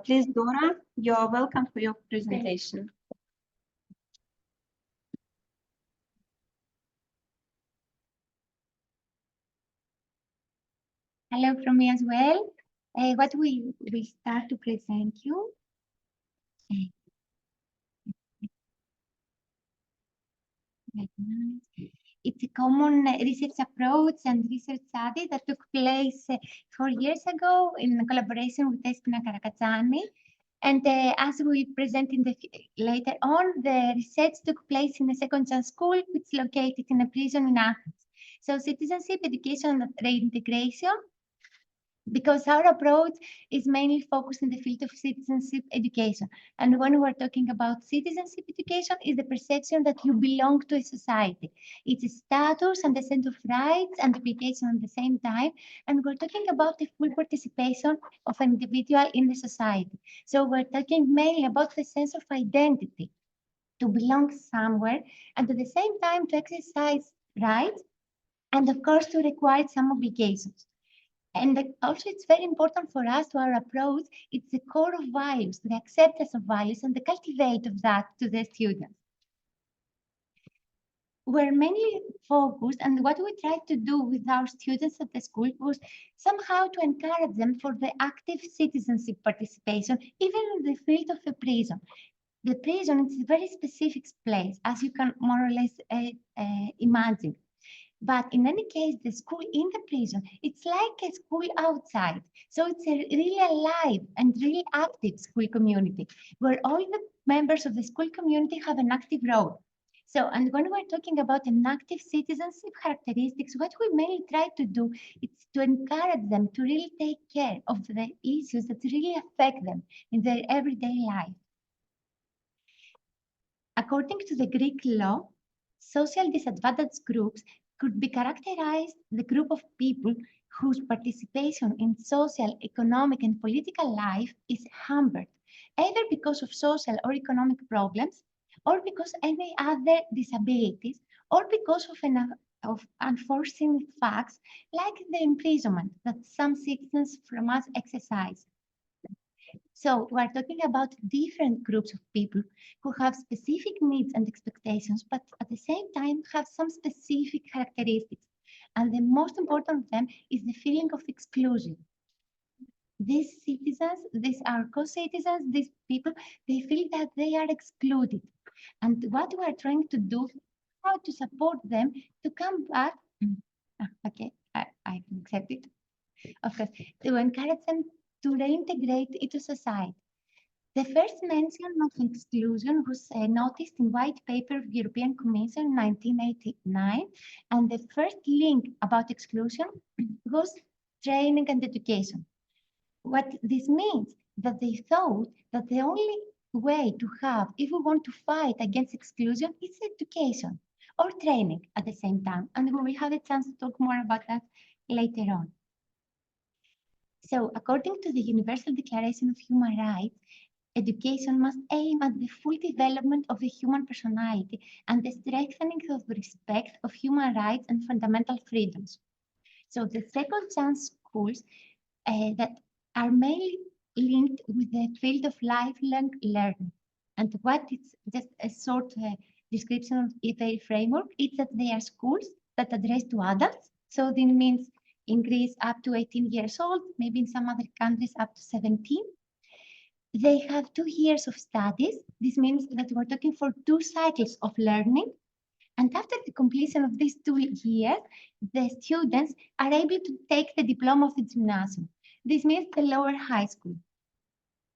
Please, Dora, you're welcome for your presentation. Hello from me as well. What we start to present you. It's a common research approach and research study that took place 4 years ago in collaboration with Despina Karakatsani. And as we present later on, the research took place in a second chance school, which is located in a prison in Athens. So citizenship, education, and reintegration, because our approach is mainly focused in the field of citizenship education. And when we're talking about citizenship education, is the perception that you belong to a society. It's a status and a set of rights and obligation at the same time. And we're talking about the full participation of an individual in the society. So we're talking mainly about the sense of identity, to belong somewhere, and at the same time to exercise rights, and of course to require some obligations. And also, it's very important for us to our approach. It's the core of values, the acceptance of values, and the cultivate of that to the students. We're mainly focused, and what we try to do with our students at the school was somehow to encourage them for the active citizenship participation, even in the field of the prison. The prison is a very specific place, as you can more or less imagine. But in any case, the school in the prison, it's like a school outside. So it's a really alive and really active school community where all the members of the school community have an active role. So, and when we're talking about an active citizenship characteristics, what we mainly try to do is to encourage them to really take care of the issues that really affect them in their everyday life. According to the Greek law, social disadvantaged groups could be characterized the group of people whose participation in social, economic, and political life is hampered, either because of social or economic problems, or because any other disabilities, or because of unforeseen facts like the imprisonment that some citizens from us exercise. So we're talking about different groups of people who have specific needs and expectations, but at the same time have some specific characteristics. And the most important of them is the feeling of exclusion. These citizens, these are co-citizens, these people, they feel that they are excluded. And what we are trying to do, how to support them to come back. Okay, I can accept it. Of course, to encourage them to reintegrate into society. The first mention of exclusion was noticed in White Paper of the European Commission in 1989, and the first link about exclusion was training and education. What this means that they thought that the only way to have, if we want to fight against exclusion, is education or training at the same time, and we will have a chance to talk more about that later on. So, according to the Universal Declaration of Human Rights, education must aim at the full development of the human personality and the strengthening of respect of human rights and fundamental freedoms. So, the second chance schools that are mainly linked with the field of lifelong learning. And what is just a short description of their framework, it's that they are schools that address to adults. So, this means in Greece up to 18 years old, maybe in some other countries up to 17. They have 2 years of studies. This means that we're talking for 2 cycles of learning. And after the completion of these 2 years, the students are able to take the diploma of the gymnasium. This means the lower high school.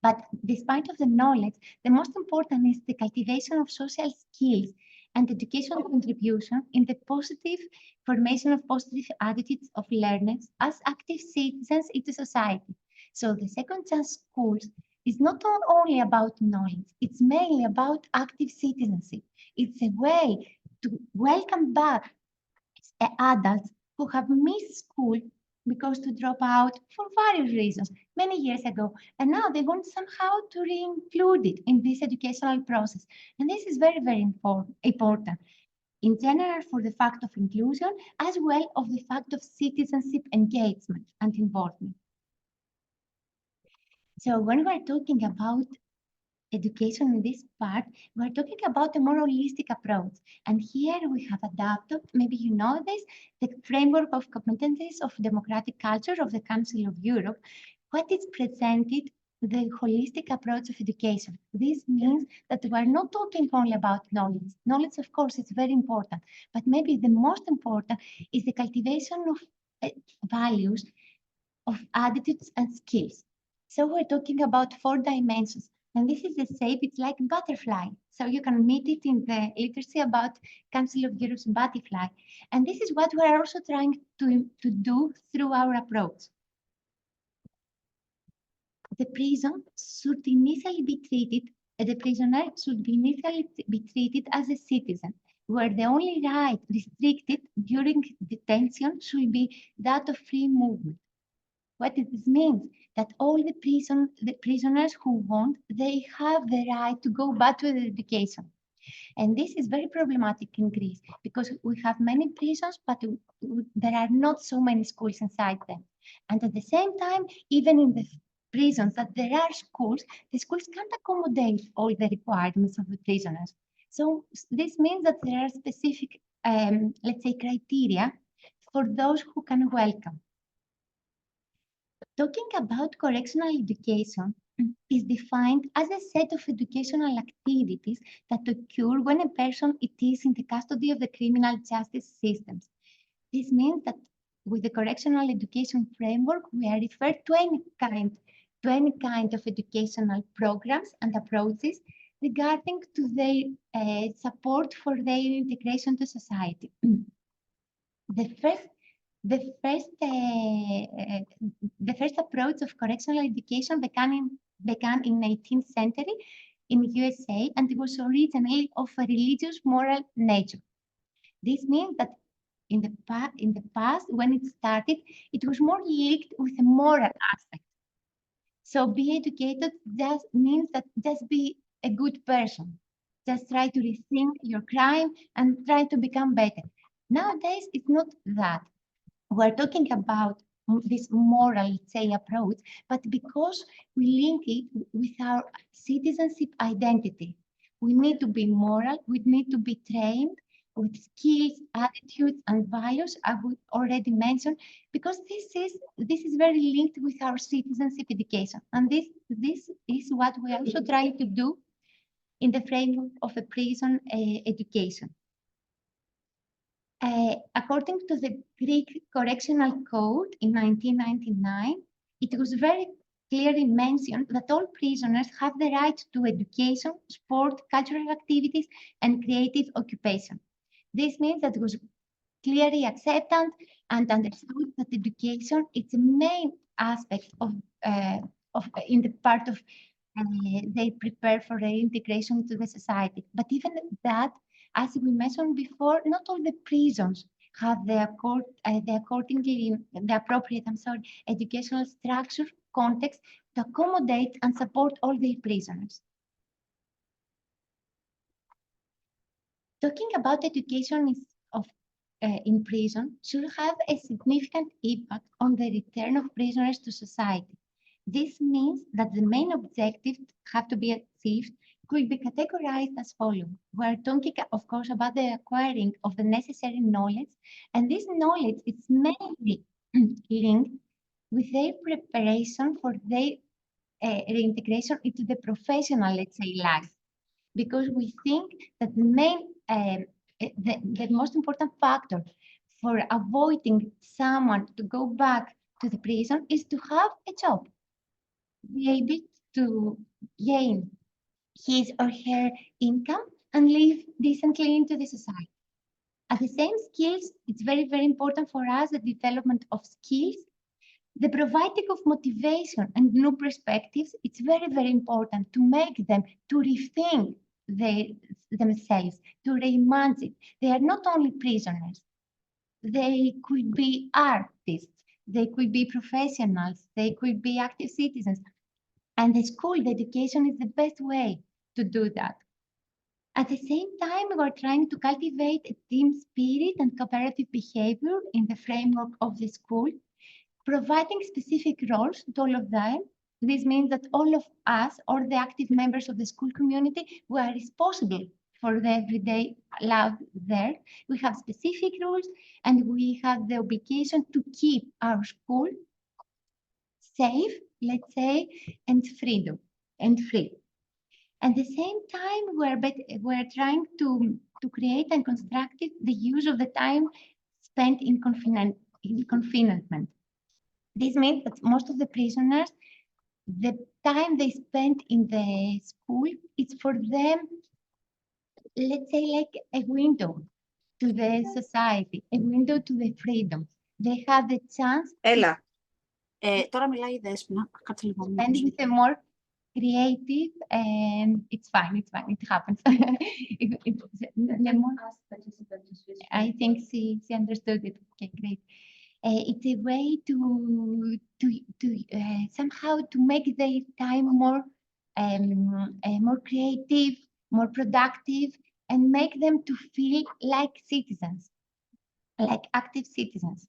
But despite of the knowledge, the most important is the cultivation of social skills and educational contribution in the positive formation of positive attitudes of learners as active citizens into society. So the second chance schools is not only about knowledge, it's mainly about active citizenship. It's a way to welcome back adults who have missed school because to drop out for various reasons many years ago. And now they want somehow to re-include it in this educational process. And this is very, very important in general for the fact of inclusion, as well of the fact of citizenship engagement and involvement. So when we're talking about education in this part, we're talking about a more holistic approach. And here we have adapted, maybe you know this, the framework of competencies of democratic culture of the Council of Europe. What is presented, the holistic approach of education. This means that we're not talking only about knowledge. Knowledge, of course, is very important, but maybe the most important is the cultivation of values, of attitudes and skills. So we're talking about 4 dimensions. And this is the shape, it's like butterfly. So you can meet it in the literacy about Council of Europe's butterfly. And this is what we're also trying to do through our approach. The prison should initially be treated, the prisoner should initially be treated as a citizen, where the only right restricted during detention should be that of free movement. What this means that all the prisoners who want, they have the right to go back to the education. And this is very problematic in Greece because we have many prisons, but there are not so many schools inside them. And at the same time, even in the prisons that there are schools, the schools can't accommodate all the requirements of the prisoners. So this means that there are specific, let's say, criteria for those who can welcome. Talking about correctional education is defined as a set of educational activities that occur when a person is in the custody of the criminal justice systems. This means that with the correctional education framework, we are referred to any kind of educational programs and approaches regarding to their support for their integration to society. The first approach of correctional education began in 18th century in USA, and it was originally of a religious moral nature. This means that in the past, when it started, it was more linked with a moral aspect. So be educated just means that just be a good person. Just try to rethink your crime and try to become better. Nowadays, it's not that. We're talking about this moral, let's say, approach, but because we link it with our citizenship identity, we need to be moral, we need to be trained with skills, attitudes, and values I would already mentioned, because this is very linked with our citizenship education. And this is what we also try to do in the framework of a prison education. According to the Greek Correctional Code in 1999, it was very clearly mentioned that all prisoners have the right to education, sport, cultural activities, and creative occupation. This means that it was clearly accepted and understood that education is the main aspect of in the part of they prepare for their integration to the society. But even that, as we mentioned before, not all the prisons have the appropriate, educational structure, context to accommodate and support all the prisoners. Talking about education in prison should have a significant impact on the return of prisoners to society. This means that the main objectives have to be achieved could be categorized as follows. We're talking, of course, about the acquiring of the necessary knowledge, and this knowledge is mainly linked with their preparation for their reintegration into the professional, let's say, life. Because we think that the main, the most important factor for avoiding someone to go back to the prison is to have a job, be able to gain his or her income and live decently into the society. At the same skills, it's very, very important for us, the development of skills, the providing of motivation and new perspectives. It's very, very important to make them to rethink themselves, to reimagine. They are not only prisoners. They could be artists, they could be professionals, they could be active citizens. And the school, the education is the best way to do that. At the same time, we're trying to cultivate a team spirit and cooperative behavior in the framework of the school, providing specific roles to all of them, This means that all of us, or the active members of the school community, we are responsible for the everyday life there. We have specific rules, and we have the obligation to keep our school safe, let's say, and freedom and free. At the same time, we're trying to create and construct the use of the time spent in confinement. This means that most of the prisoners, the time they spend in the school, it's for them, let's say, like a window to the society, a window to the freedom. They have the chance Έλα. Τώρα μιλάει η Δέσποινα. Κάτσε λίγο. to spend with a more creative, and it's fine, it happens. I think she understood it. Okay, great. It's a way to somehow to make their time more creative, more productive, and make them to feel like citizens, like active citizens.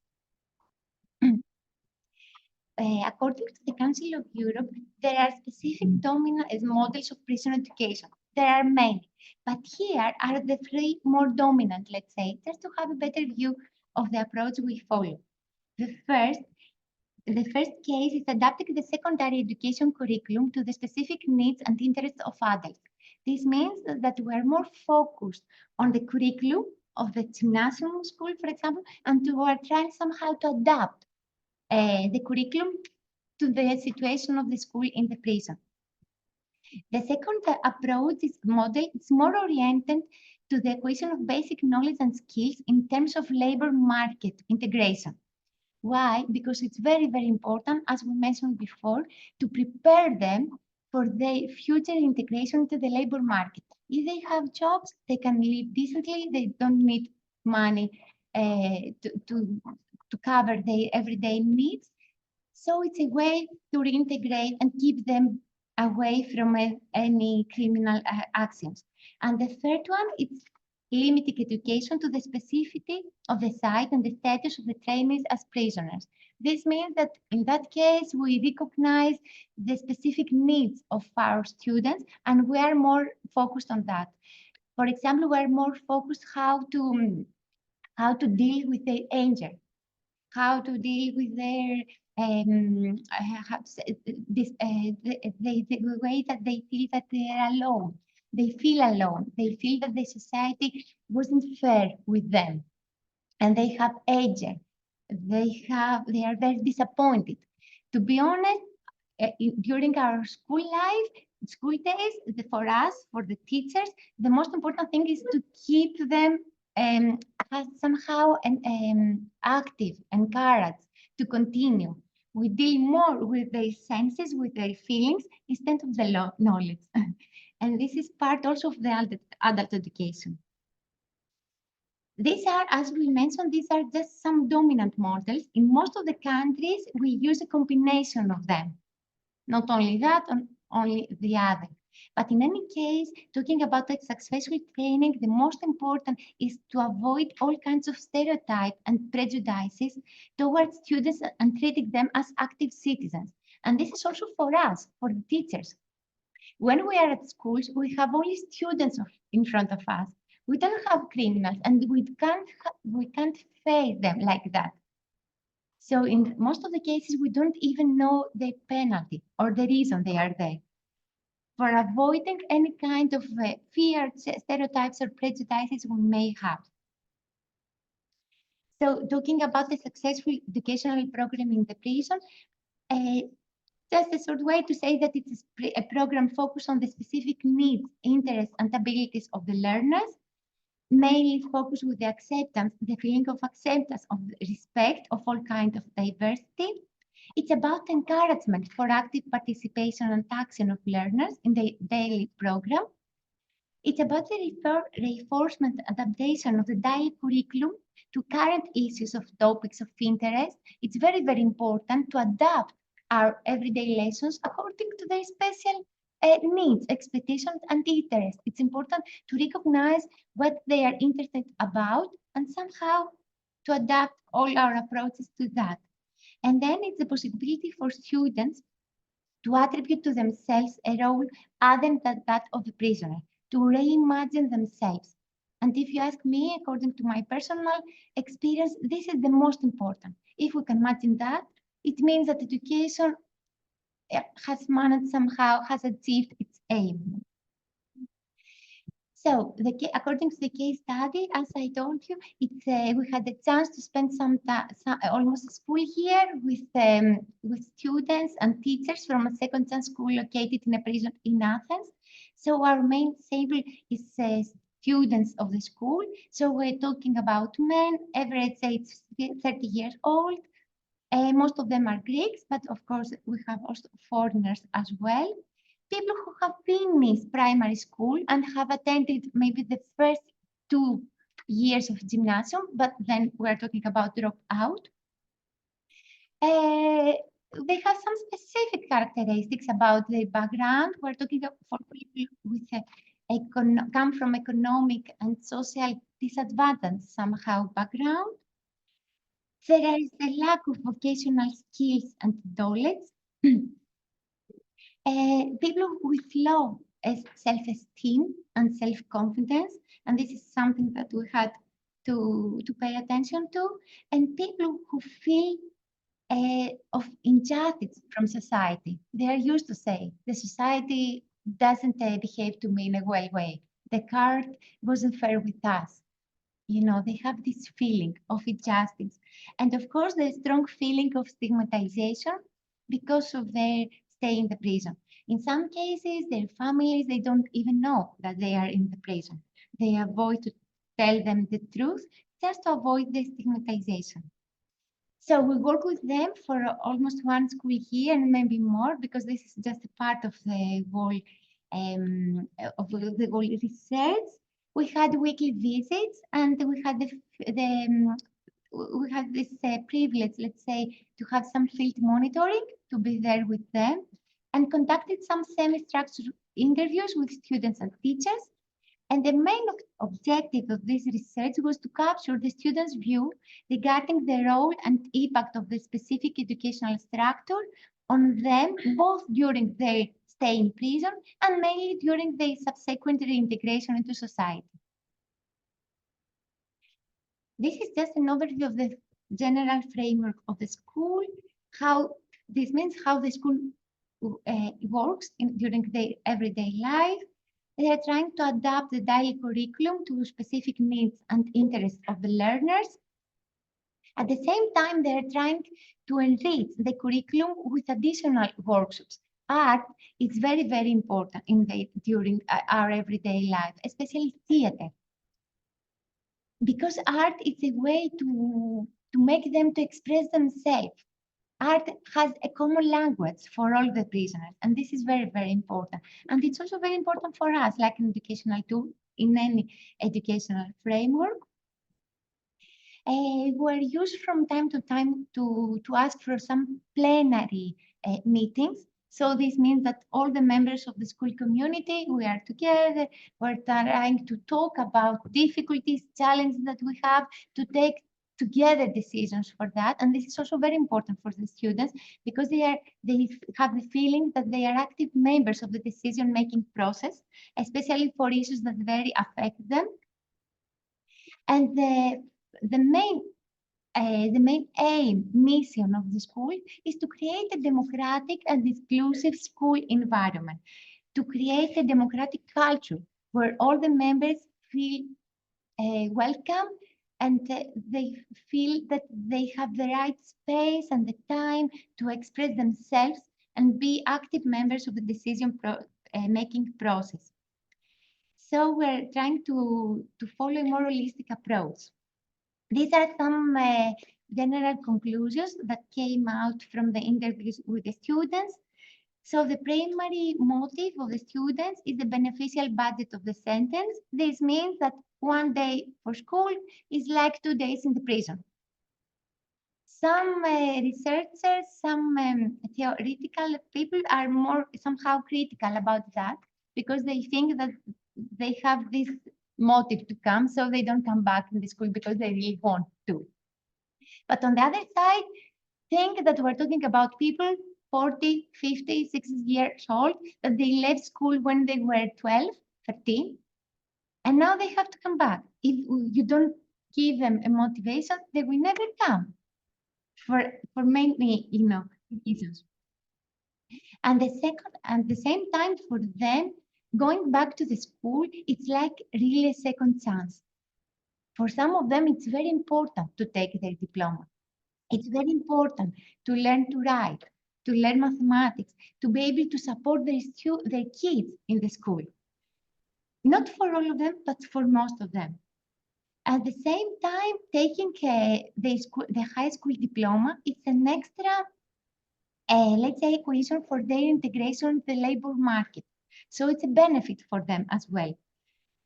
According to the Council of Europe, there are specific dominant models of prison education. There are many, but here are the three more dominant, let's say, just to have a better view of the approach we follow. The first case is adapting the secondary education curriculum to the specific needs and interests of adults. This means that we are more focused on the curriculum of the gymnasium school, for example, and we are trying somehow to adapt the curriculum to the situation of the school in the prison. The second approach is model. It's more oriented to the acquisition of basic knowledge and skills in terms of labor market integration. Why? Because it's very, very important, as we mentioned before, to prepare them for their future integration into the labor market. If they have jobs, they can live decently. They don't need money to cover their everyday needs. So it's a way to reintegrate and keep them away from any criminal actions. And the third one, it's limiting education to the specificity of the site and the status of the trainees as prisoners. This means that in that case, we recognize the specific needs of our students, and we are more focused on that. For example, we are more focused how to deal with their anger, how to deal with their the way that they feel that they are alone. They feel alone. They feel that the society wasn't fair with them, and they have anger. They are very disappointed. To be honest, during our school days, for us, for the teachers, the most important thing is to keep them somehow active, encouraged to continue. We deal more with their senses, with their feelings, instead of the knowledge. And this is part also of the adult education. These are, as we mentioned, these are just some dominant models. In most of the countries, we use a combination of them. Not only that, only the other. But in any case, talking about the successful training, the most important is to avoid all kinds of stereotypes and prejudices towards students and treating them as active citizens. And this is also for us, for the teachers. When we are at schools, we have only students in front of us. We don't have criminals, and we can't face them like that. So in most of the cases, we don't even know the penalty or the reason they are there. For avoiding any kind of fear, stereotypes, or prejudices we may have. So talking about the successful educational program in the prison, just a short way to say that it is a program focused on the specific needs, interests, and abilities of the learners, mainly focused with the acceptance, the feeling of acceptance, of respect of all kinds of diversity. It's about encouragement for active participation and action of learners in the daily program. It's about the reinforcement and adaptation of the daily curriculum to current issues of topics of interest. It's very, very important to adapt our everyday lessons according to their special needs, expectations, and interests. It's important to recognize what they are interested about and somehow to adapt all our approaches to that. And then it's the possibility for students to attribute to themselves a role other than that of the prisoner, to reimagine themselves. And if you ask me, according to my personal experience, this is the most important. If we can imagine that, it means that education has managed somehow, has achieved its aim. So, according to the case study, as I told you, we had the chance to spend almost a school year with students and teachers from a second chance school located in a prison in Athens. So our main sample is students of the school. So we're talking about men, average age 30 years old. Most of them are Greeks, but of course we have also foreigners as well. People who have finished primary school and have attended maybe the first 2 years of gymnasium, but then we're talking about dropout. They have some specific characteristics about their background. We're talking for people with come from economic and social disadvantage somehow background. There is a lack of vocational skills and knowledge. People with low self-esteem and self-confidence, and this is something that we had to pay attention to, and people who feel of injustice from society. They are used to say, the society doesn't behave to me in a well way. The card wasn't fair with us. You know, they have this feeling of injustice. And of course, the strong feeling of stigmatization because of their stay in the prison. In some cases, their families, they don't even know that they are in the prison. They avoid to tell them the truth just to avoid the stigmatization. So we work with them for almost 1 school year and maybe more, because this is just a part of the whole research. We had weekly visits, and we had we had this privilege, let's say, to have some field monitoring, to be there with them, and conducted some semi-structured interviews with students and teachers. And the main objective of this research was to capture the students' view regarding the role and impact of the specific educational structure on them, both during their stay in prison and mainly during their subsequent reintegration into society. This is just an overview of the general framework of the school, how this means how the school works during their everyday life. They are trying to adapt the daily curriculum to specific needs and interests of the learners. At the same time, they are trying to enrich the curriculum with additional workshops. Art is very, very important during our everyday life, especially theater. Because art is a way to make them to express themselves. Art has a common language for all the prisoners, and this is very, very important. And it's also very important for us, like an educational tool in any educational framework. We're used from time to time to ask for some plenary meetings. So this means that all the members of the school community, we are together, we're trying to talk about difficulties, challenges that we have, to take together decisions for that. And this is also very important for the students, because they have the feeling that they are active members of the decision-making process, especially for issues that very affect them. And the main mission of the school is to create a democratic and inclusive school environment, to create a democratic culture where all the members feel welcome, and they feel that they have the right space and the time to express themselves and be active members of the decision-making process. So we're trying to follow a more holistic approach. These are some general conclusions that came out from the interviews with the students. So the primary motive of the students is the beneficial budget of the sentence. This means that 1 day for school is like 2 days in the prison. Some researchers, some theoretical people are more somehow critical about that, because they think that they have this motive to come, so they don't come back in the school because they really want to. But on the other side, think that we're talking about people 40, 50, 60 years old, that they left school when they were 12, 13, and now they have to come back. If you don't give them a motivation, they will never come for many, reasons. And the same time for them, going back to the school, it's like really a second chance. For some of them, it's very important to take their diploma. It's very important to learn to write, to learn mathematics, to be able to support their kids in the school. Not for all of them, but for most of them. At the same time, taking the high school diploma, it's an extra, let's say, equation for their integration in the labor market. So it's a benefit for them as well.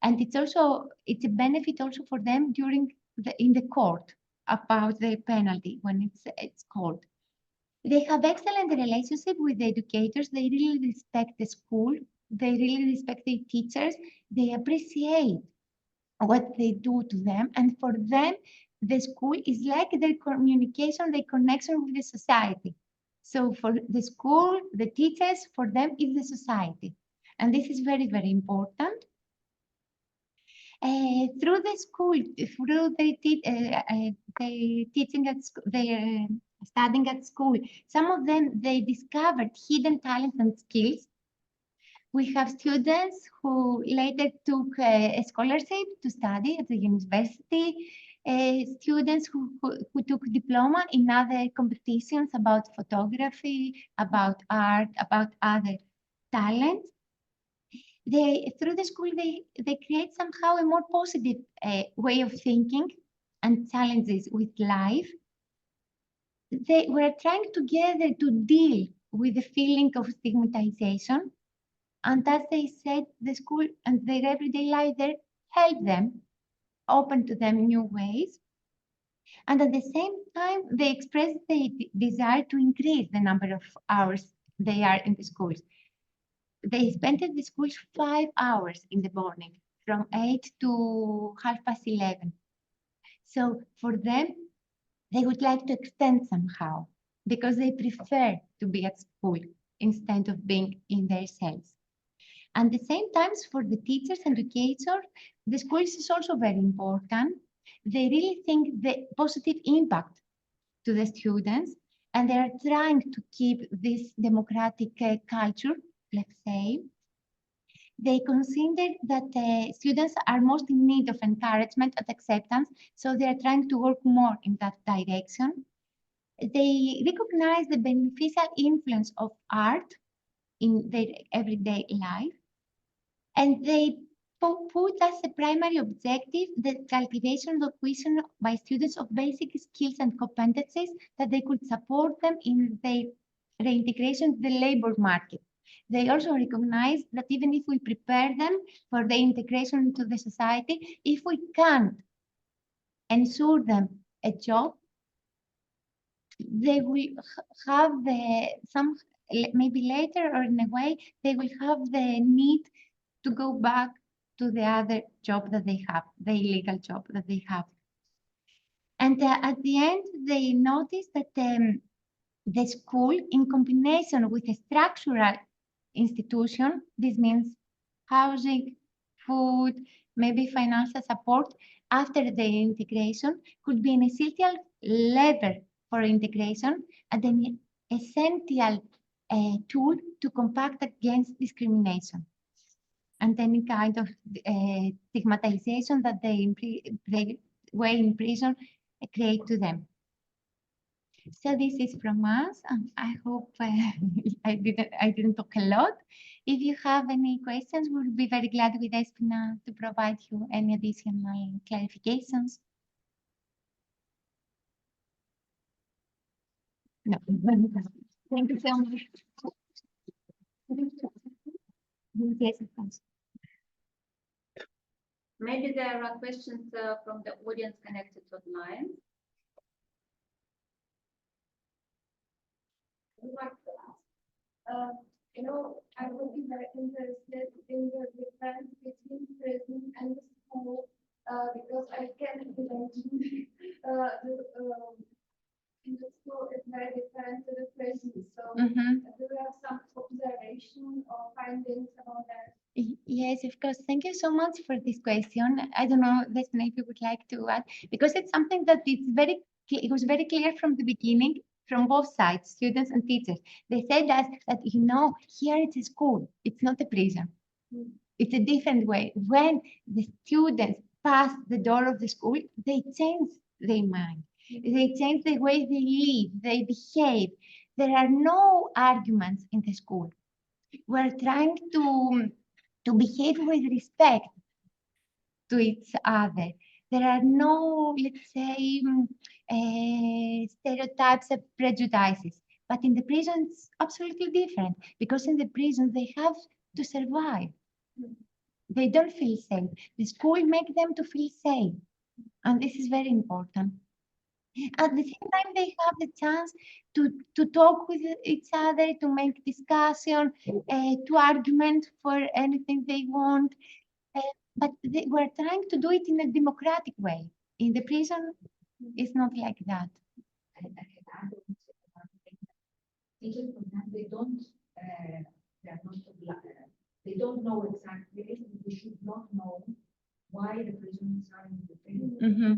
And it's a benefit also for them in the court about the penalty when it's called. They have excellent relationship with the educators. They really respect the school. They really respect the teachers. They appreciate what they do to them. And for them, the school is like their communication, their connection with the society. So for the school, the teachers, for them is the society. And this is very, very important. Through the school, through their teaching at school, their studying at school, some of them, they discovered hidden talents and skills. We have students who later took a scholarship to study at the university, students who took diploma in other competitions about photography, about art, about other talents. Through the school, they create somehow a more positive way of thinking and challenges with life. They were trying together to deal with the feeling of stigmatization. And as they said, the school and their everyday life there helped them, open to them new ways. And at the same time, they expressed the desire to increase the number of hours they are in the schools. They spent at the schools 5 hours in the morning, from 8 to 11:30. So for them, they would like to extend somehow because they prefer to be at school instead of being in their cells. And at the same time, for the teachers and educators, the schools is also very important. They really think the positive impact to the students, and they are trying to keep this democratic culture, let's say. They consider that students are most in need of encouragement and acceptance, so they are trying to work more in that direction. They recognize the beneficial influence of art in their everyday life, and they put as a primary objective the cultivation of vision by students of basic skills and competencies that they could support them in their reintegration to the labor market. They also recognize that even if we prepare them for the integration into the society, if we can't ensure them a job, they will have maybe later or in a way, they will have the need to go back to the other job that they have, the illegal job that they have. And at the end, they notice that the school, in combination with a structural institution, this means housing, food, maybe financial support after the integration, could be an essential lever for integration and an essential tool to combat against discrimination and any kind of stigmatization that they were in prison create to them. So this is from us, and I hope I didn't talk a lot. If you have any questions, we'll be very glad with Despina to provide you any additional clarifications. No. Thank you so much. Yes, of course. Maybe there are questions from the audience connected online. I would be very interested in the difference between prison and the school because I can imagine in the school is very different to the prison. So Yes, of course. Thank you so much for this question. I don't know, Despina, if you would like to add, because it's something that it was very clear from the beginning, from both sides, students and teachers. They said that here it's a school, it's not a prison. It's a different way. When the students pass the door of the school, they change their mind. They change the way they live, they behave. There are no arguments in the school. We're trying to behave with respect to each other. There are no, let's say, stereotypes and prejudices. But in the prison, it's absolutely different, because in the prison, they have to survive. They don't feel safe. The school makes them to feel safe. And this is very important. At the same time, they have the chance to talk with each other, to make discussion, to argument for anything they want. But we're trying to do it in a democratic way. In the prison, it's not like that. Teachers, for example, they don't, they are not, they don't know exactly, they should not know why the prisons are in the prison. Mm-hmm.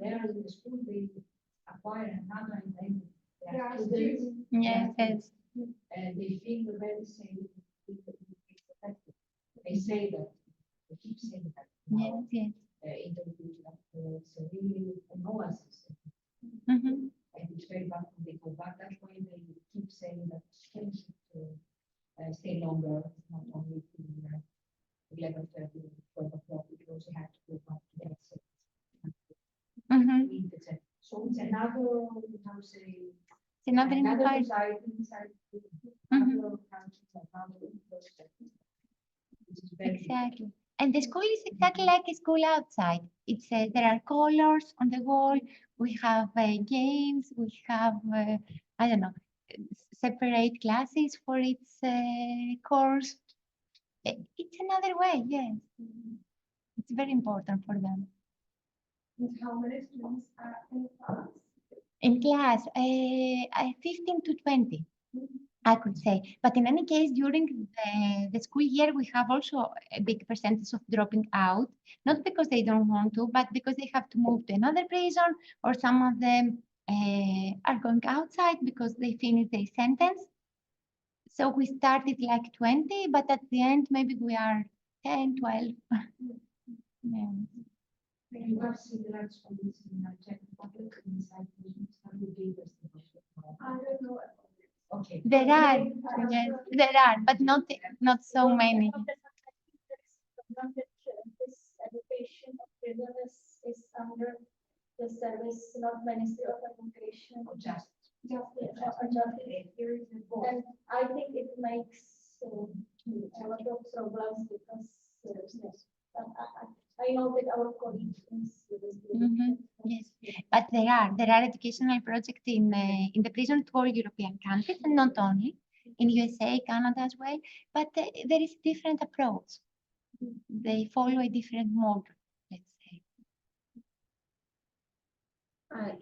There in the school, they acquire another identity. They are Yeah, students, Yes, yes. and they feel very safe. They say that, they keep saying that. Yes, yes. Interviews that it's a really no assistance. Mm-hmm. And it's very bad when they go back. That's why they keep saying that students should stay longer, not only to 11:30, 12 o'clock, because they have to go back to their seats. Mm-hmm. So it's another, how to say, It's another environment. society inside Mhm. another country, another perspective. Which is very Exactly. And the school is exactly like a school outside. It's there are colors on the wall. We have games. We have I don't know, separate classes for its course. It's another way. Yes, it's very important for them. And how many students are in class? In class, 15 to 20. I could say, but in any case, during the school year, we have also a big percentage of dropping out, not because they don't want to, but because they have to move to another prison, or some of them are going outside because they finish their sentence. So we started like 20, but at the end, maybe we are 10, 12. Yeah. You have similar schools in Czech Republic inside prisons, and we gave us the I don't know. Okay. There are, yes, there are, but not so many. This education of prisoners is under the service, not Ministry of Education. Or just. And I think it makes a lot of problems because I know that our colleagues Mhm. Yes, but there are educational projects in the prison for European countries, and not only in USA, Canada as well. But there is a different approach. They follow a different model, let's say.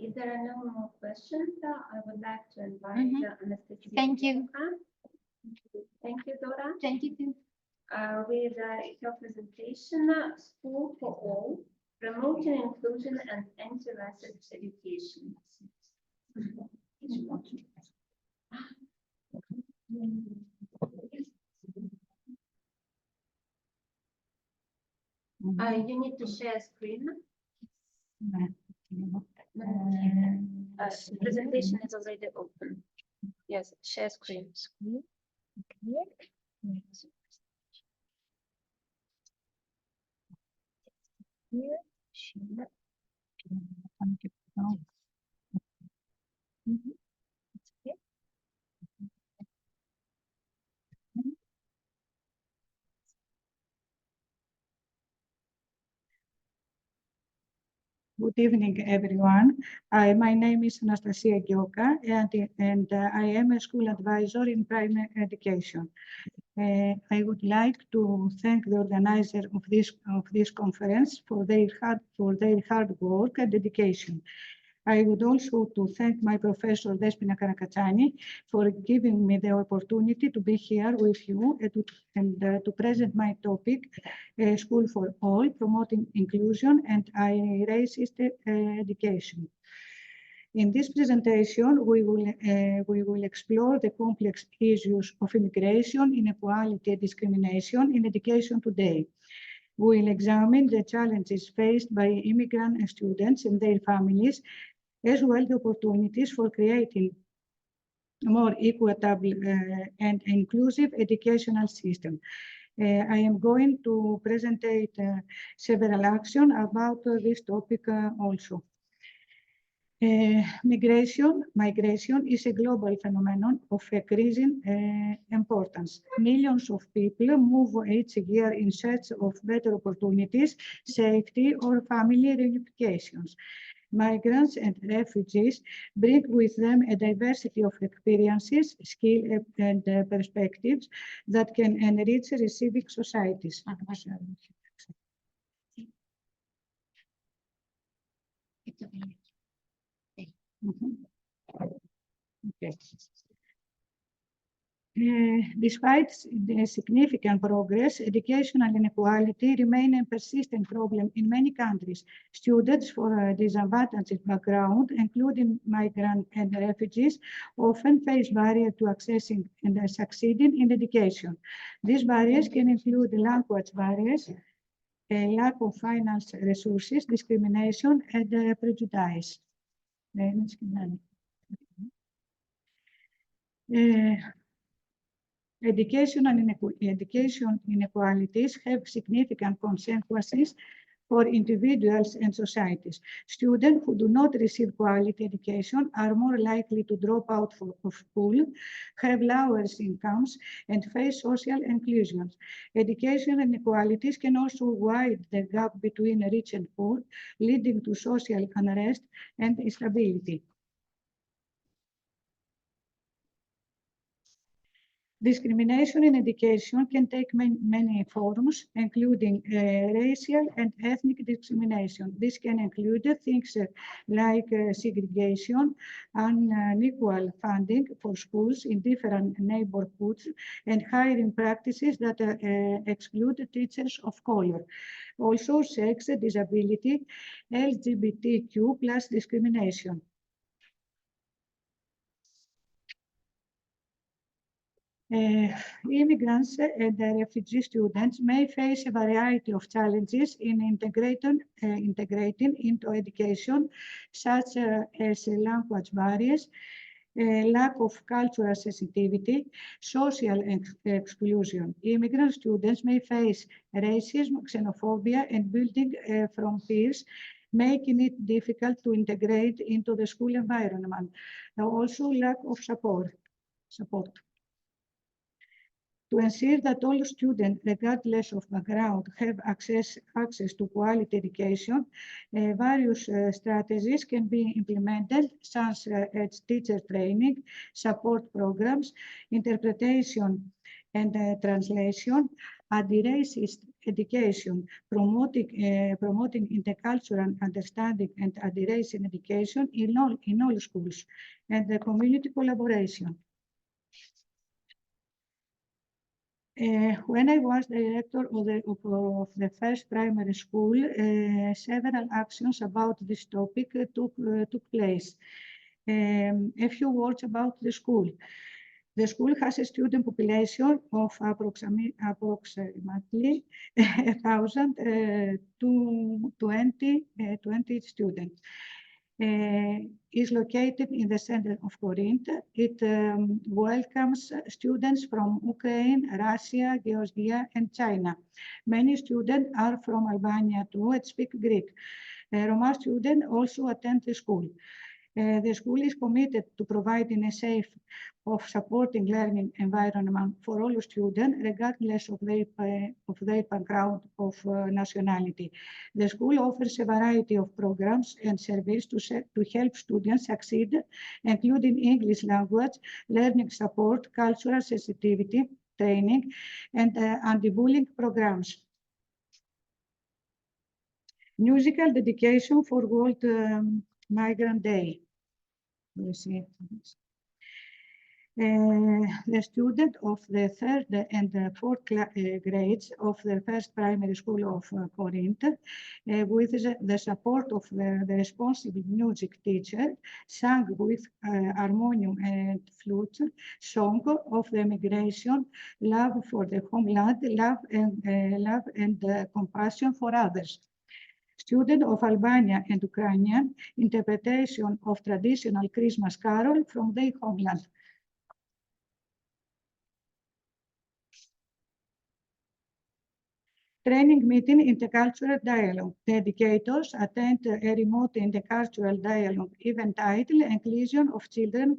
If there are no more questions, I would like to invite Mhm. Anastasia. Thank you. Gkioka. Thank you, Dora. Thank you too. With your presentation, School for All, Promoting Inclusion and Interactive Education. You need to share screen. The presentation is already open. Yes, share screen. Good evening, everyone. My name is Anastasia Gkioka, and I am a school advisor in primary education. I would like to thank the organizer of this conference for their hard work and dedication. I would also to thank my professor Despina Karakatsani for giving me the opportunity to be here with you to present my topic, School for All, Promoting Inclusion and Racist Education. In this presentation, we will explore the complex issues of immigration, inequality, and discrimination in education today. We will examine the challenges faced by immigrant students and their families, as well as the opportunities for creating a more equitable and inclusive educational system. I am going to present several actions about this topic also. Migration is a global phenomenon of increasing importance. Millions of people move each year in search of better opportunities, safety, or family reunifications. Migrants and refugees bring with them a diversity of experiences, skills, and perspectives that can enrich receiving societies. Okay. Despite the significant progress, educational inequality remains a persistent problem in many countries. Students from a disadvantaged background, including migrants and refugees, often face barriers to accessing and succeeding in education. These barriers can include language barriers, a lack of financial resources, discrimination, and prejudice. Education inequalities have significant consequences for individuals and societies. Students who do not receive quality education are more likely to drop out of school, have lower incomes, and face social exclusion. Education inequalities can also widen the gap between rich and poor, leading to social unrest and instability. Discrimination in education can take many forms, including racial and ethnic discrimination. This can include things like segregation, unequal funding for schools in different neighborhoods, and hiring practices that exclude teachers of color. Also, sex, disability, LGBTQ+ discrimination. Immigrants and refugee students may face a variety of challenges in integrating into education, such as language barriers, lack of cultural sensitivity, social exclusion. Immigrant students may face racism, xenophobia, and bullying from peers, making it difficult to integrate into the school environment. Also, lack of support. To ensure that all students, regardless of background, have access to quality education, various strategies can be implemented, such as teacher training, support programs, interpretation and translation, anti-racist education, promoting intercultural understanding and anti-racist education in all schools, and the community collaboration. When I was director of the first primary school, several actions about this topic took place. A few words about the school. The school has a student population of approximately 1,000 to 20 students. Is located in the center of Corinth. It welcomes students from Ukraine, Russia, Georgia, and China. Many students are from Albania too and speak Greek. Roma students also attend the school. The school is committed to providing a safe, supporting learning environment for all students, regardless of their background of nationality. The school offers a variety of programs and services to help students succeed, including English language, learning support, cultural sensitivity training, and anti-bullying programs. Musical dedication for World Migrant Day. You see. The student of the third and the fourth grades of the first primary school of Corinth, with the support of the responsible music teacher, sang with harmonium and flute, song of the migration, love for the homeland, love and compassion for others. Student of Albania and Ukrainian, interpretation of traditional Christmas carol from their homeland. Training meeting intercultural dialogue. The educators attend a remote intercultural dialogue event titled Inclusion of Children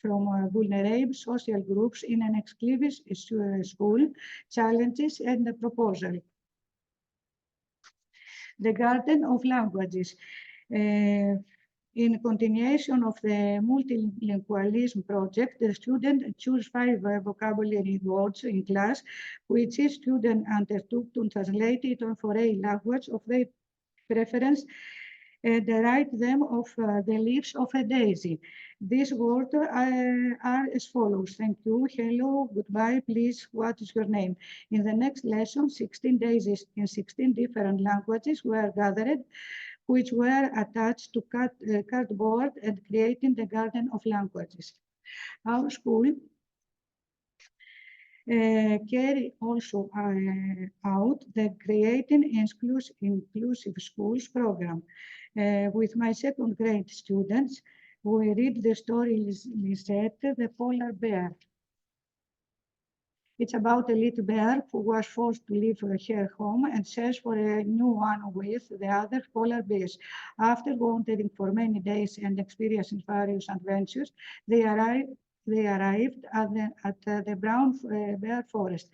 from Vulnerable Social Groups in an Exclusive School, Challenges and the Proposal. The Garden of Languages. In continuation of the multilingualism project, the student chose 5 vocabulary words in class, which each student undertook to translate it for a language of their preference and write them off the leaves of a daisy. These words are as follows: thank you, hello, goodbye, please, what is your name? In the next lesson, 16 daisies in 16 different languages were gathered, which were attached to cardboard and creating the Garden of Languages. Our school carry also out the Creating Inclusive Schools program. With my second grade students, we read the story Lisette, the Polar Bear. It's about a little bear who was forced to leave her home and search for a new one with the other polar bears. After wandering for many days and experiencing various adventures, they arrived at the brown bear forest.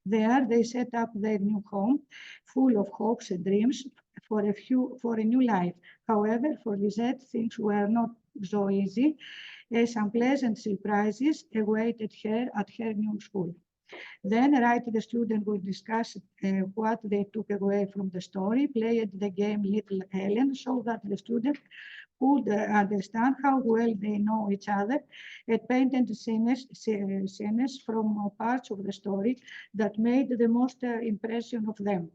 There, they set up their new home, full of hopes and dreams for a new life. However, for Lisette, things were not so easy, as unpleasant surprises awaited her at her new school. Then, the student will discuss what they took away from the story, played the game Little Ellen, so that the student could understand how well they know each other, and painted scenes from parts of the story that made the most impression of them.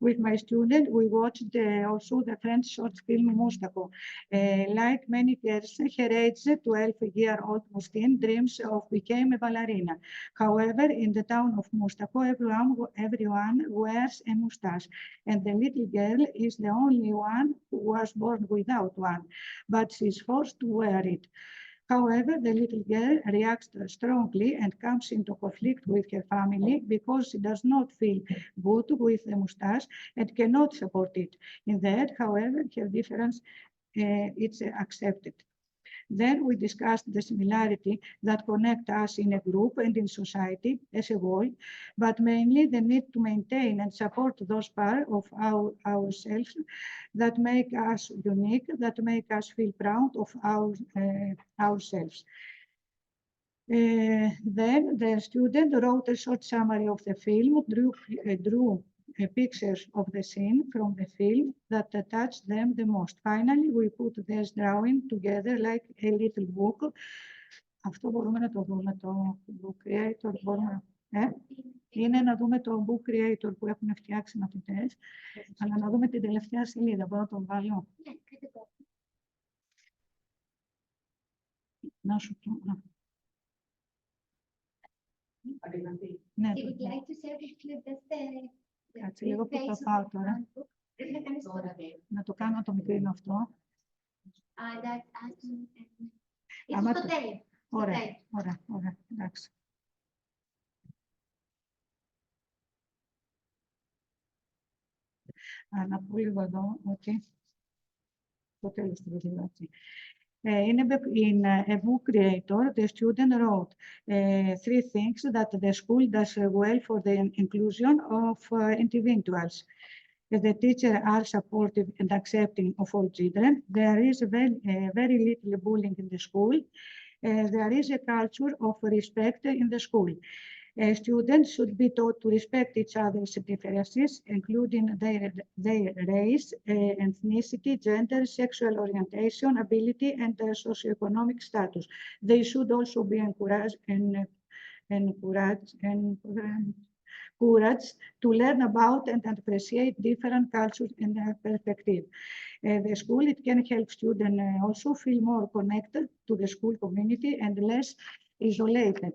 With my student, we watched also the French short film Moustako. Like many girls her age, 12-year-old Moustine dreams of becoming a ballerina. However, in the town of Moustako, everyone wears a moustache, and the little girl is the only one who was born without one, but she's forced to wear it. However, the little girl reacts strongly and comes into conflict with her family because she does not feel good with the moustache and cannot support it. In the end, however, her difference is accepted. Then we discussed the similarity that connect us in a group and in society as a whole, but mainly the need to maintain and support those parts of ourselves that make us unique, that make us feel proud of ourselves. Then the student wrote a short summary of the film, drew pictures of the scene from the film that touched them the most. Finally, we put this drawing together like a little book. Αυτό μπορούμε να το δούμε, το book creator, μπορούμε, είναι να δούμε το book creator που έχουν φτιάξει μαθητές, αλλά να δούμε την τελευταία σελίδα, μπορώ να το βάλω. Να σου το... Ναι, You would like to share this clip that's κάτσε λίγο που θα πάω τώρα. Να το κάνω το μικρό αυτό. Άμα το... Ωραία, εντάξει. Να πω λίγο εδώ ότι το τέλος του βεβαιώσει. In a book creator, the student wrote 3 things that the school does well for the inclusion of individuals. The teachers are supportive and accepting of all children. There is very little bullying in the school. There is a culture of respect in the school. Students should be taught to respect each other's differences, including their race, ethnicity, gender, sexual orientation, ability, and socioeconomic status. They should also be encouraged to learn about and appreciate different cultures and perspectives. The school, it can help students also feel more connected to the school community and less isolated.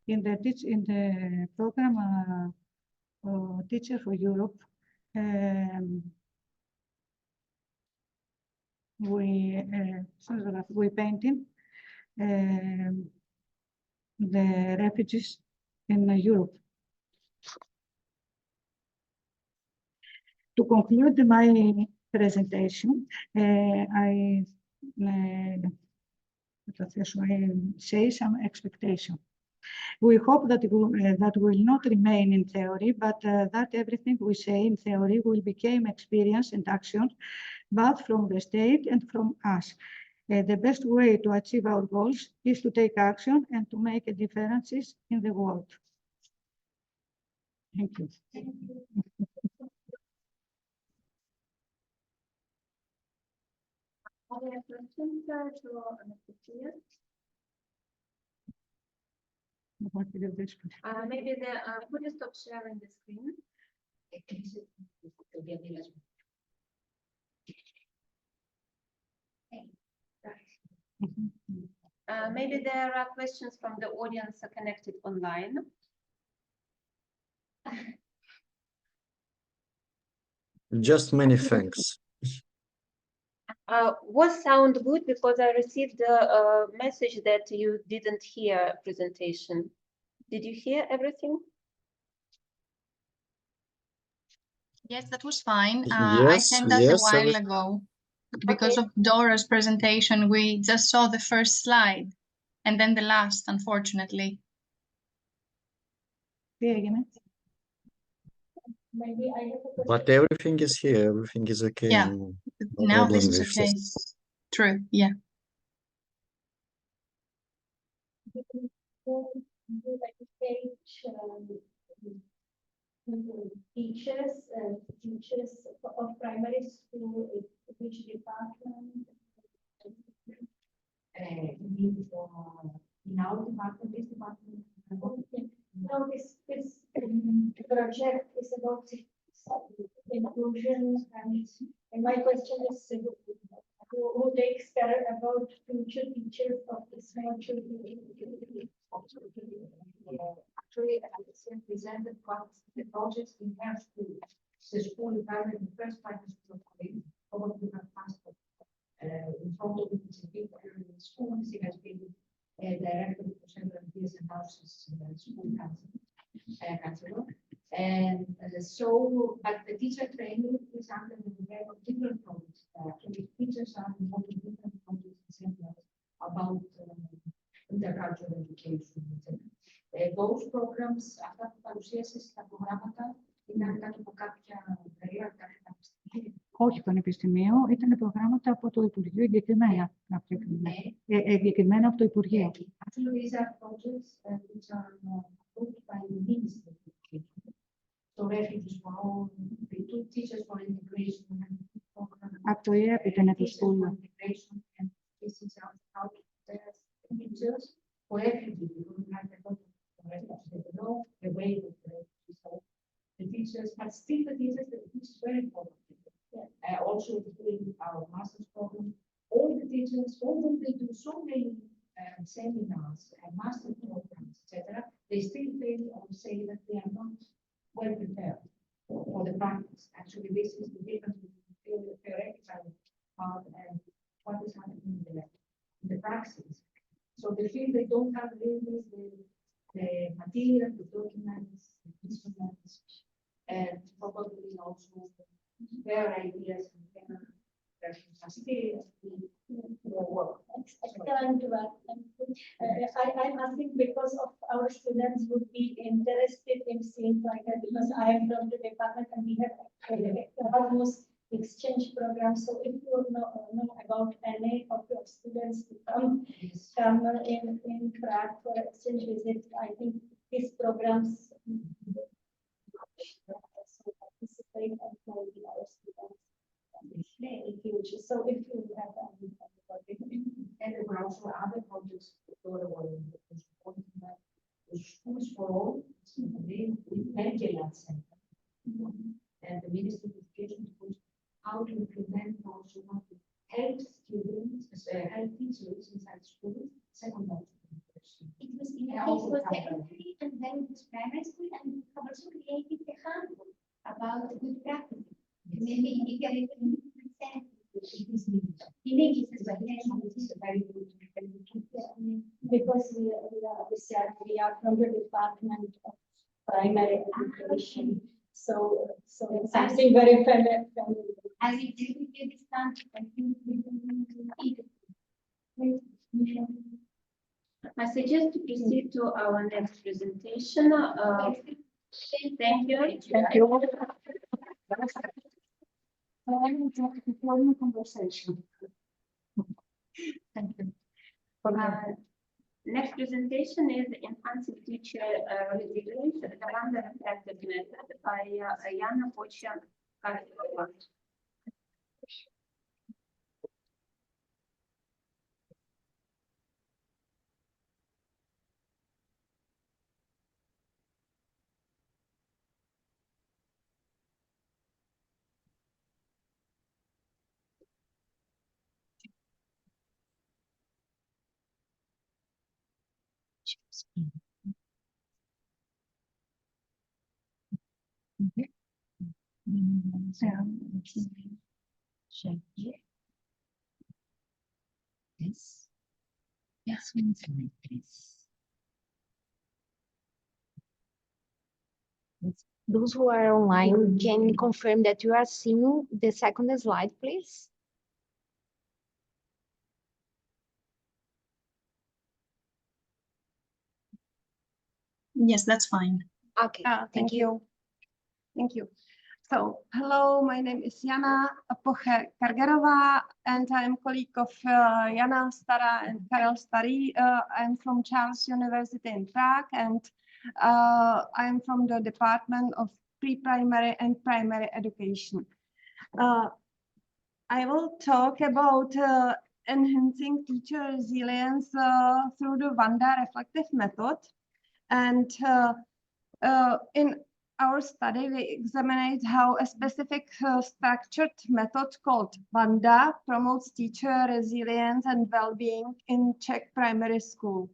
In the program Teacher for Europe, we painted the refugees in Europe. To conclude my presentation, I say some expectation. We hope that that will not remain in theory, but that everything we say in theory will become experience and action, both from the state and from us. The best way to achieve our goals is to take action and to make a differences in the world. Thank you. Other questions to Anastasia? Maybe could you stop sharing the screen? Maybe there are questions from the audience connected online. Just many thanks. Was sound good? Because I received a message that you didn't hear presentation. Did you hear everything? Yes, that was fine. I Yes, sent that a yes, while ago. Because of Dora's presentation, we just saw the first slide and then the last, unfortunately. Maybe I have a question. But everything is here. Everything is okay. Yeah. No Now problem this is with okay. this. True, yeah. Teachers of primary school, which department? In our department, this department. No, this project is about inclusion, and my question is who takes care about future teachers of this Actually, Anastasia presented what the projects in her school. The school environment, the first time is probably have passed in front of the school. She has been director for several years and now she's school counselor. And but the teacher training is under the name of different projects. Actually, teachers are involved in different projects about intercultural education. Those programs, αυτά που παρουσίασες στα προγράμματα, ήταν κάτω από κάποια γραφεία, κάποια πανεπιστήμια. Όχι πανεπιστημίου, ήταν προγράμματα από το Υπουργείο εγκεκριμένα. Εγκεκριμένα από το Υπουργείο. Actually, these are projects which are approved by the Ministry of Education. So refugees for all, the two teachers for integration. Από το ΙΕΠ ήταν το σχολείο. Integration and this is how teachers for refugees, because we have a lot of refugees, they know the way of the refugees. So the teachers, but still the teachers, this is very important. Also doing our master's program, all the teachers, although they do so many seminars and master programs, etc., they still fail or say that they are not well prepared for the practice. Actually, this is the difference between the theoretical part and what is happening in the praxis. So they feel they don't have really the material, the documents, the instruments, and probably also their ideas and their versions are still more work. I'm asking because of our students would be interested in seeing like that, because I am from the department and we have almost exchange program. So if you know about any of your students who come in Prague for exchange visit, I think these programs also participate and maybe our students in future. So if you have any, and there were also other projects that Dora was supporting, that the schools for all, the Pembecioğlu Center, and the Ministry of Education, how to implement also how to help students, help teachers inside schools, secondary education. It was secondary and then it was primary school, and we have also created a handbook about good practice. Maybe you can present in English as well. It's a very good. because we are from the Department of Primary Education. So it's something very familiar. I will take with you this time. I think we I suggest to proceed to our next presentation. Thank you. Thank you. Conversation. Thank you. Next presentation is Enhancing Teacher Resilience, the Wanda Reflective Method by Anastasia Gkioka. Yes, one slide, please. Those who are online, can you confirm that you are seeing the second slide, please? Yes, that's fine. Okay, thank you. Thank you. So, hello, my name is Jana Kargerova, and I'm colleague of Jana Stara and Karel Starý. I'm from Charles University in Prague, and I'm from the Department of Pre-Primary and Primary Education. I will talk about enhancing teacher resilience through the Wanda reflective method. And in our study, we examined how a specific structured method called Wanda promotes teacher resilience and well-being in Czech primary school.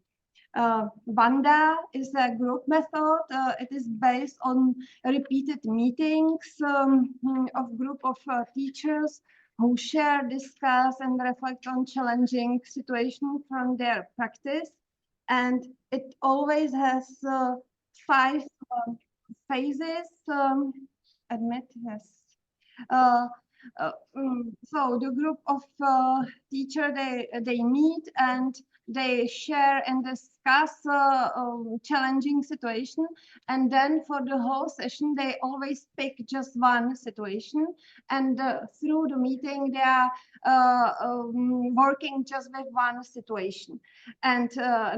Wanda is a group method. It is based on repeated meetings of group of teachers who share, discuss, and reflect on challenging situations from their practice. And it always has 5 phases. So the group of teacher, they meet and they share and discuss challenging situation, and then for the whole session they always pick just one situation, and through the meeting they are working just with one situation. And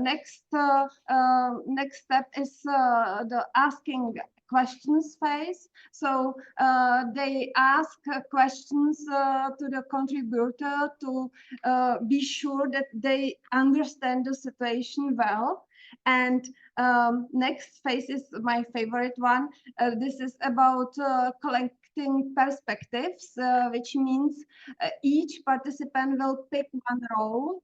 next step is the asking questions phase. So they ask questions to the contributor to be sure that they understand the situation well. And next phase is my favorite one. This is about collecting perspectives, which means each participant will pick one role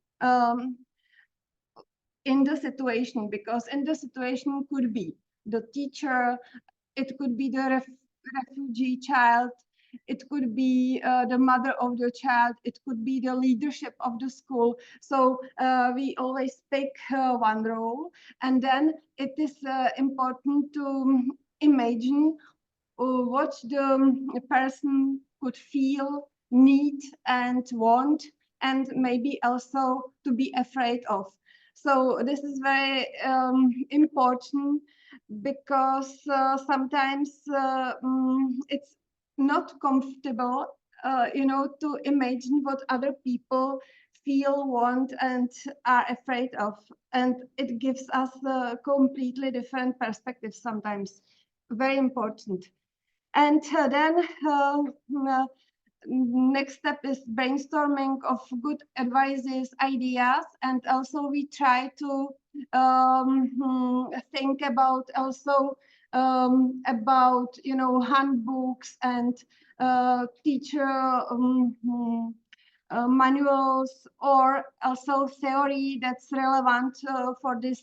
in the situation, because in the situation could be the teacher, it could be the refugee child, it could be the mother of the child, it could be the leadership of the school. So we always pick one role, and then it is important to imagine what the person could feel, need, and want, and maybe also to be afraid of. So this is very important, because sometimes it's not comfortable to imagine what other people feel, want, and are afraid of. And it gives us a completely different perspective sometimes. Very important. And then next step is brainstorming of good advices, ideas, and also we try to think about also about handbooks and teacher manuals, or also theory that's relevant for this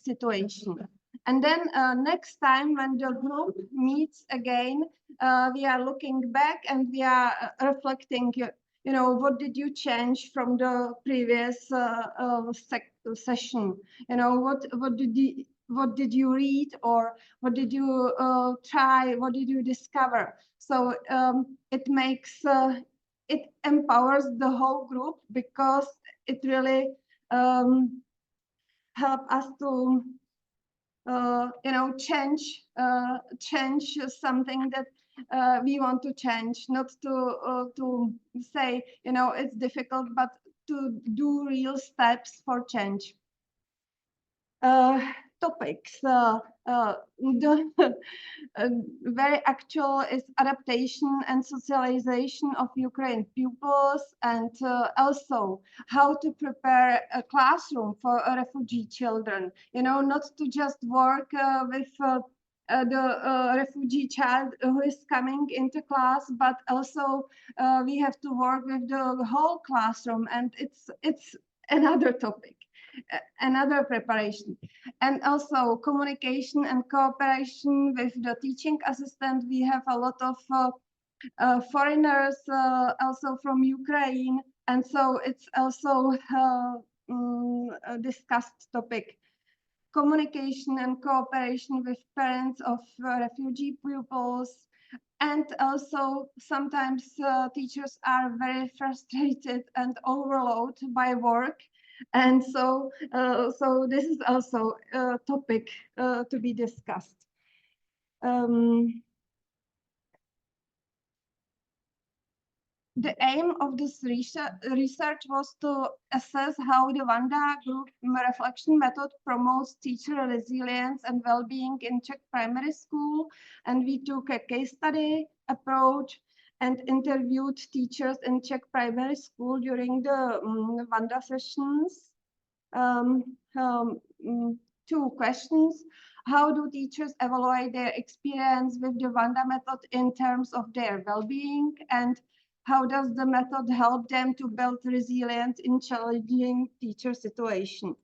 situation. And then next time when the group meets again, we are looking back and we are reflecting, what did you change from the previous session? What did you read, or what did you try? What did you discover? So it makes it empowers the whole group, because it really help us to change something that we want to change, not to say it's difficult, but to do real steps for change. Topics. Very actual is adaptation and socialization of Ukrainian pupils, and also how to prepare a classroom for refugee children. Not to just work with the refugee child who is coming into class, but also we have to work with the whole classroom, and it's another topic. Another preparation. And also communication and cooperation with the teaching assistant. We have a lot of foreigners also from Ukraine, and so it's also a discussed topic. Communication and cooperation with parents of refugee pupils. And also sometimes teachers are very frustrated and overloaded by work. And so this is also a topic to be discussed. The aim of this research was to assess how the Wanda group reflection method promotes teacher resilience and well-being in Czech primary school. And we took a case study approach and interviewed teachers in Czech primary school during the Wanda sessions. 2 questions. How do teachers evaluate their experience with the Wanda method in terms of their well-being, and how does the method help them to build resilience in challenging teacher situation?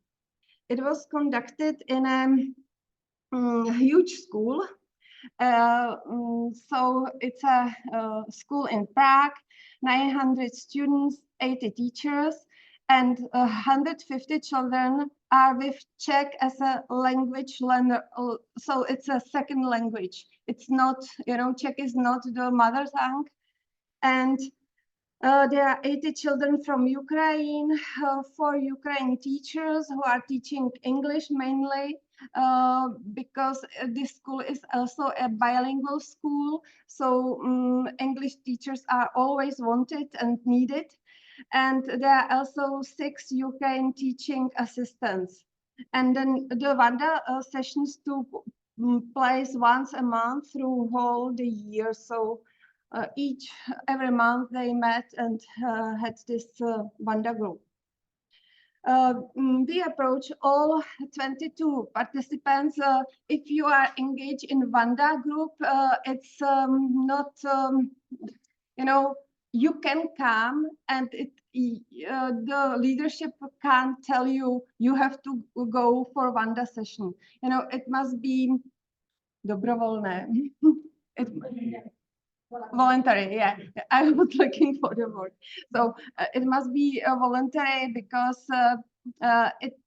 It was conducted in a huge school. So it's a school in Prague, 900 students, 80 teachers, and 150 children are with Czech as a language learner. So it's a second language. It's not, Czech is not the mother tongue. And there are 80 children from Ukraine, 4 Ukrainian teachers who are teaching English mainly, because this school is also a bilingual school. So English teachers are always wanted and needed. And there are also 6 Ukrainian teaching assistants. And then the Wanda sessions took place once a month through whole the year. So every month they met and had this Wanda group. We approach all 22 participants. If you are engaged in Wanda group, it's not, you can come, and the leadership can't tell you, you have to go for Wanda session. It must be dobrovolné. Voluntary, yeah. I was looking for the word. So it must be voluntary, because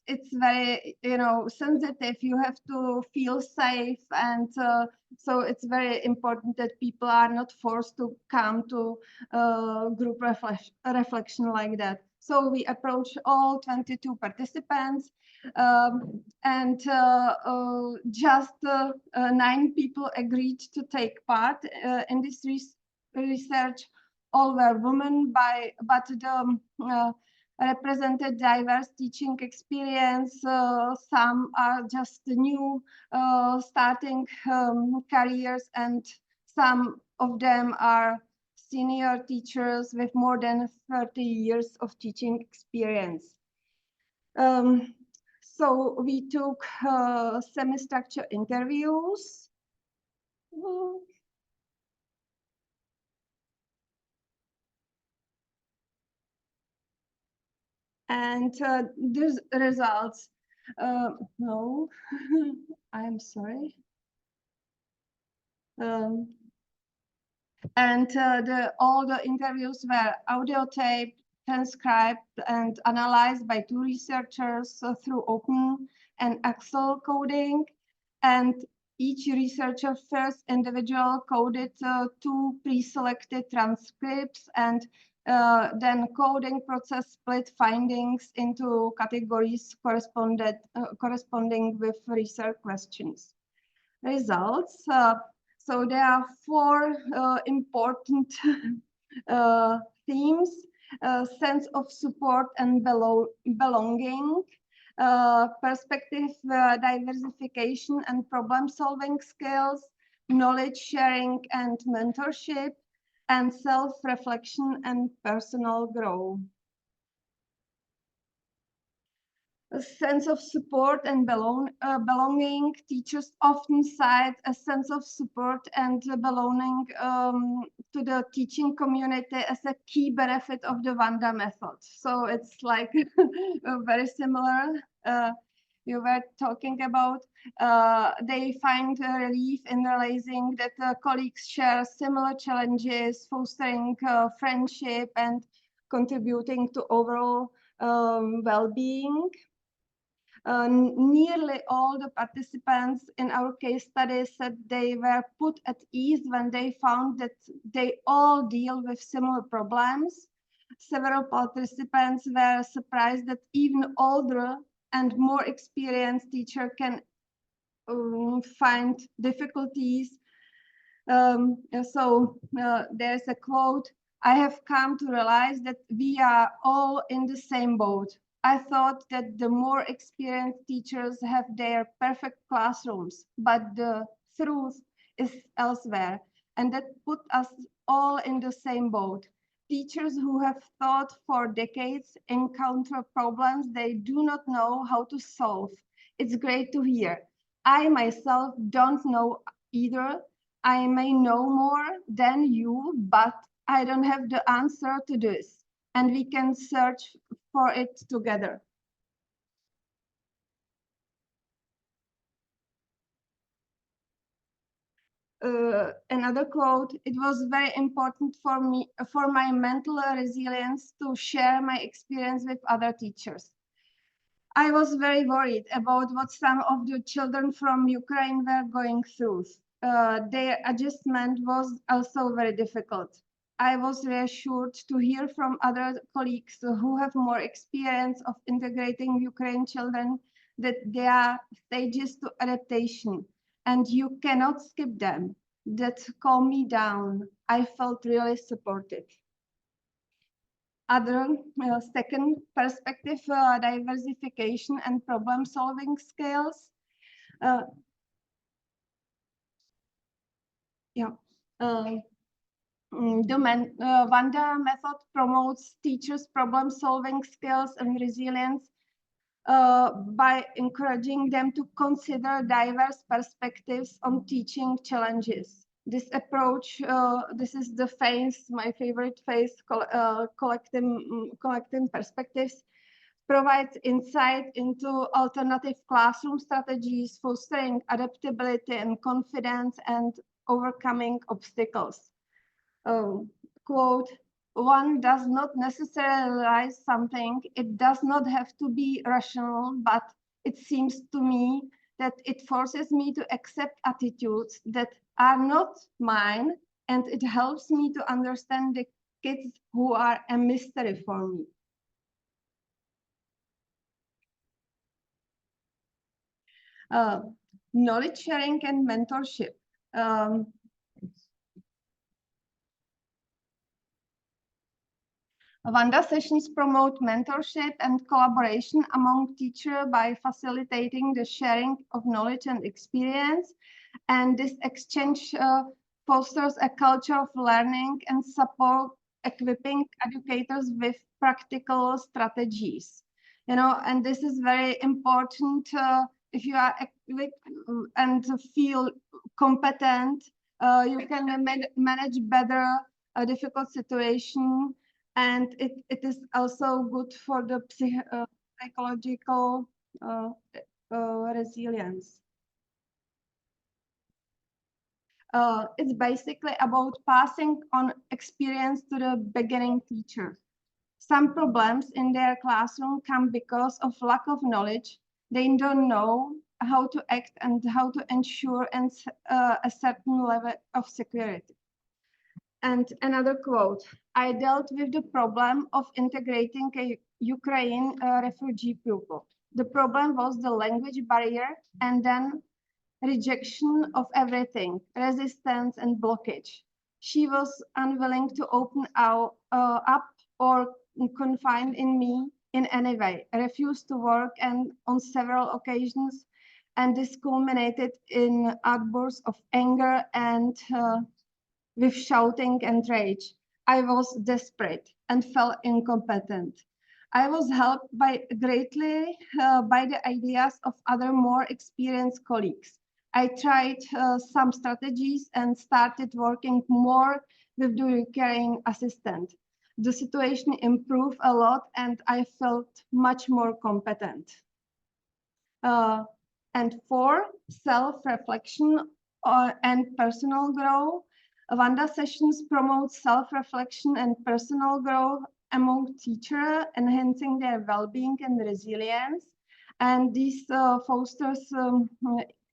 it's very sensitive. You have to feel safe, and so it's very important that people are not forced to come to group reflection like that. So we approach all 22 participants, and just 9 people agreed to take part in this research, all were women, but the represented diverse teaching experience. Some are just new starting careers, and some of them are senior teachers with more than 30 years of teaching experience. So we took semi-structured interviews. And these results, no, I'm sorry. And all the interviews were audio taped, transcribed, and analyzed by 2 researchers through Open and Excel coding. And each researcher first individual coded 2 pre-selected transcripts, and then coding process split findings into categories corresponding with research questions. Results. So there are 4 important themes: sense of support and belonging, perspective diversification and problem-solving skills, knowledge sharing and mentorship, and self-reflection and personal growth. A sense of support and belonging. Teachers often cite a sense of support and belonging to the teaching community as a key benefit of the Wanda method. So it's like very similar. You were talking about, they find relief in realizing that colleagues share similar challenges, fostering friendship and contributing to overall well-being. Nearly all the participants in our case study said they were put at ease when they found that they all deal with similar problems. Several participants were surprised that even older and more experienced teachers can find difficulties. So there's a quote: "I have come to realize that we are all in the same boat. I thought that the more experienced teachers have their perfect classrooms, but the truth is elsewhere, and that put us all in the same boat. Teachers who have taught for decades encounter problems they do not know how to solve. It's great to hear. I myself don't know either. I may know more than you, but I don't have the answer to this, and we can search for it together." Another quote: "It was very important for me, for my mental resilience, to share my experience with other teachers. I was very worried about what some of the children from Ukraine were going through. Their adjustment was also very difficult. I was reassured to hear from other colleagues who have more experience of integrating Ukrainian children that there are stages to adaptation, and you cannot skip them. That calmed me down. I felt really supported." Other second perspective, diversification and problem-solving skills. The Wanda method promotes teachers' problem-solving skills and resilience by encouraging them to consider diverse perspectives on teaching challenges. This approach, this is the phase, my favorite phase, collecting perspectives, provides insight into alternative classroom strategies, fostering adaptability and confidence, and overcoming obstacles. Quote: "One does not necessarily realize something. It does not have to be rational, but it seems to me that it forces me to accept attitudes that are not mine, and it helps me to understand the kids who are a mystery for me." Knowledge sharing and mentorship. Wanda sessions promote mentorship and collaboration among teachers by facilitating the sharing of knowledge and experience. And this exchange fosters a culture of learning and support, equipping educators with practical strategies. You know, and this is very important. If you are equipped and feel competent, you can manage better a difficult situation. And it is also good for the psychological resilience. It's basically about passing on experience to the beginning teacher. Some problems in their classroom come because of lack of knowledge. They don't know how to act and how to ensure a certain level of security. And another quote, I dealt with the problem of integrating a Ukraine refugee pupil. The problem was the language barrier and then rejection of everything, resistance and blockage. She was unwilling to open up or confide in me in any way, refused to work and on several occasions, and this culminated in outbursts of anger and with shouting and rage. I was desperate and felt incompetent. I was helped greatly by the ideas of other more experienced colleagues. I tried some strategies and started working more with the Ukrainian assistant. The situation improved a lot and I felt much more competent. And 4, self-reflection and personal growth. Wanda sessions promote self-reflection and personal growth among teachers, enhancing their well-being and resilience. And this fosters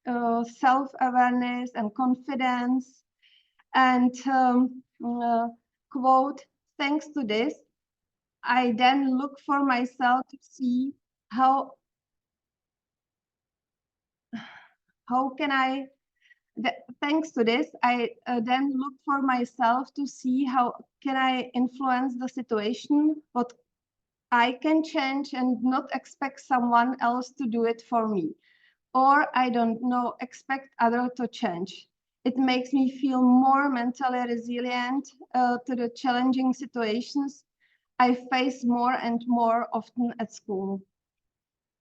self-awareness and confidence. And quote, thanks to this, I then look for myself to see how can I, thanks to this, I then look for myself to see how can I influence the situation, what I can change and not expect someone else to do it for me. Or I don't know, expect others to change. It makes me feel more mentally resilient to the challenging situations I face more and more often at school.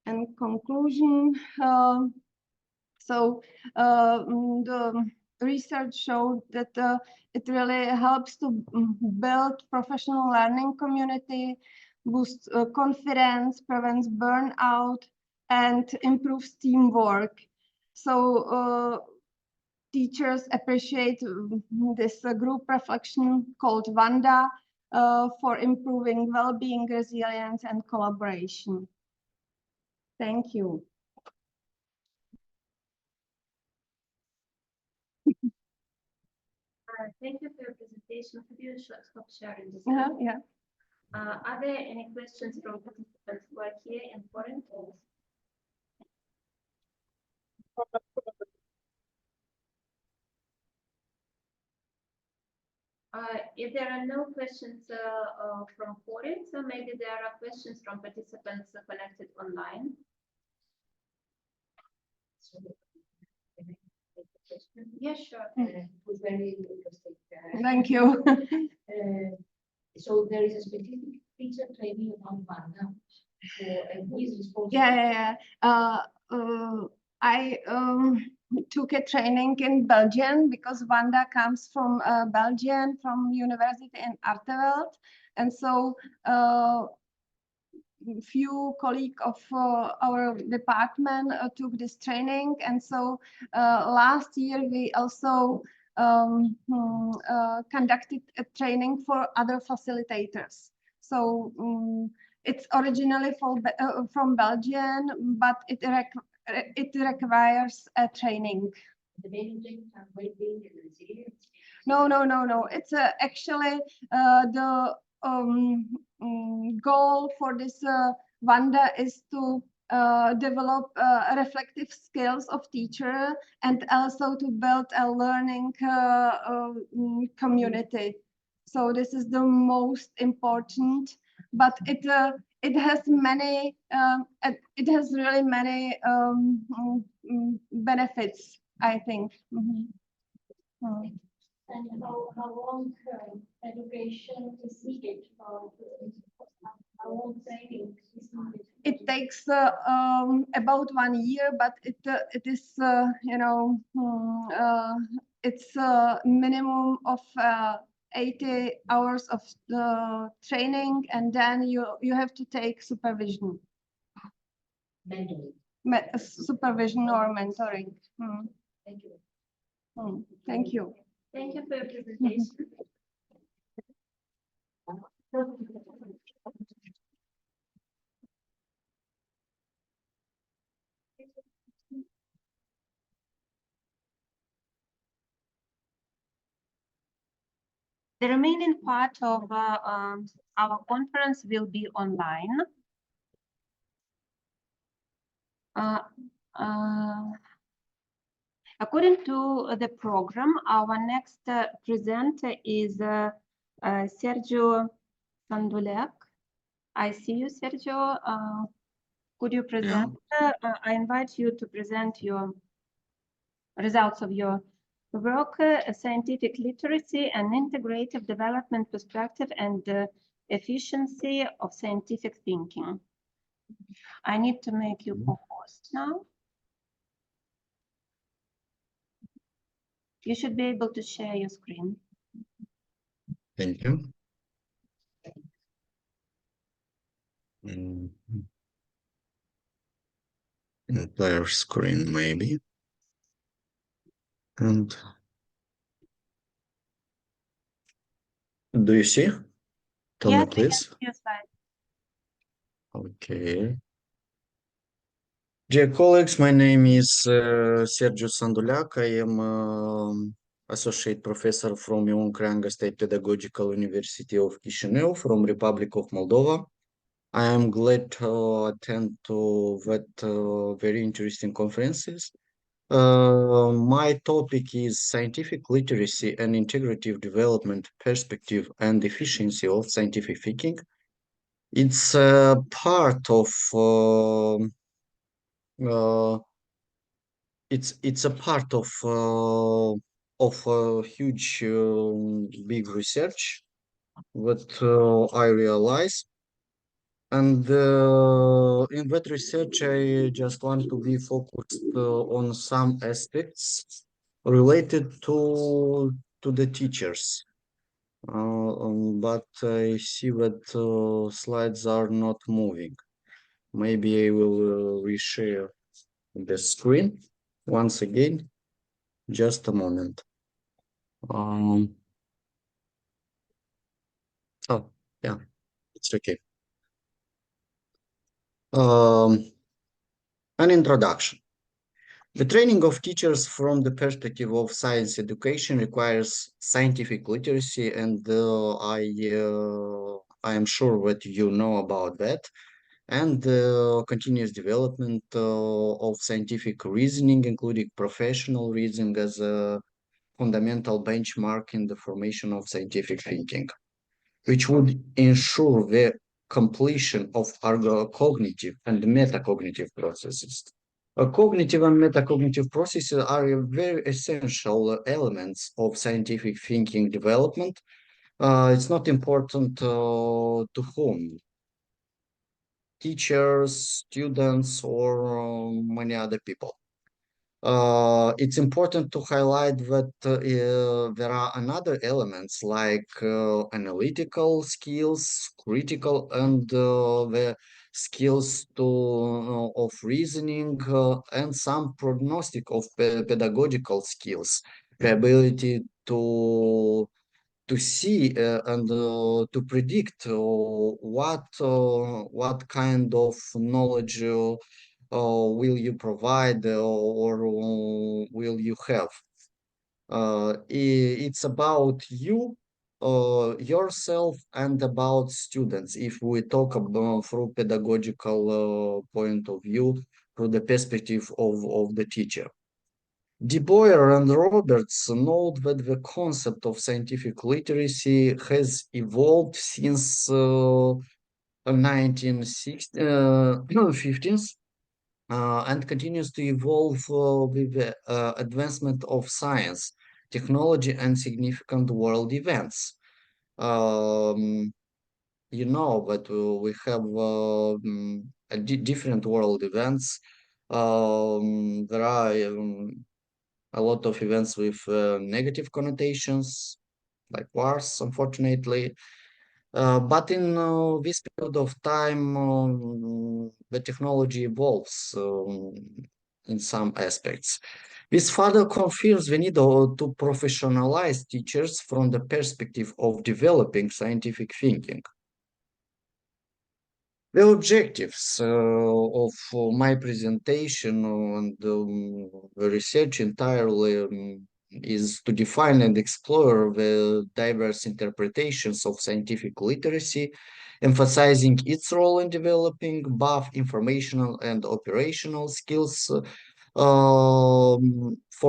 And conclusion, the research showed that it really helps to build professional learning community, boost confidence, prevents burnout, and improves teamwork. So teachers appreciate this group reflection called Wanda for improving well-being, resilience, and collaboration. Thank you. Thank you for your presentation. Could you stop sharing this? Yeah. Are there any questions from participants who are here in foreign? If there are no questions from foreign, so maybe there are questions from participants connected online. Yeah, sure. It was very interesting. Thank you. So there is a specific teacher training about Wanda. So who is responsible? Yeah. I took a training in Belgium because Wanda comes from Belgium, from University in Artevelde. And so few colleagues of our department took this training. And so last year we also conducted a training for other facilitators. So it's originally from Belgium, but it requires a training. The main objective are well-being and resilience. No. It's actually the goal for this Wanda is to develop reflective skills of teacher and also to build a learning community. So this is the most important, but it has many it has really many benefits, I think. And how long education is needed for how long training is needed? It takes about 1 year, but it is you know it's a minimum of 80 hours of the training, and then you have to take supervision. Mentoring. Supervision or mentoring. Thank you. Thank you. Thank you for your presentation. The remaining part of our conference will be online. According to the program, our next presenter is Sergiu Sanduleac. I see you, Sergio. Could you present? I invite you to present your results of your work, scientific literacy and integrative development perspective and efficiency of scientific thinking. I need to make you co-host now. You should be able to share your screen. Thank you. Entire screen, maybe. And do you see? Tell me, please. Okay. Dear colleagues, my name is Sergiu Sanduleac. I am associate professor from Ion Creangă State Pedagogical University of Chișinău from Republic of Moldova. I am glad to attend to that very interesting conferences. My topic is scientific literacy and integrative development perspective and efficiency of scientific thinking. It's a part of it's a part of a huge big research that I realize. And in that research, I just want to be focused on some aspects related to the teachers. But I see that slides are not moving. Maybe I will reshare the screen once again. Just a moment. Oh, yeah, it's okay. An introduction. The training of teachers from the perspective of science education requires scientific literacy, and I am sure that you know about that, and continuous development of scientific reasoning, including professional reasoning as a fundamental benchmark in the formation of scientific thinking, which would ensure the completion of our cognitive and metacognitive processes. Cognitive and metacognitive processes are very essential elements of scientific thinking development. It's not important to whom, teachers, students, or many other people. It's important to highlight that there are another elements like analytical skills, critical, and the skills of reasoning and some prognostic of pedagogical skills, the ability to see and to predict what kind of knowledge will you provide or will you have. It's about you, yourself, and about students. If we talk about through pedagogical point of view, through the perspective of the teacher. De Boer and Roberts note that the concept of scientific literacy has evolved since 1950s and continues to evolve with the advancement of science, technology, and significant world events. You know that we have different world events. There are a lot of events with negative connotations, like wars, unfortunately. But in this period of time, the technology evolves in some aspects. This further confirms the need to professionalize teachers from the perspective of developing scientific thinking. The objectives of my presentation and the research entirely is to define and explore the diverse interpretations of scientific literacy, emphasizing its role in developing both informational and operational skills for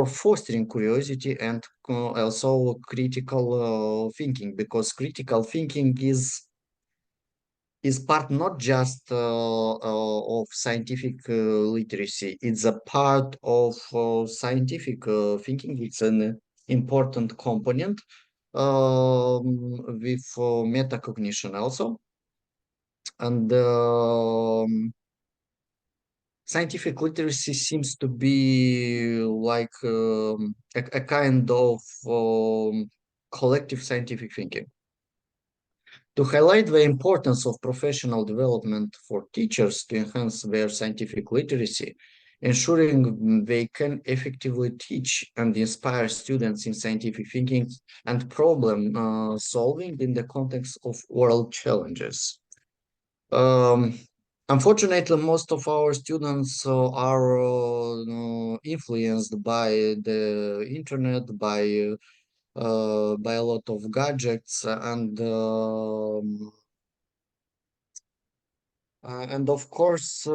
fostering curiosity and also critical thinking, because critical thinking is part not just of scientific literacy, it's a part of scientific thinking. It's an important component with metacognition also. And scientific literacy seems to be like a kind of collective scientific thinking. To highlight the importance of professional development for teachers to enhance their scientific literacy, ensuring they can effectively teach and inspire students in scientific thinking and problem solving in the context of world challenges. Unfortunately, most of our students are influenced by the internet, by a lot of gadgets, and of course,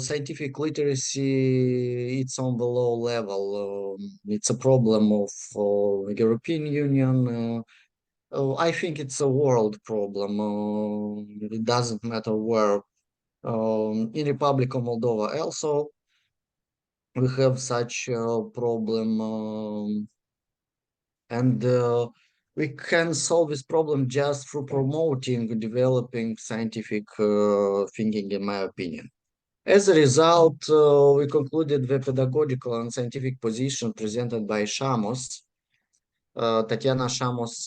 scientific literacy, it's on the low level. It's a problem of European Union. I think it's a world problem. It doesn't matter where. In Republic of Moldova also, we have such a problem. And we can solve this problem just through promoting, developing scientific thinking, in my opinion. As a result, we concluded the pedagogical and scientific position presented by Shamos. Tatiana Shamos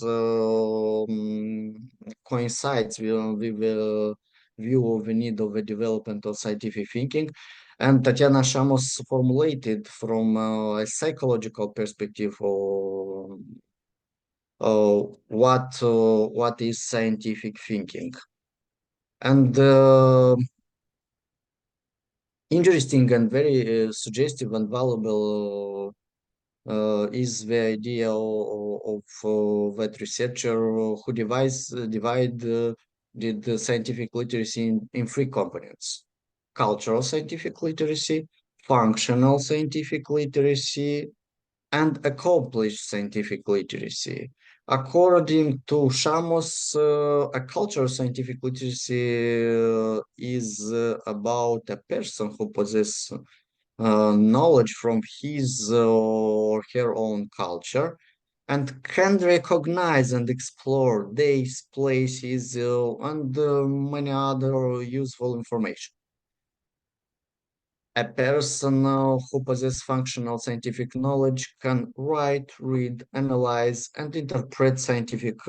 coincides with the view of the need of the development of scientific thinking. And Tatiana Shamos formulated from a psychological perspective what is scientific thinking. And interesting and very suggestive and valuable is the idea of that researcher who did the scientific literacy in three components: cultural scientific literacy, functional scientific literacy, and accomplished scientific literacy. According to Shamos, a cultural scientific literacy is about a person who possesses knowledge from his or her own culture and can recognize and explore days, places, and many other useful information. A person who possesses functional scientific knowledge can write, read, analyze, and interpret scientific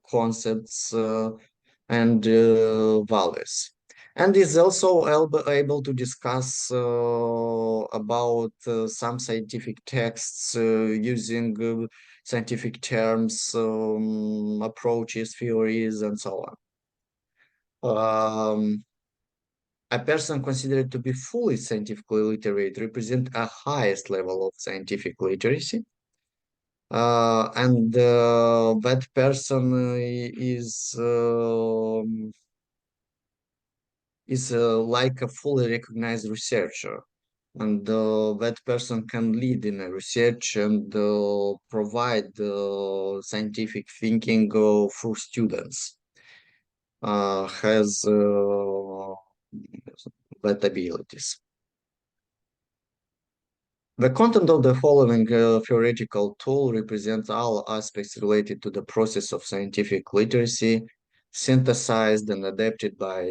concepts and values, and is also able to discuss about some scientific texts using scientific terms, approaches, theories, and so on. A person considered to be fully scientifically literate represents a highest level of scientific literacy. And that person is like a fully recognized researcher. and that person can lead in a research and provide scientific thinking through students. Has that abilities. The content of the following theoretical tool represents all aspects related to the process of scientific literacy, synthesized and adapted by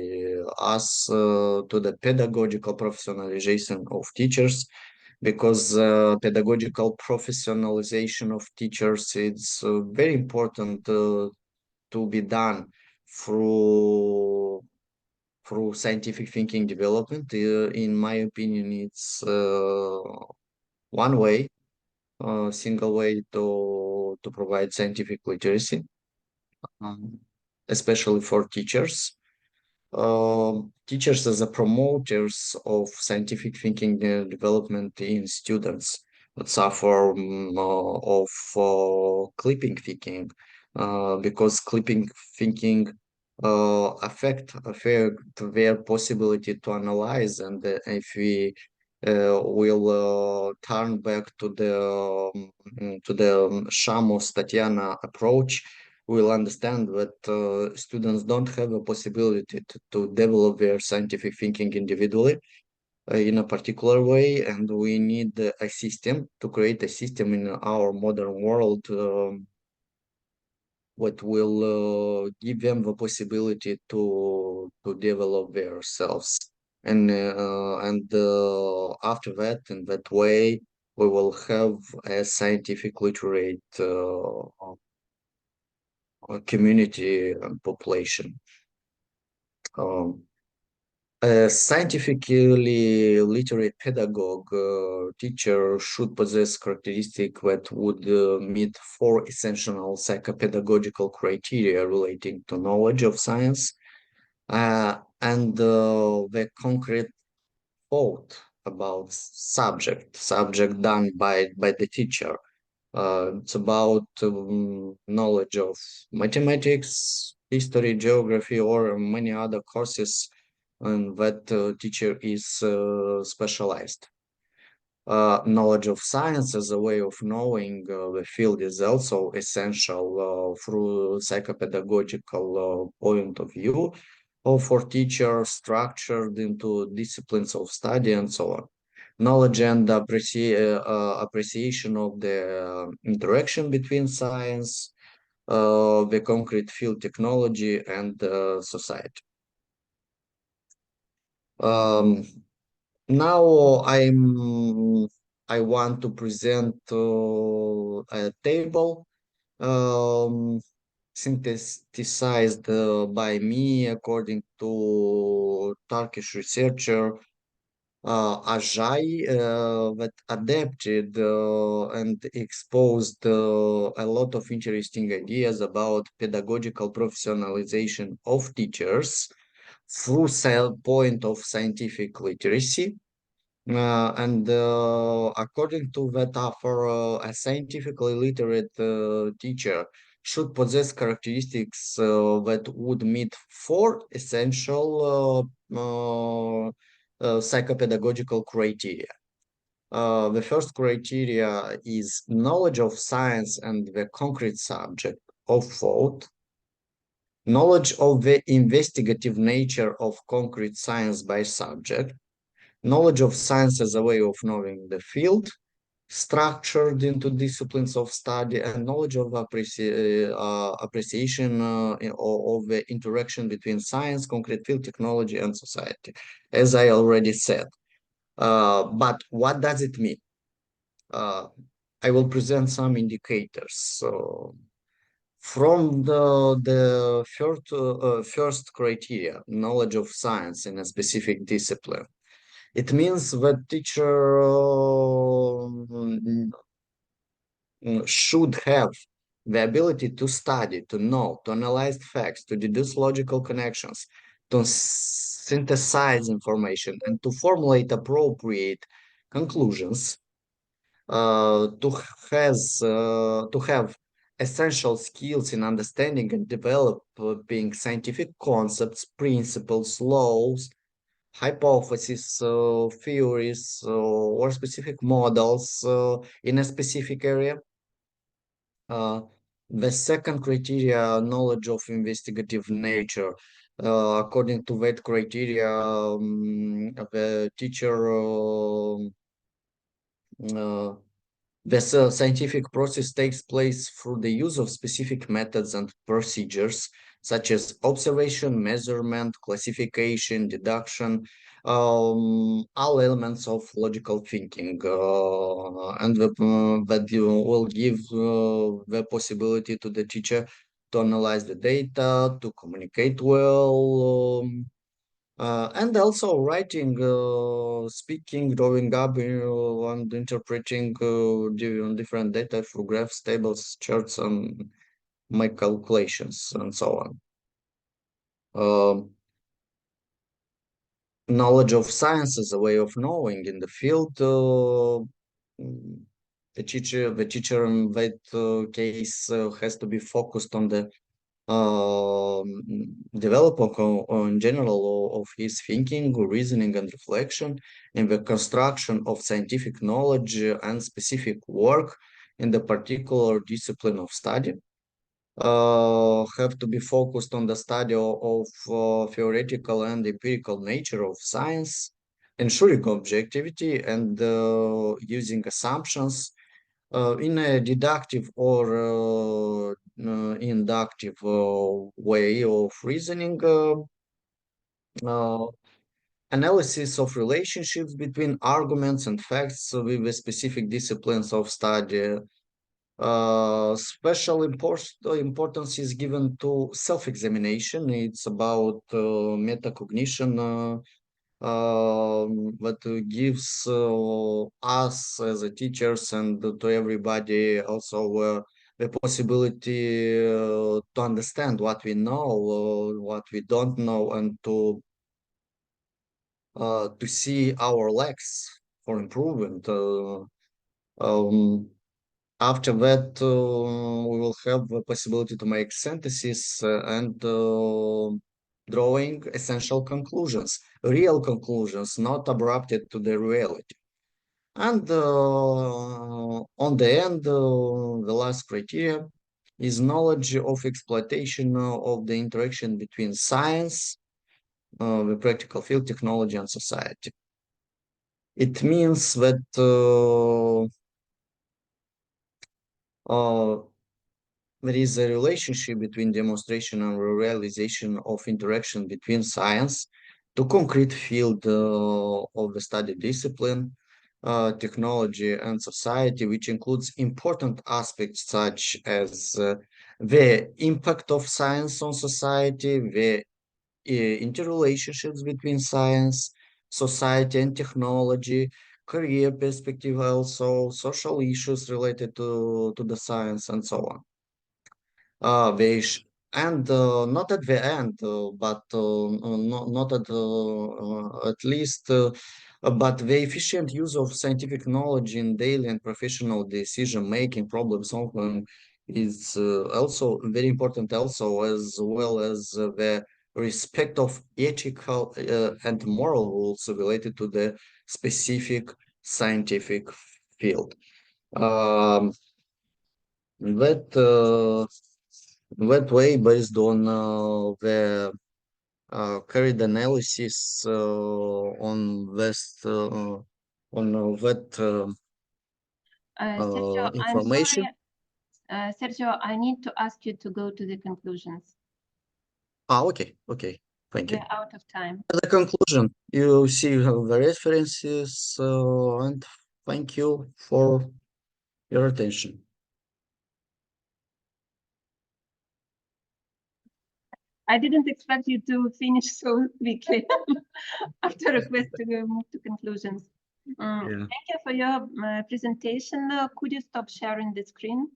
us to the pedagogical professionalization of teachers, because pedagogical professionalization of teachers is very important to be done through scientific thinking development. In my opinion, it's one way, single way to provide scientific literacy, especially for teachers. Teachers as a promoters of scientific thinking development in students that suffer of clipping thinking, because clipping thinking affect their possibility to analyze, and if we will turn back to the Shamos Tatiana approach, we'll understand that students don't have a possibility to develop their scientific thinking individually in a particular way, and we need a system to create a system in our modern world what will give them the possibility to develop themselves, and after that, in that way, we will have a scientific literate community and population. A scientifically literate pedagogue teacher should possess characteristics that would meet 4 essential psychopedagogical criteria relating to knowledge of science and the concrete thought about subject done by the teacher. It's about knowledge of mathematics, history, geography, or many other courses and that teacher is specialized. Knowledge of science as a way of knowing the field is also essential through psychopedagogical point of view, or for teachers structured into disciplines of study and so on. Knowledge and appreciation of the interaction between science, the concrete field technology, and society. Now I want to present a table synthesized by me according to Turkish researcher Ajay, that adapted and exposed a lot of interesting ideas about pedagogical professionalization of teachers through point of scientific literacy. And according to that author, a scientifically literate teacher should possess characteristics that would meet 4 essential psychopedagogical criteria. The first criteria is knowledge of science and the concrete subject of thought, knowledge of the investigative nature of concrete science by subject, knowledge of science as a way of knowing the field, structured into disciplines of study, and knowledge of appreciation of the interaction between science, concrete field technology, and society, as I already said. But what does it mean? I will present some indicators. So, from the first criteria, knowledge of science in a specific discipline, it means that teacher should have the ability to study, to know, to analyze facts, to deduce logical connections, to synthesize information, and to formulate appropriate conclusions, to have essential skills in understanding and developing scientific concepts, principles, laws, hypotheses, theories, or specific models in a specific area. The second criteria, knowledge of investigative nature. According to that criteria, the teacher the scientific process takes place through the use of specific methods and procedures, such as observation, measurement, classification, deduction, all elements of logical thinking, and that will give the possibility to the teacher to analyze the data, to communicate well, and also writing, speaking, drawing up, and interpreting different data through graphs, tables, charts, and my calculations, and so on. Knowledge of science is a way of knowing in the field. The teacher in that case has to be focused on the development in general of his thinking, reasoning, and reflection in the construction of scientific knowledge and specific work in the particular discipline of study. Have to be focused on the study of theoretical and empirical nature of science, ensuring objectivity and using assumptions in a deductive or inductive way of reasoning, analysis of relationships between arguments and facts with the specific disciplines of study. Special importance is given to self-examination. It's about metacognition that gives us as a teachers and to everybody also the possibility to understand what we know, what we don't know, and to see our lacks for improvement. After that, we will have the possibility to make synthesis and drawing essential conclusions, real conclusions, not abrupted to the reality. And on the end, the last criteria is knowledge of exploitation of the interaction between science, the practical field, technology, and society. It means that there is a relationship between demonstration and realization of interaction between science, the concrete field of the study discipline, technology, and society, which includes important aspects such as the impact of science on society, the interrelationships between science, society, and technology, career perspective, also social issues related to the science, and so on. And not at the end, but not at least, but the efficient use of scientific knowledge in daily and professional decision making, problem solving is also very important, also, as well as the respect of ethical and moral rules related to the specific scientific field. That way, based on the carried analysis on this on that Sergio, information. I'm sorry, Sergio, I need to ask you to go to the conclusions. Okay, thank you. We're out of time. The conclusion, you see the references, and thank you for your attention. I didn't expect you to finish so quickly after request to move to conclusions. Thank you for your presentation. Could you stop sharing the screen?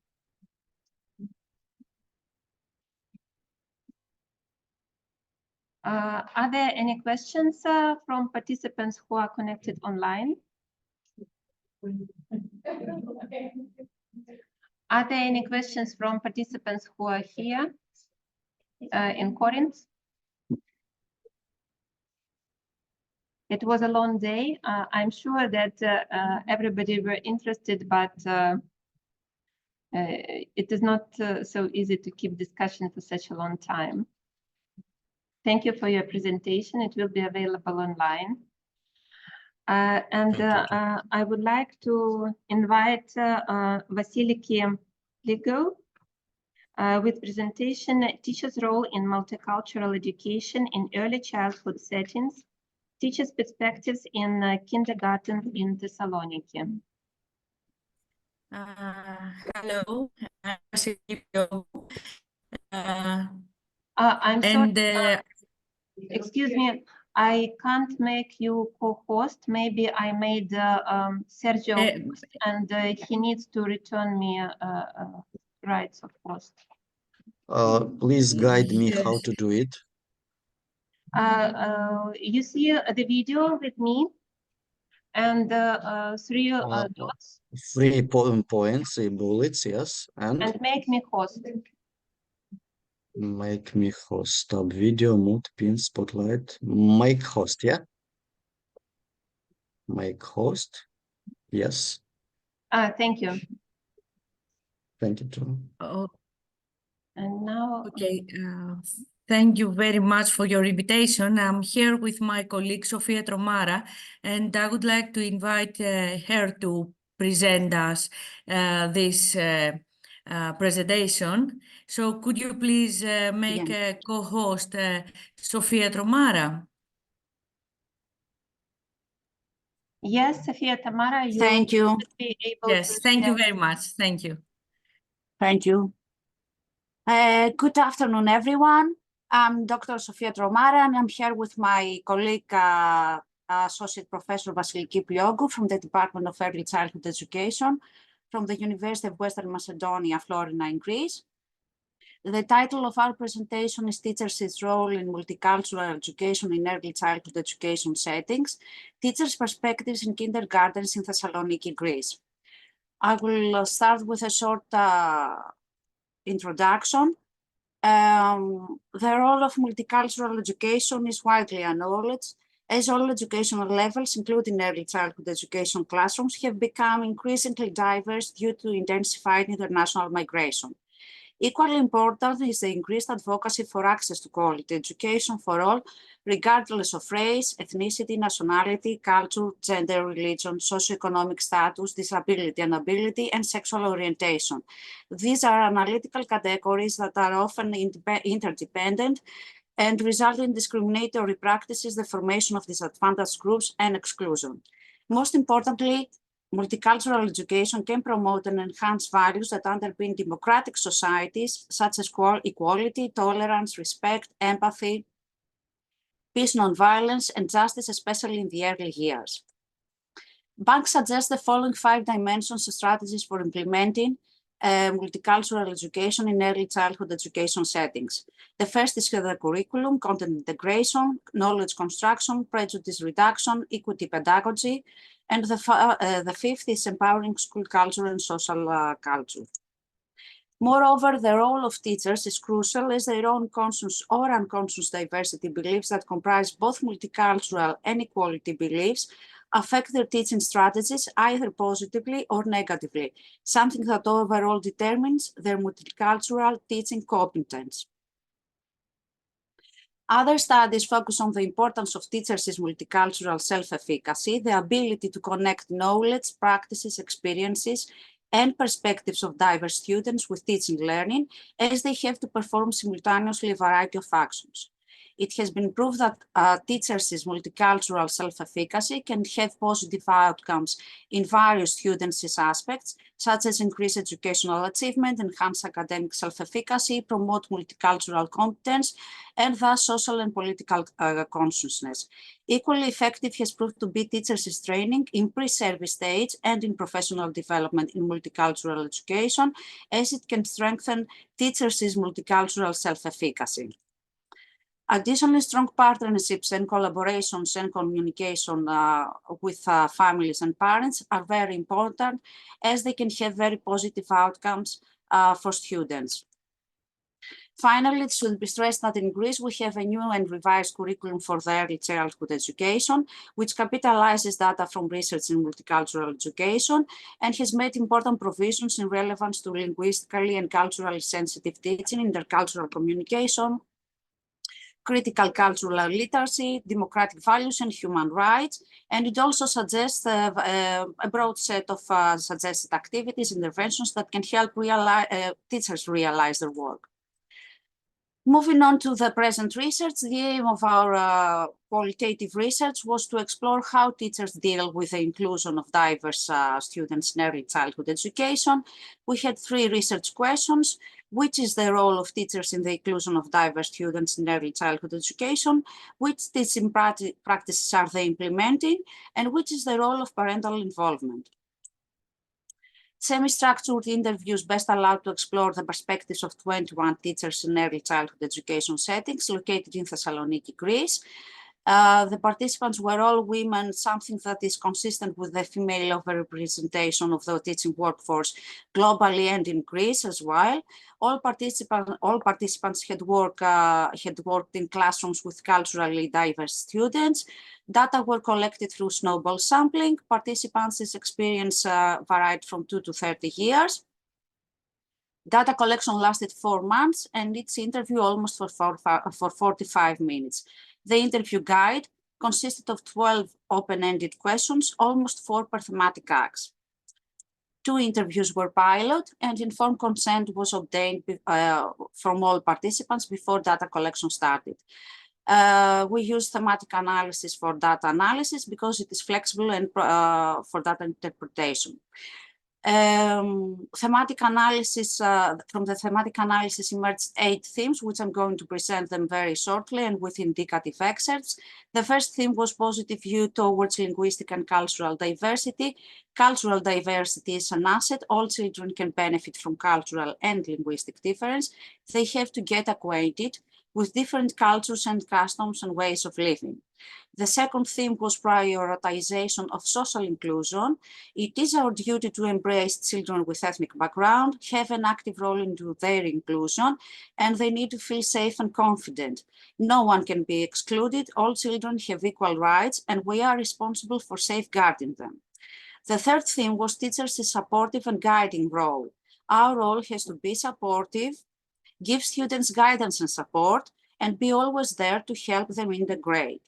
Are there any questions from participants who are connected online? Are there any questions from participants who are here in Corinth? It was a long day. I'm sure that everybody were interested, but it is not so easy to keep discussion for such a long time. Thank you for your presentation. It will be available online. I would like to invite Vassiliki Pliogou with presentation Teachers' Role in Multicultural Education in Early Childhood Settings, Teachers' Perspectives in Kindergarten in Thessaloniki. Hello, I'm Vassiliki. I'm sorry. Excuse me, I can't make you co-host. Maybe I made Sergio host, and he needs to return me rights of host. Please guide me how to do it. You see the video with me and three dots. 3 points, bullets, yes, and make me host. Make me host. Stop video, mode, pin, spotlight. Make host, yeah? Make host. Yes. Thank you. Thank you too. Oh, And now. okay. Thank you very much for your invitation. I'm here with my colleague Sophia Tromara, and I would like to invite her to present us this presentation. So could you please make a co-host Sophia Tromara? Yes, Sophia Tamara, you Thank you. should be able Yes, to thank you share. very much. Thank you. Thank you. Good afternoon, everyone. I'm Dr. Sophia Tromara, and I'm here with my colleague, Associate Professor Vassiliki Pliogou from the Department of Early Childhood Education from the University of Western Macedonia, Florina in Greece. The title of our presentation is Teachers' Role in Multicultural Education in Early Childhood Education Settings, Teachers' Perspectives in Kindergartens in Thessaloniki, Greece. I will start with a short introduction. The role of multicultural education is widely acknowledged, as all educational levels, including early childhood education classrooms, have become increasingly diverse due to intensified international migration. Equally important is the increased advocacy for access to quality education for all, regardless of race, ethnicity, nationality, culture, gender, religion, socioeconomic status, disability and ability, and sexual orientation. These are analytical categories that are often interdependent and result in discriminatory practices, the formation of disadvantaged groups, and exclusion. Most importantly, multicultural education can promote and enhance values that underpin democratic societies, such as equality, tolerance, respect, empathy, peace, non-violence, and justice, especially in the early years. Bank suggests the following 5 dimensions and strategies for implementing multicultural education in early childhood education settings. The first is the curriculum, content integration, knowledge construction, prejudice reduction, equity pedagogy, and the fifth is empowering school culture and social culture. Moreover, the role of teachers is crucial, as their own conscious or unconscious diversity beliefs that comprise both multicultural and equality beliefs affect their teaching strategies either positively or negatively, something that overall determines their multicultural teaching competence. Other studies focus on the importance of teachers' multicultural self-efficacy, the ability to connect knowledge, practices, experiences, and perspectives of diverse students with teaching learning, as they have to perform simultaneously a variety of actions. It has been proved that teachers' multicultural self-efficacy can have positive outcomes in various students' aspects, such as increased educational achievement, enhance academic self-efficacy, promote multicultural competence, and thus social and political consciousness. Equally effective has proved to be teachers' training in pre-service stage and in professional development in multicultural education, as it can strengthen teachers' multicultural self-efficacy. Additionally, strong partnerships and collaborations and communication with families and parents are very important, as they can have very positive outcomes for students. Finally, it should be stressed that in Greece, we have a new and revised curriculum for the early childhood education, which capitalizes data from research in multicultural education and has made important provisions in relevance to linguistically and culturally sensitive teaching, intercultural communication, critical cultural literacy, democratic values, and human rights. And it also suggests a broad set of suggested activities, interventions that can help teachers realize their work. Moving on to the present research, the aim of our qualitative research was to explore how teachers deal with the inclusion of diverse students in early childhood education. We had 3 research questions. Which is the role of teachers in the inclusion of diverse students in early childhood education? Which teaching practices are they implementing? And which is the role of parental involvement? Semi-structured interviews best allowed to explore the perspectives of 21 teachers in early childhood education settings located in Thessaloniki, Greece. The participants were all women, something that is consistent with the female overrepresentation of the teaching workforce globally and in Greece as well. All participants had worked in classrooms with culturally diverse students. Data were collected through snowball sampling. Participants' experience varied from 2 to 30 years. Data collection lasted 4 months, and each interview almost for 45 minutes. The interview guide consisted of 12 open-ended questions, almost 4 per thematic axe. 2 interviews were pilot, and informed consent was obtained from all participants before data collection started. We use thematic analysis for data analysis because it is flexible and for data interpretation. Thematic analysis, from the thematic analysis emerged 8 themes, which I'm going to present them very shortly and with indicative excerpts. The first theme was positive view towards linguistic and cultural diversity. Cultural diversity is an asset. All children can benefit from cultural and linguistic difference. They have to get acquainted with different cultures and customs and ways of living. The second theme was prioritization of social inclusion. It is our duty to embrace children with ethnic background, have an active role in their inclusion, and they need to feel safe and confident. No one can be excluded. All children have equal rights, and we are responsible for safeguarding them. The third theme was teachers' supportive and guiding role. Our role has to be supportive, give students guidance and support, and be always there to help them integrate.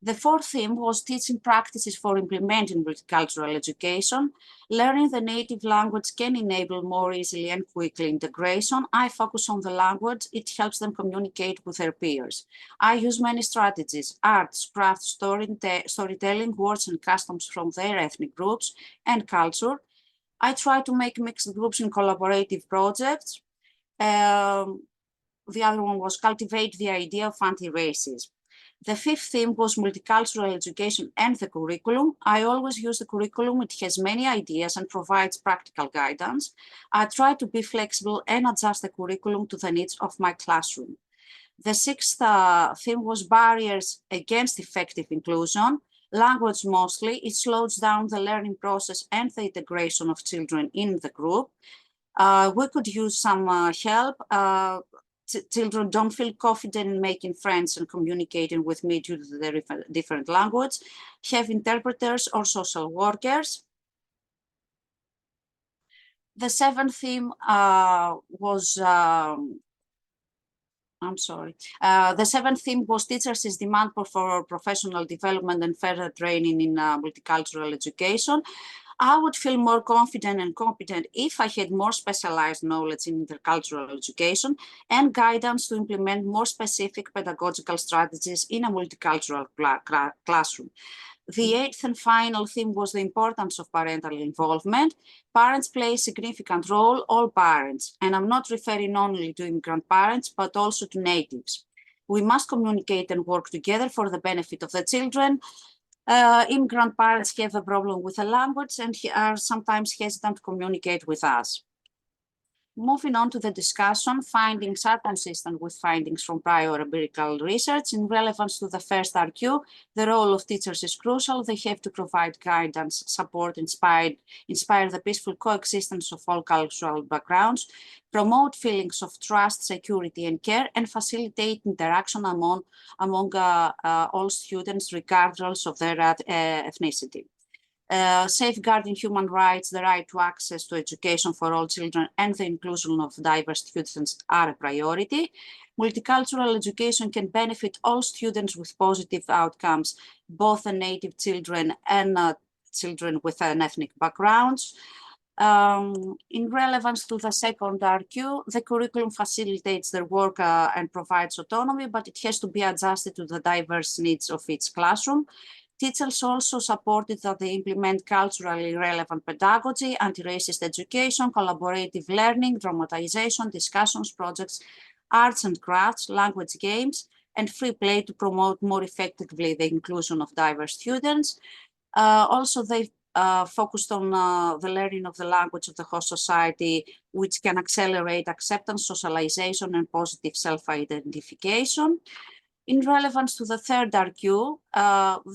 The fourth theme was teaching practices for implementing multicultural education. Learning the native language can enable more easily and quickly integration. I focus on the language. It helps them communicate with their peers. I use many strategies: arts, crafts, storytelling, words and customs from their ethnic groups and culture. I try to make mixed groups in collaborative projects. The other one was cultivate the idea of anti-racism. The fifth theme was multicultural education and the curriculum. I always use the curriculum. It has many ideas and provides practical guidance. I try to be flexible and adjust the curriculum to the needs of my classroom. The sixth theme was barriers against effective inclusion. Language mostly. It slows down the learning process and the integration of children in the group. We could use some help. Children don't feel confident in making friends and communicating with me due to the different language. Have interpreters or social workers. The seventh theme was, the seventh theme was teachers' demand for professional development and further training in multicultural education. I would feel more confident and competent if I had more specialized knowledge in intercultural education and guidance to implement more specific pedagogical strategies in a multicultural classroom. The eighth and final theme was the importance of parental involvement. Parents play a significant role, all parents, and I'm not referring only to immigrant parents, but also to natives. We must communicate and work together for the benefit of the children. Immigrant parents have a problem with the language and are sometimes hesitant to communicate with us. Moving on to the discussion, findings are consistent with findings from prior empirical research. In relevance to the first RQ, the role of teachers is crucial. They have to provide guidance, support, inspire the peaceful coexistence of all cultural backgrounds, promote feelings of trust, security, and care, and facilitate interaction among all students, regardless of their ethnicity. Safeguarding human rights, the right to access to education for all children, and the inclusion of diverse students are a priority. Multicultural education can benefit all students with positive outcomes, both the native children and children with an ethnic backgrounds. In relevance to the second RQ, the curriculum facilitates their work and provides autonomy, but it has to be adjusted to the diverse needs of each classroom. Teachers also supported that they implement culturally relevant pedagogy, anti-racist education, collaborative learning, dramatization, discussions, projects, arts and crafts, language games, and free play to promote more effectively the inclusion of diverse students. Also, they focused on the learning of the language of the host society, which can accelerate acceptance, socialization, and positive self-identification. In relevance to the third RQ,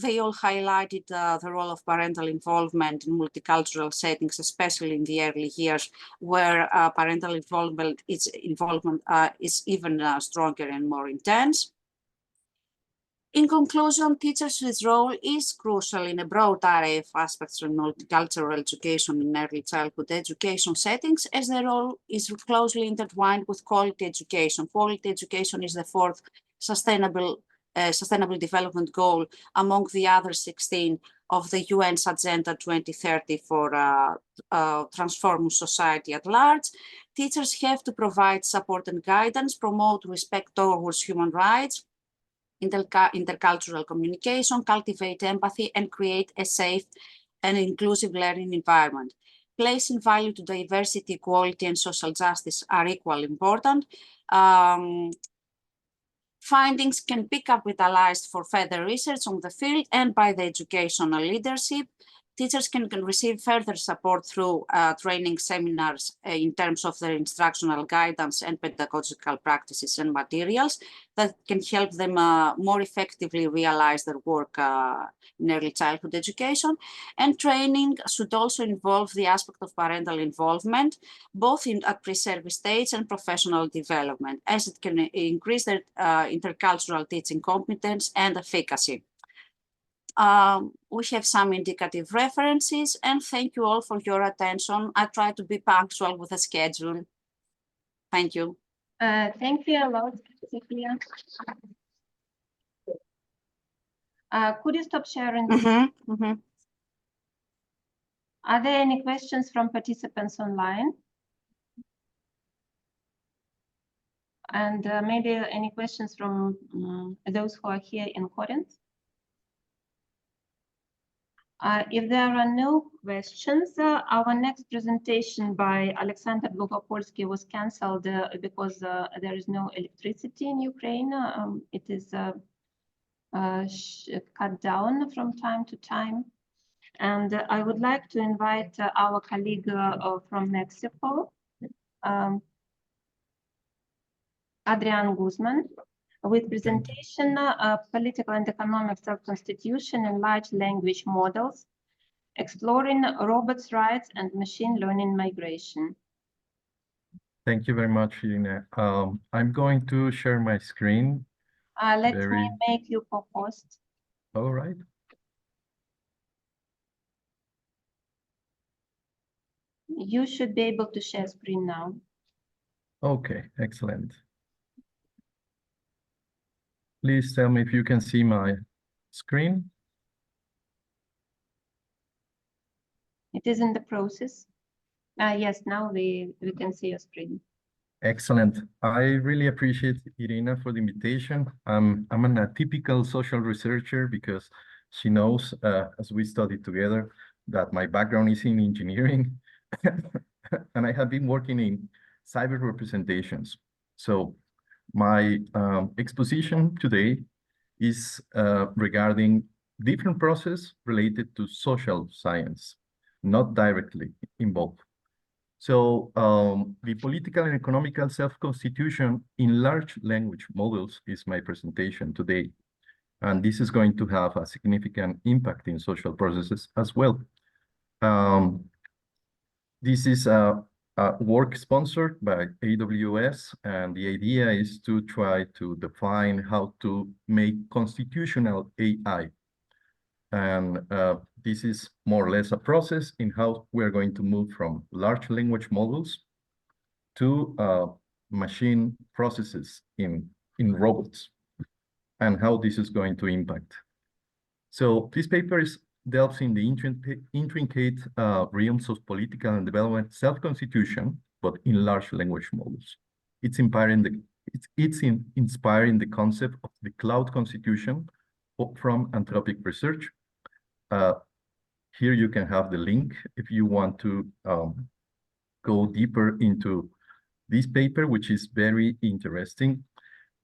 they all highlighted the role of parental involvement in multicultural settings, especially in the early years, where parental involvement is even stronger and more intense. In conclusion, teachers' role is crucial in a broad array of aspects of multicultural education in early childhood education settings, as their role is closely intertwined with quality education. Quality education is the fourth sustainable development goal among the other 16 of the UN's Agenda 2030 for transforming society at large. Teachers have to provide support and guidance, promote respect towards human rights, intercultural communication, cultivate empathy, and create a safe and inclusive learning environment. Placing value to diversity, equality, and social justice are equally important. Findings can be capitalized for further research on the field and by the educational leadership. Teachers can receive further support through training seminars in terms of their instructional guidance and pedagogical practices and materials that can help them more effectively realize their work in early childhood education. And training should also involve the aspect of parental involvement, both at pre-service stage and professional development, as it can increase their intercultural teaching competence and efficacy. We have some indicative references, and thank you all for your attention. I try to be punctual with the schedule. Thank you. Thank you a lot, Sophia. Could you stop sharing? Are there any questions from participants online? And maybe any questions from those who are here in Corinth? If there are no questions, our next presentation by Alexander Dlugopolsky was cancelled because there is no electricity in Ukraine. It is cut down from time to time. And I would like to invite our colleague from Mexico, Adrian Guzman, with presentation Political and Economic Self-Constitution and Large Language Models, Exploring Robots' Rights and Machine Learning Migration. Thank you very much, Irina. I'm going to share my screen. Let me make you co-host. All right. You should be able to share screen now. Okay, excellent. Please tell me if you can see my screen. It is in the process. Yes, now we can see your screen. Excellent. I really appreciate Irina for the invitation. I'm an atypical social researcher because she knows, as we studied together, that my background is in engineering. And I have been working in cyber representations. So my exposition today is regarding different process related to social science, not directly involved. So the political and economical self-constitution in large language models is my presentation today. And this is going to have a significant impact in social processes as well. This is a work sponsored by AWS, and the idea is to try to define how to make constitutional AI. And this is more or less a process in how we're going to move from large language models to machine processes in robots, and how this is going to impact. So this paper delves in the intricate realms of political and development self-constitution, but in large language models. It's inspiring the concept of the cloud constitution from Anthropic Research. Here you can have the link if you want to go deeper into this paper, which is very interesting.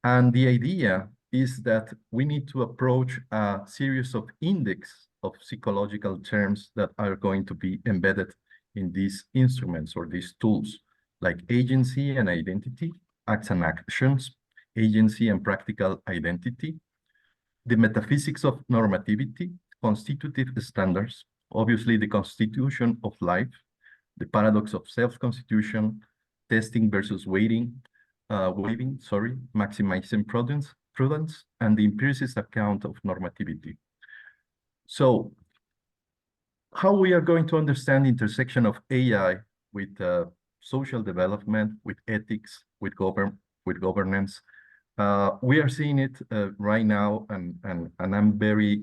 And the idea is that we need to approach a series of index of psychological terms that are going to be embedded in these instruments or these tools, like agency and identity, acts and actions, agency and practical identity, the metaphysics of normativity, constitutive standards, obviously the constitution of life, the paradox of self-constitution, testing versus waiving, maximizing prudence, and the empiricist account of normativity. So how we are going to understand the intersection of AI with social development, with ethics, with governance. We are seeing it right now, and I'm very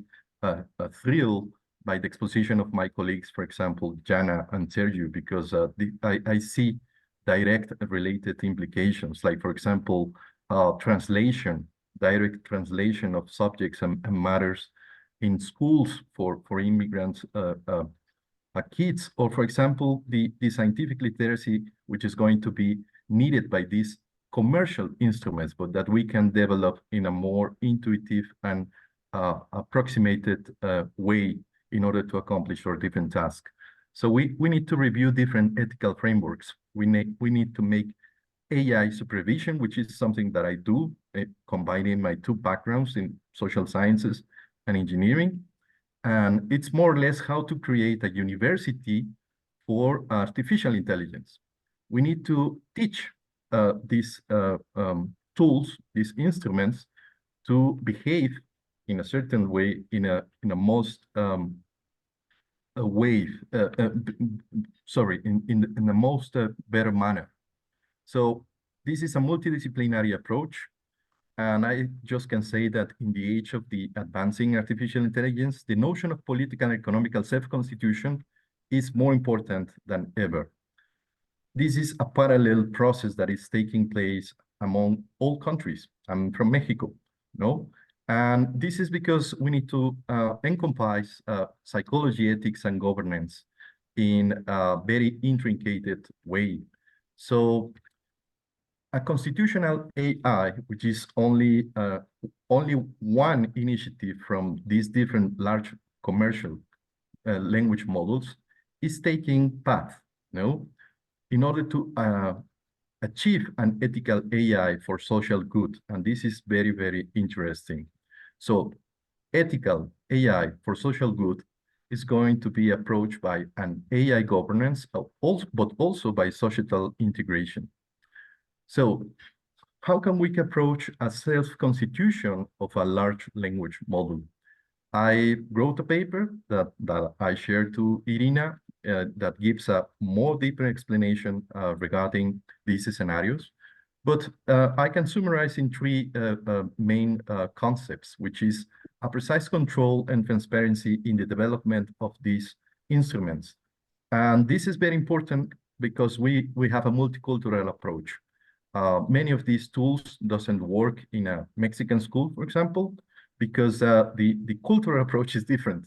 thrilled by the exposition of my colleagues, for example, Jana and Sergiu, because I see direct related implications, like, for example, translation, direct translation of subjects and matters in schools for immigrants, kids, or, for example, the scientific literacy, which is going to be needed by these commercial instruments, but that we can develop in a more intuitive and approximated way in order to accomplish our different tasks. So we need to review different ethical frameworks. We need to make AI supervision, which is something that I do, combining my two backgrounds in social sciences and engineering. And it's more or less how to create a university for artificial intelligence. We need to teach these tools, these instruments, to behave in a certain way, in the most better manner. So this is a multidisciplinary approach. And I just can say that in the age of the advancing artificial intelligence, the notion of political and economical self-constitution is more important than ever. This is a parallel process that is taking place among all countries. I'm from Mexico, no? And this is because we need to encompass psychology, ethics, and governance in a very intricate way. So a constitutional AI, which is only one initiative from these different large commercial language models, is taking path, no? In order to achieve an ethical AI for social good. And this is very, very interesting. So ethical AI for social good is going to be approached by an AI governance, but also by societal integration. So how can we approach a self-constitution of a large language model? I wrote a paper that I shared to Irina that gives a more deeper explanation regarding these scenarios. But I can summarize in three main concepts, which is a precise control and transparency in the development of these instruments. And this is very important because we have a multicultural approach. Many of these tools doesn't work in a Mexican school, for example, because the cultural approach is different.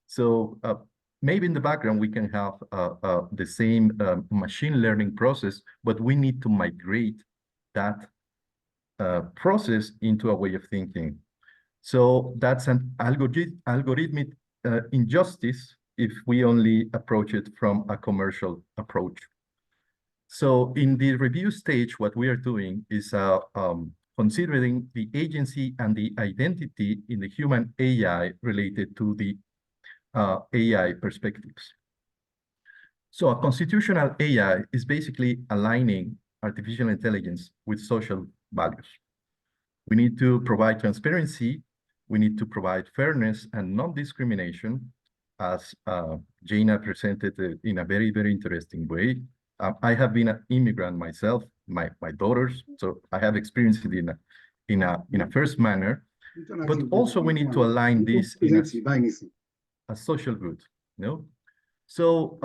So maybe in the background, we can have the same machine learning process, but we need to migrate that process into a way of thinking. So that's an algorithmic injustice if we only approach it from a commercial approach. So in the review stage, what we are doing is considering the agency and the identity in the human AI related to the AI perspectives. So a constitutional AI is basically aligning artificial intelligence with social values. We need to provide transparency. We need to provide fairness and non-discrimination, as Jaina presented in a very, very interesting way. I have been an immigrant myself, my daughters, so I have experienced it in a first manner. But also we need to align this in a social good, So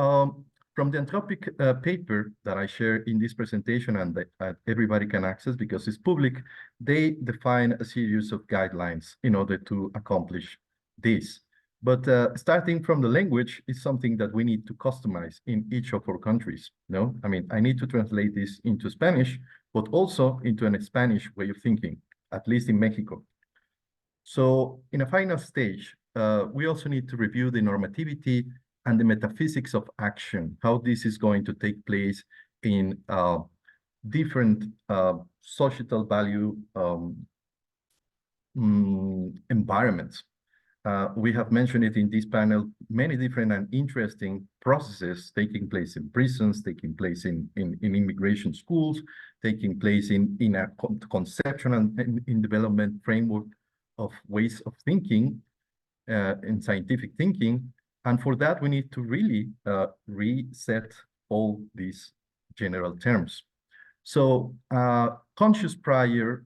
from the Anthropic paper that I share in this presentation and that everybody can access because it's public, they define a series of guidelines in order to accomplish this. But starting from the language is something that we need to customize in each of our countries. I mean, I need to translate this into Spanish, but also into a Spanish way of thinking, at least in Mexico. So in a final stage, we also need to review the normativity and the metaphysics of action, how this is going to take place in different societal value environments. We have mentioned it in this panel, many different and interesting processes taking place in prisons, taking place in immigration schools, taking place in a conceptual and in development framework of ways of thinking in scientific thinking. And for that, we need to really reset all these general terms. So conscious prior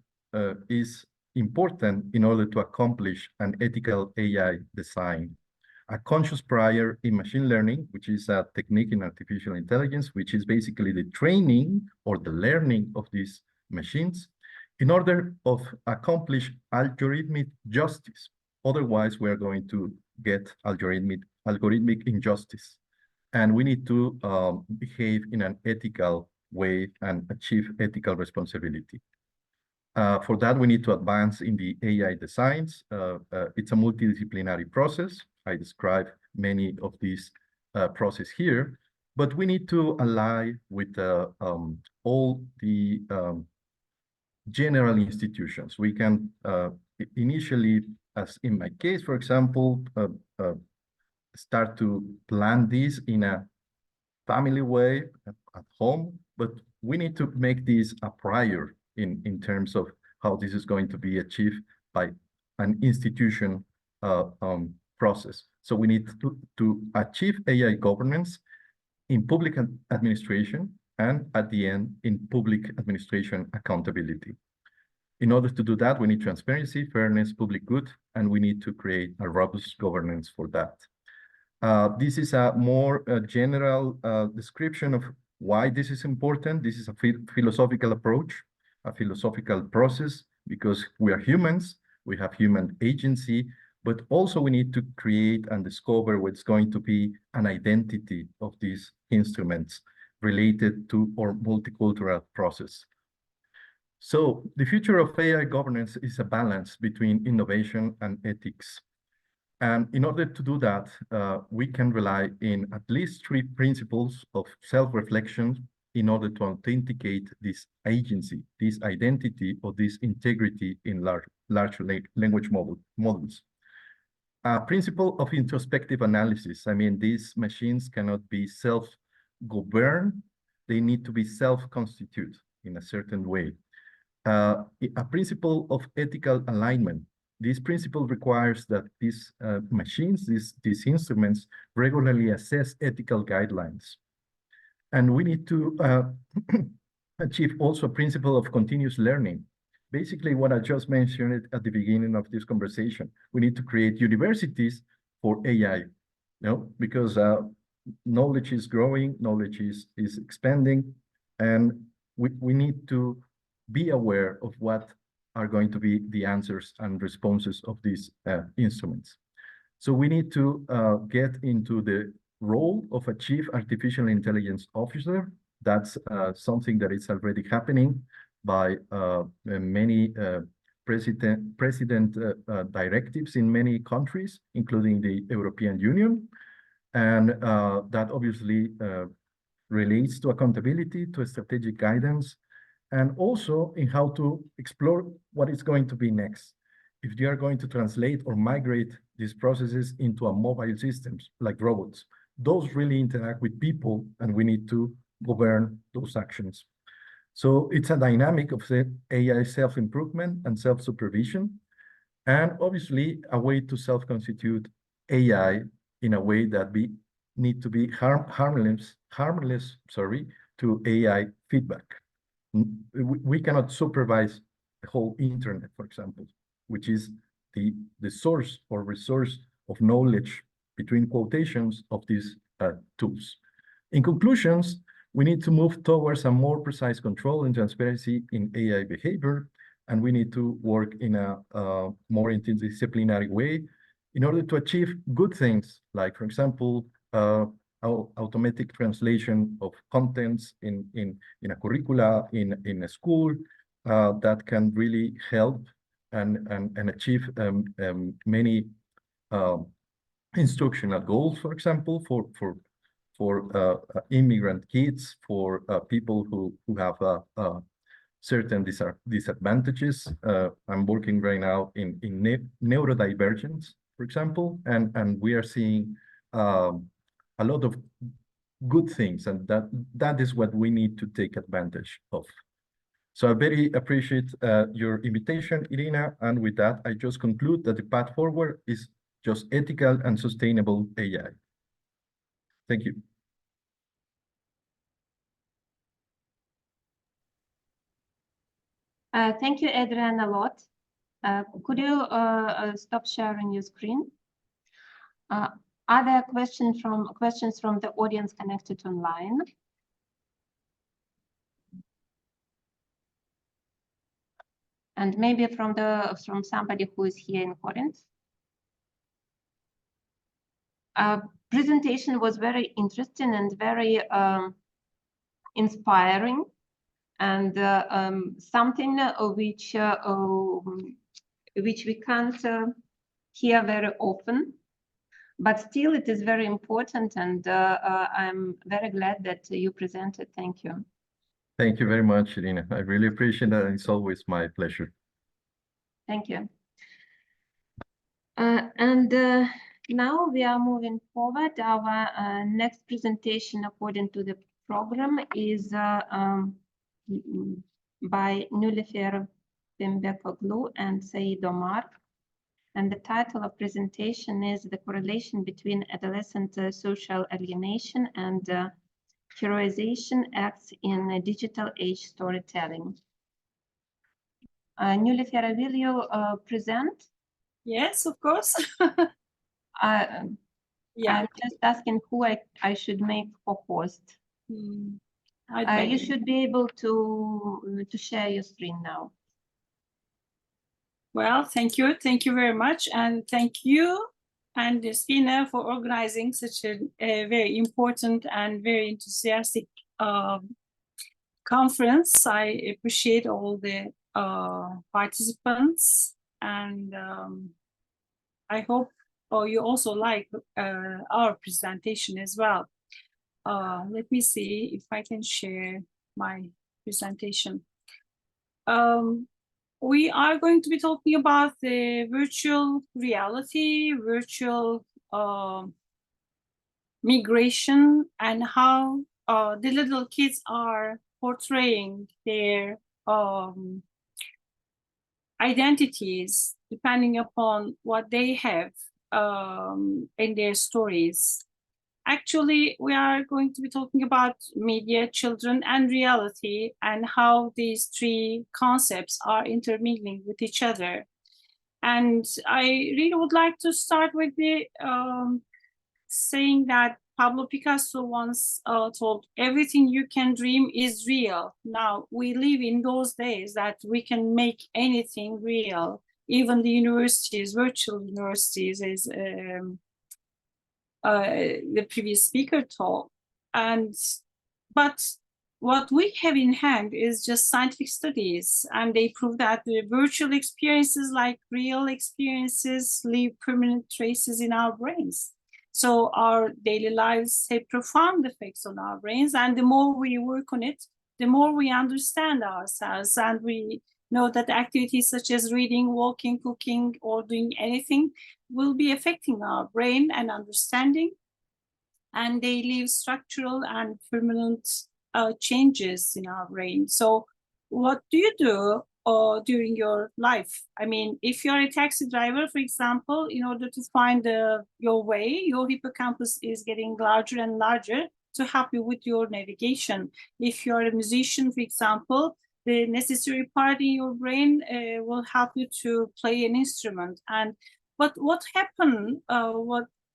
is important in order to accomplish an ethical AI design. A conscious prior in machine learning, which is a technique in artificial intelligence, which is basically the training or the learning of these machines in order to accomplish algorithmic justice. Otherwise, we are going to get algorithmic injustice. And we need to behave in an ethical way and achieve ethical responsibility. For that, we need to advance in the AI designs. It's a multidisciplinary process. I describe many of these processes here, but we need to align with all the general institutions. We can initially, as in my case, for example, start to plan this in a family way at home, but we need to make this a prior in terms of how this is going to be achieved by an institution process. So we need to achieve AI governance in public administration and at the end in public administration accountability. In order to do that, we need transparency, fairness, public good, and we need to create a robust governance for that. This is a more general description of why this is important. This is a philosophical approach, a philosophical process, because we are humans, we have human agency, but also we need to create and discover what's going to be an identity of these instruments related to our multicultural process. So the future of AI governance is a balance between innovation and ethics. And in order to do that, we can rely in at least 3 principles of self-reflection in order to authenticate this agency, this identity, or this integrity in large language models. A principle of introspective analysis. I mean, these machines cannot be self-governed. They need to be self-constitute in a certain way. A principle of ethical alignment. This principle requires that these machines, these instruments, regularly assess ethical guidelines. And we need to achieve also a principle of continuous learning. Basically, what I just mentioned at the beginning of this conversation, we need to create universities for AI, because knowledge is growing, knowledge is expanding, and we need to be aware of what are going to be the answers and responses of these instruments. So we need to get into the role of a chief artificial intelligence officer. That's something that is already happening by many president directives in many countries, including the European Union. And that obviously relates to accountability, to strategic guidance, and also in how to explore what is going to be next. If they are going to translate or migrate these processes into a mobile systems like robots, those really interact with people, and we need to govern those actions. So it's a dynamic of AI self-improvement and self-supervision, and obviously a way to self-constitute AI in a way that we need to be harmless to AI feedback. We cannot supervise the whole internet, for example, which is the source or resource of knowledge, between quotations, of these tools. In conclusions, we need to move towards a more precise control and transparency in AI behavior, and we need to work in a more interdisciplinary way in order to achieve good things, like, for example, automatic translation of contents in a curricula, in a school, that can really help and achieve many instructional goals, for example, for immigrant kids, for people who have certain disadvantages. I'm working right now in neurodivergence, for example, and we are seeing a lot of good things, and that is what we need to take advantage of. So I very appreciate your invitation, Irina, and with that, I just conclude that the path forward is just ethical and sustainable AI. Thank you. Thank you, Adrian, a lot. Could you stop sharing your screen? Are there questions from the audience connected online? And maybe from somebody who is here in Corinth? Presentation was very interesting and very inspiring, and something which we can't hear very often, but still it is very important, and I'm very glad that you presented. Thank you. Thank you very much, Irina. I really appreciate that. It's always my pleasure. Thank you. Now we are moving forward. Our next presentation, according to the program, is by Nilüfer, Pembecioğlu, and Seide, Omar. And the title of presentation is The Correlation Between Adolescent Social Alienation and Heroization Acts in Digital Age Storytelling. Nilüfer, will you present? Yes, of course. Yeah. I'm just asking who I should make for host. You should be able to share your screen now. Well, thank you. Thank you very much. And thank you and Despina for organizing such a very important and very enthusiastic conference. I appreciate all the participants, and I hope you also like our presentation as well. Let me see if I can share my presentation. We are going to be talking about the virtual reality, virtual migration, and how the little kids are portraying their identities depending upon what they have in their stories. Actually, we are going to be talking about media, children, and reality, and how these three concepts are intermingling with each other. And I really would like to start with the saying that Pablo Picasso once told, everything you can dream is real. Now, we live in those days that we can make anything real, even the universities, virtual universities, as the previous speaker told. But what we have in hand is just scientific studies, and they prove that the virtual experiences, like real experiences, leave permanent traces in our brains. So our daily lives have profound effects on our brains, and the more we work on it, the more we understand ourselves, and we know that activities such as reading, walking, cooking, or doing anything will be affecting our brain and understanding, and they leave structural and permanent changes in our brain. So what do you do during your life? I mean, if you're a taxi driver, for example, in order to find your way, your hippocampus is getting larger and larger to help you with your navigation. If you're a musician, for example, the necessary part in your brain will help you to play an instrument. But what happens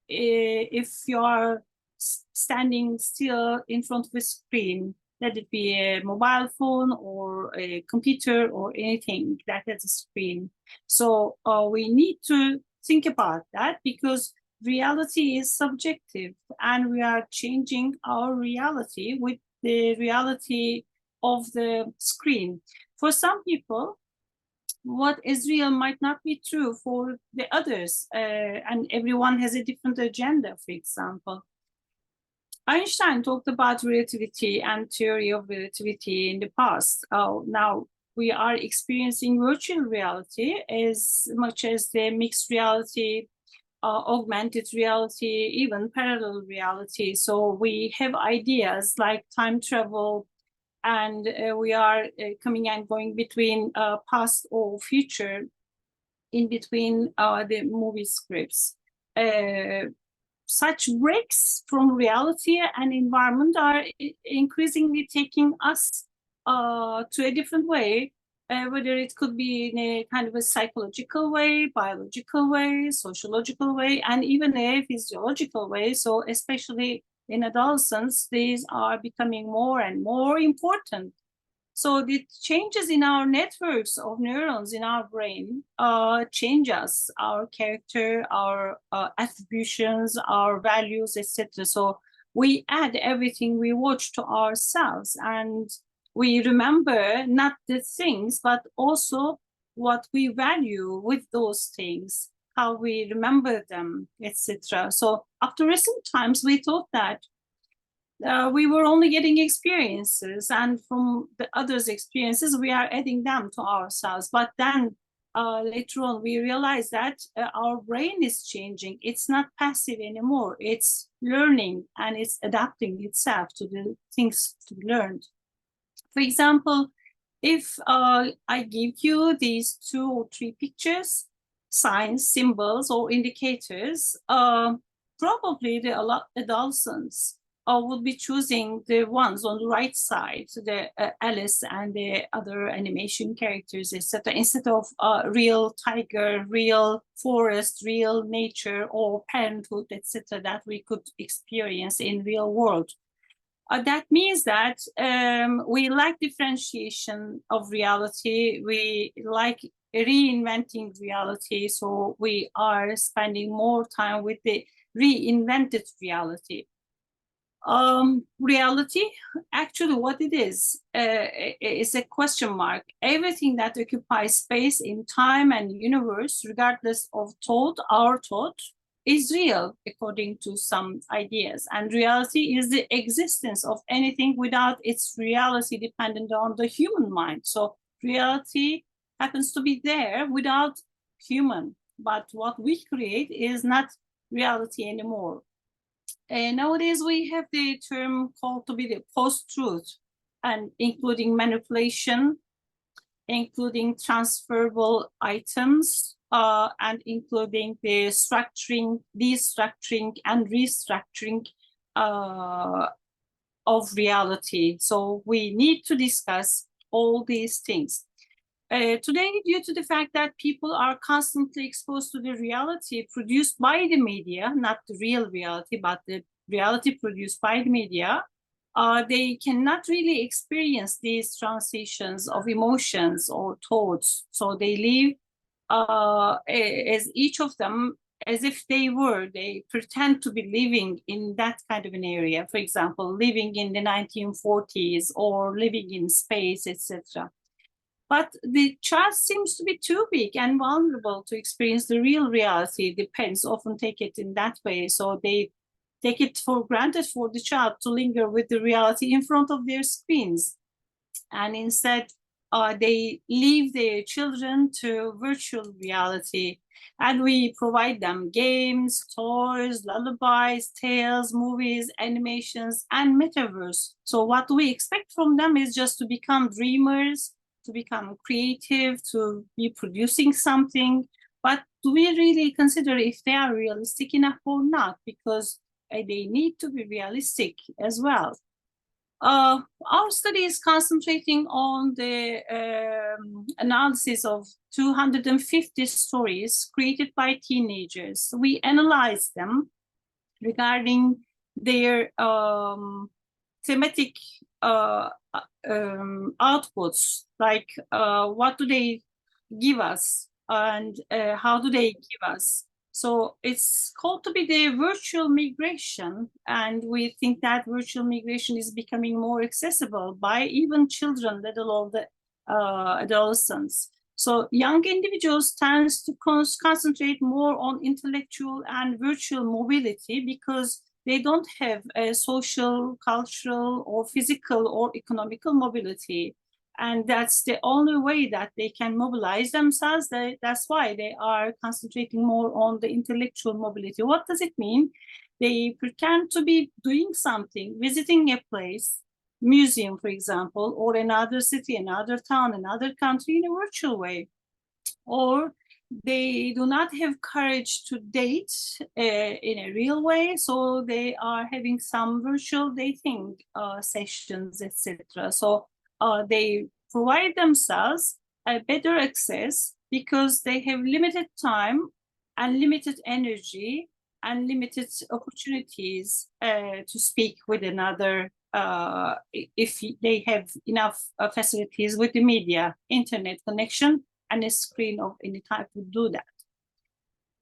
if you are standing still in front of a screen, let it be a mobile phone or a computer or anything that has a screen? So we need to think about that, because reality is subjective, and we are changing our reality with the reality of the screen. For some people, what is real might not be true for the others, and everyone has a different agenda, for example. Einstein talked about relativity and theory of relativity in the past. Now we are experiencing virtual reality as much as the mixed reality, augmented reality, even parallel reality. So we have ideas like time travel, and we are coming and going between past or future, in between the movie scripts. Such breaks from reality and environment are increasingly taking us to a different way, whether it could be in a kind of a psychological way, biological way, sociological way, and even a physiological way. So especially in adolescence, these are becoming more and more important. So the changes in our networks of neurons in our brain change us, our character, our attributions, our values, etc. So we add everything we watch to ourselves, and we remember not the things, but also what we value with those things, how we remember them, etc. So up to recent times, we thought that we were only getting experiences, and from the others' experiences, we are adding them to ourselves. But then later on, we realized that our brain is changing. It's not passive anymore. It's learning, and it's adapting itself to the things to be learned. For example, if I give you these 2 or 3 pictures, signs, symbols, or indicators, probably the adolescents would be choosing the ones on the right side, so the Alice and the other animation characters, etc., instead of real tiger, real forest, real nature, or parenthood, etc., that we could experience in real world. That means that we like differentiation of reality. We like reinventing reality. So we are spending more time with the reinvented reality. Reality, actually what it is a question mark. Everything that occupies space in time and universe, regardless of thought, our thought, is real according to some ideas. And reality is the existence of anything without its reality dependent on the human mind. So reality happens to be there without human, but what we create is not reality anymore. Nowadays, we have the term called to be the post-truth, and including manipulation, including transferable items, and including the structuring, destructuring, and restructuring of reality. So we need to discuss all these things. Today, due to the fact that people are constantly exposed to the reality produced by the media, not the real reality, but the reality produced by the media, they cannot really experience these transitions of emotions or thoughts. So they live as each of them as if they pretend to be living in that kind of an area. For example, living in the 1940s or living in space, etc. But the child seems to be too weak and vulnerable to experience the real reality. The parents often take it in that way. So they take it for granted for the child to linger with the reality in front of their screens. And instead, they leave their children to virtual reality. And we provide them games, toys, lullabies, tales, movies, animations, and metaverse. So what we expect from them is just to become dreamers, to become creative, to be producing something. But do we really consider if they are realistic enough or not? Because they need to be realistic as well. Our study is concentrating on the analysis of 250 stories created by teenagers. We analyzed them regarding their thematic outputs, like what do they give us and how do they give us. So it's called to be the virtual migration, and we think that virtual migration is becoming more accessible by even children, let alone the adolescents. So young individuals tend to concentrate more on intellectual and virtual mobility because they don't have a social, cultural, or physical or economical mobility. And that's the only way that they can mobilize themselves. That's why they are concentrating more on the intellectual mobility. What does it mean? They pretend to be doing something, visiting a place, museum, for example, or another city, another town, another country in a virtual way. Or they do not have courage to date in a real way, so they are having some virtual dating sessions, etc. So they provide themselves a better access because they have limited time and limited energy and limited opportunities to speak with another if they have enough facilities with the media, internet connection, and a screen of any type to do that.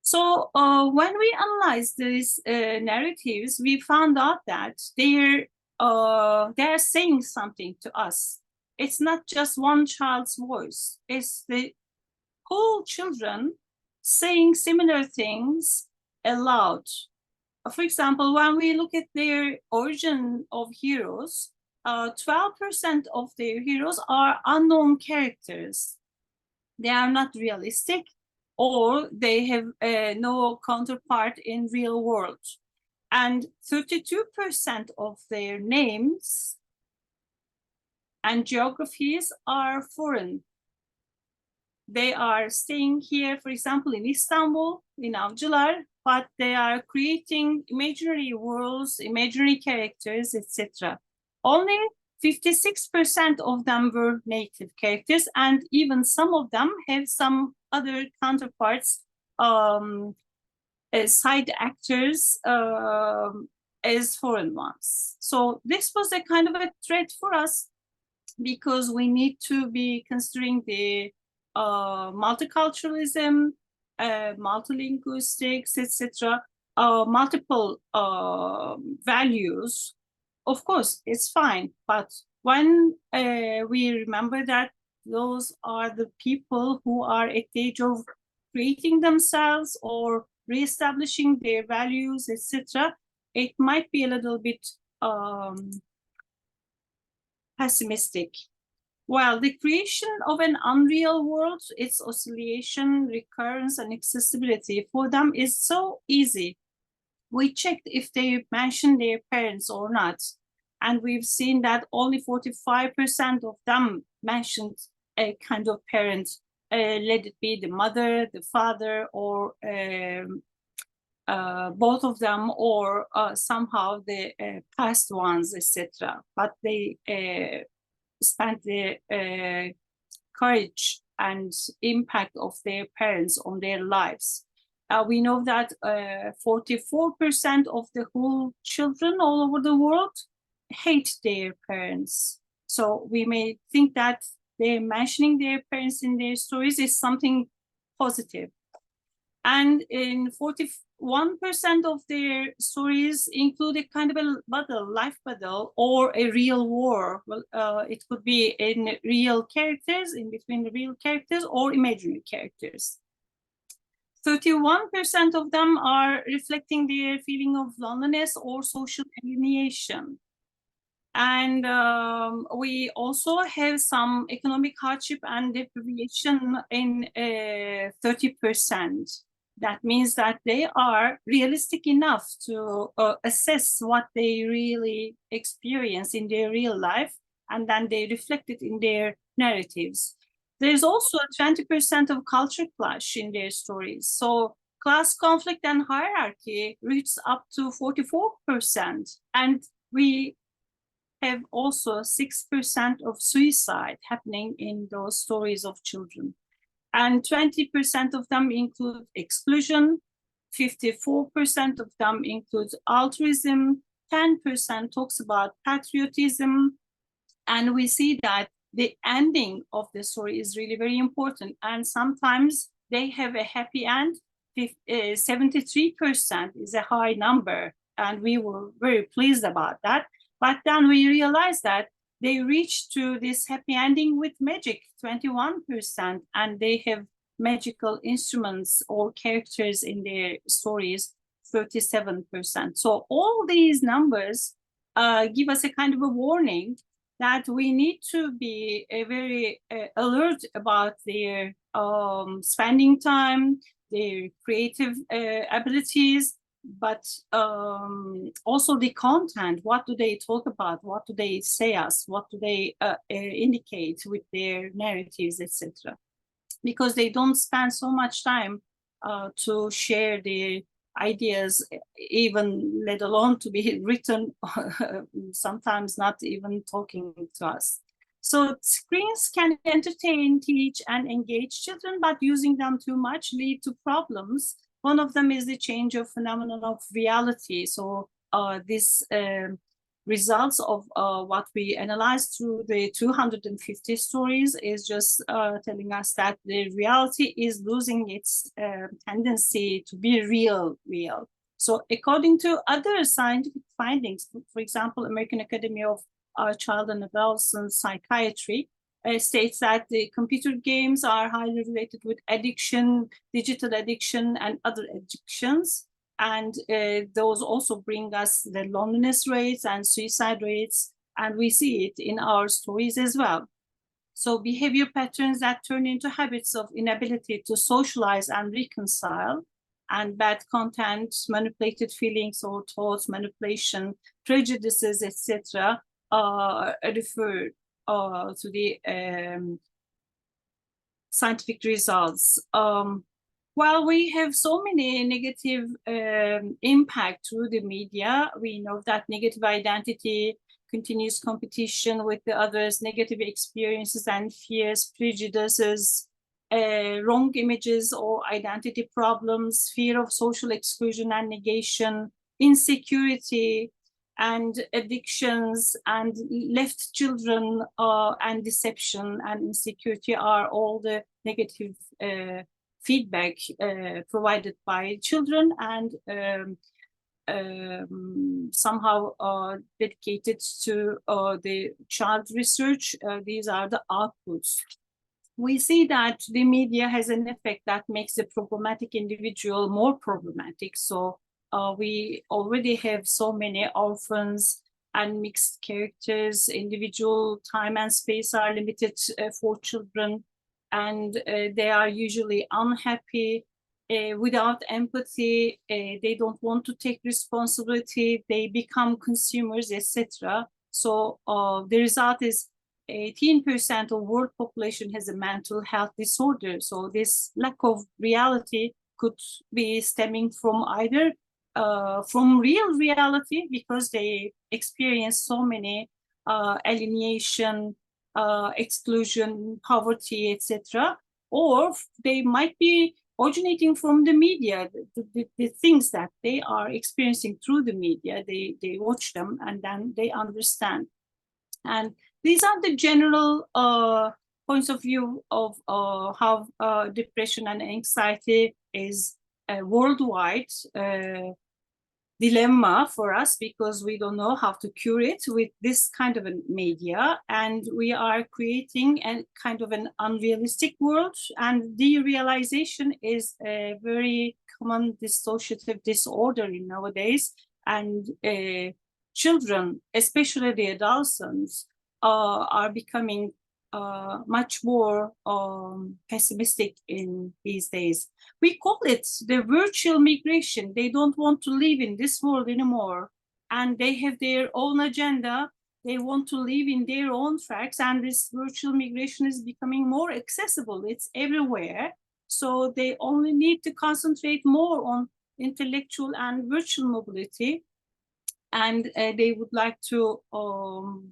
So when we analyze these narratives, we found out that they're saying something to us. It's not just one child's voice. It's the whole children saying similar things aloud. For example, when we look at their origin of heroes, 12% of their heroes are unknown characters. They are not realistic, or they have no counterpart in real world. And 32% of their names and geographies are foreign. They are staying here, for example, in Istanbul, in Avcılar, but they are creating imaginary worlds, imaginary characters, etc. Only 56% of them were native characters, and even some of them have some other counterparts, as side actors, as foreign ones. So this was a kind of a threat for us because we need to be considering the multiculturalism, multilinguistics, etc., multiple values. Of course, it's fine, but when we remember that those are the people who are at the age of creating themselves or reestablishing their values, etc., it might be a little bit pessimistic. While the creation of an unreal world, its oscillation, recurrence, and accessibility for them is so easy. We checked if they mentioned their parents or not, and we've seen that only 45% of them mentioned a kind of parent, let it be the mother, the father, or both of them, or somehow the past ones, etc. But they spent the courage and impact of their parents on their lives. We know that 44% of the whole children all over the world hate their parents. So we may think that they're mentioning their parents in their stories is something positive. And in 41% of their stories include a kind of a battle, life battle, or a real war. Well, it could be in real characters, in between the real characters, or imaginary characters. 31% of them are reflecting their feeling of loneliness or social alienation. And we also have some economic hardship and deprivation in 30%. That means that they are realistic enough to assess what they really experience in their real life, and then they reflect it in their narratives. There's also 20% of culture clash in their stories. So class conflict and hierarchy reaches up to 44%. And we have also 6% of suicide happening in those stories of children. And 20% of them include exclusion, 54% of them include altruism, 10% talks about patriotism, and we see that the ending of the story is really very important. And sometimes they have a happy end. 73% is a high number, and we were very pleased about that. But then we realized that they reached to this happy ending with magic, 21%, and they have magical instruments or characters in their stories, 37%. So all these numbers give us a kind of a warning that we need to be very alert about their spending time, their creative abilities, but also the content. What do they talk about? What do they say us? What do they indicate with their narratives, etc.? Because they don't spend so much time to share their ideas, even let alone to be written, sometimes not even talking to us. So screens can entertain, teach, and engage children, but using them too much lead to problems. One of them is the change of phenomenon of reality. So this results of what we analyzed through the 250 stories is just telling us that the reality is losing its tendency to be real. So according to other scientific findings, for example, American Academy of Child and Adolescent Psychiatry states that the computer games are highly related with addiction, digital addiction, and other addictions. And those also bring us the loneliness rates and suicide rates, and we see it in our stories as well. So behavior patterns that turn into habits of inability to socialize and reconcile, and bad content, manipulated feelings or thoughts, manipulation, prejudices, etc., refer to the scientific results. While we have so many negative impact through the media, we know that negative identity, continuous competition with the others, negative experiences and fears, prejudices, wrong images or identity problems, fear of social exclusion and negation, insecurity, and addictions, and left children, and deception and insecurity are all the negative feedback provided by children, and somehow dedicated to the child research. These are the outputs. We see that the media has an effect that makes the problematic individual more problematic. So we already have so many orphans and mixed characters. Individual time and space are limited for children, and they are usually unhappy, without empathy. They don't want to take responsibility. They become consumers, etc. So the result is 18% of world population has a mental health disorder. So this lack of reality could be stemming from either from real reality, because they experience so many alienation, exclusion, poverty, etc., or they might be originating from the media, the things that they are experiencing through the media. They watch them and then they understand. And these are the general points of view of how depression and anxiety is a worldwide dilemma for us, because we don't know how to cure it with this kind of a media, and we are creating a kind of an unrealistic world, and derealization is a very common dissociative disorder in nowadays, and children, especially the adolescents, are becoming much more pessimistic in these days. We call it the virtual migration. They don't want to live in this world anymore, and they have their own agenda. They want to live in their own tracks, and this virtual migration is becoming more accessible. It's everywhere. So they only need to concentrate more on intellectual and virtual mobility, and they would like to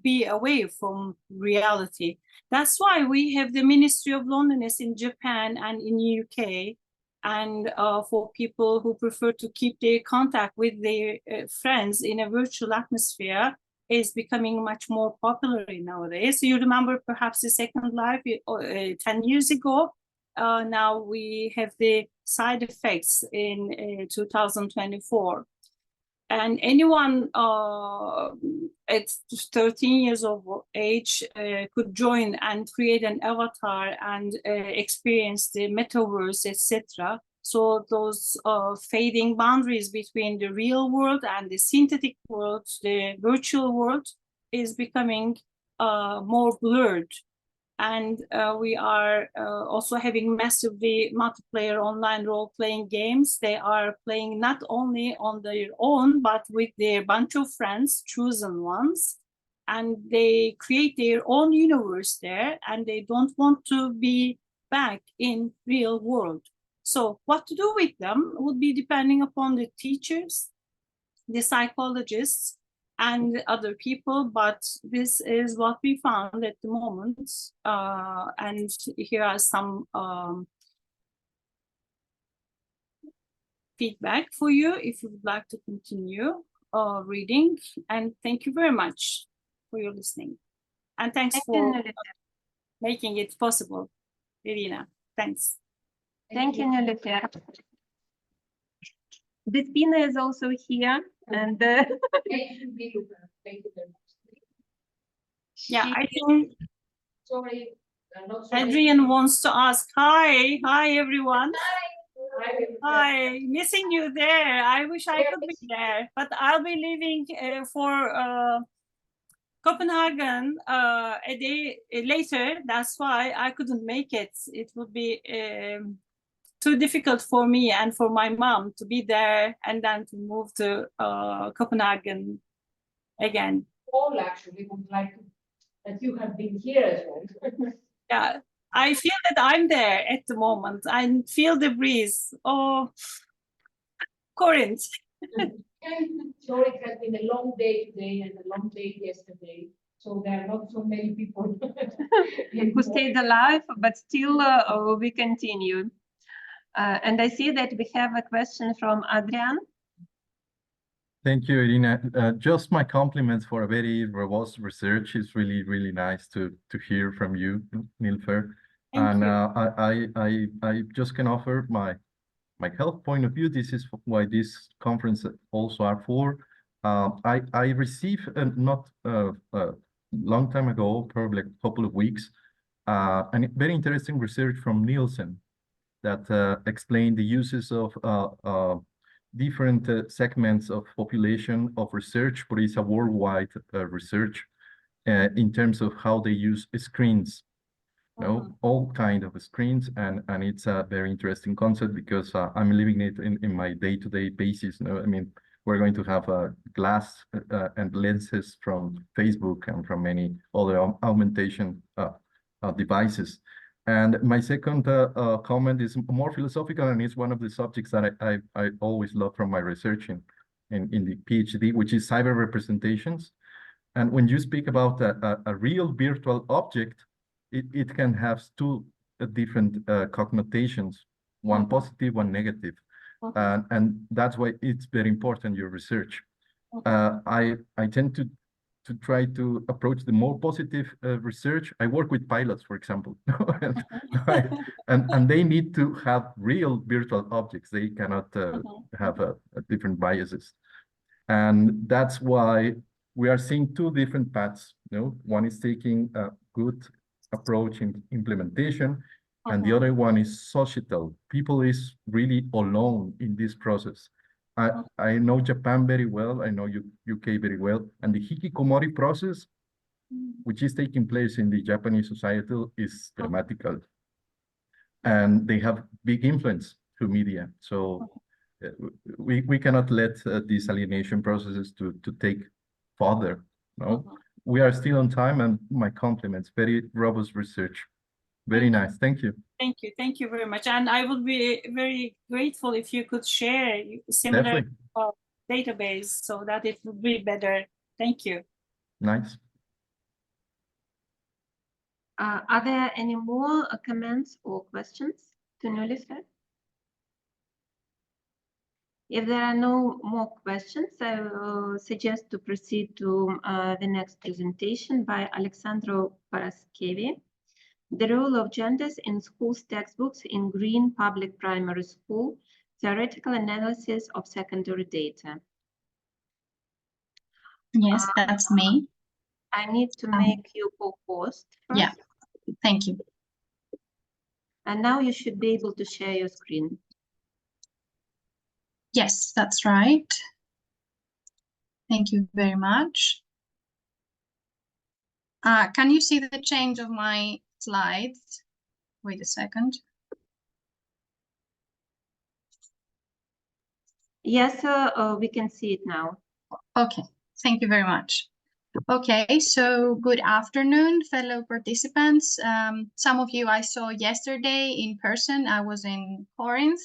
be away from reality. That's why we have the Ministry of Loneliness in Japan and in the UK, and for people who prefer to keep their contact with their friends in a virtual atmosphere, is becoming much more popular nowadays. So you remember perhaps the Second Life 10 years ago. Now we have the side effects in 2024. And anyone at 13 years of age could join and create an avatar and experience the metaverse, etc. So those fading boundaries between the real world and the synthetic world, the virtual world, is becoming more blurred. And we are also having massively multiplayer online role-playing games. They are playing not only on their own, but with their bunch of friends, chosen ones. And they create their own universe there, and they don't want to be back in real world. So what to do with them would be depending upon the teachers, the psychologists, and other people, but this is what we found at the moment. And here are some feedback for you if you would like to continue reading. And thank you very much for your listening. And thanks for making it possible, Irina. Thanks. Thank you, Nilüfer. Despina is also here, and Thank you very much. Yeah, I think Sorry, Adrian wants to ask. Hi everyone. Hi. Hi, missing you there. I wish I could be there, but I'll be leaving for Copenhagen a day later. That's why I couldn't make it. It would be too difficult for me and for my mom to be there and then to move to Copenhagen again. All actually would like that you have been here as well. Yeah, I feel that I'm there at the moment. I feel the breeze. Oh, Corinth. So it has been a long day today and a long day yesterday. So there are not so many people who stayed alive, but still we continue. And I see that we have a question from Adrian. Thank you, Irina. Just my compliments for a very robust research. It's really, really nice to hear from you, Nilüfer. And I just can offer my health point of view. This is why this conference also are for. I received not a long time ago, probably a couple of weeks, a very interesting research from Nielsen that explained the uses of different segments of population of research, but it's a worldwide research in terms of how they use screens. You know, all kind of screens, and it's a very interesting concept because I'm living it in my day-to-day basis. You know, I mean, we're going to have a glass and lenses from Facebook and from many other augmentation devices. And my second comment is more philosophical, and it's one of the subjects that I always love from my research in the PhD, which is cyber representations. And when you speak about a real virtual object, it can have two different connotations, one positive, one negative. And that's why it's very important, your research. I tend to try to approach the more positive research, I work with pilots, for example, and they need to have real virtual objects. They cannot have different biases. And that's why we are seeing two different paths. One is taking a good approach in implementation, and the other one is societal. People is really alone in this process. I know Japan very well, I know UK very well, and the hikikomori process, which is taking place in the Japanese society, is dramatical. And they have big influence through media. So we cannot let these alienation processes to take further. We are still on time, and my compliments. Very robust research. Very nice. Thank you. Thank you very much. And I would be very grateful if you could share similar database so that it would be better. Thank you. Nice. Are there any more comments or questions to Nilüfer? If there are no more questions, I will suggest to proceed to the next presentation by Alexandru Paraskevi. The role of genders in schools textbooks in Green Public Primary School, theoretical analysis of secondary data. Yes, that's me. I need to make you co-host first. Yeah, thank you. And now you should be able to share your screen. Yes, that's right. Thank you very much. Can you see the change of my slides? Wait a second. Yes, we can see it now. Okay, thank you very much. Okay, so good afternoon, fellow participants. Some of you I saw yesterday in person. I was in Corinth.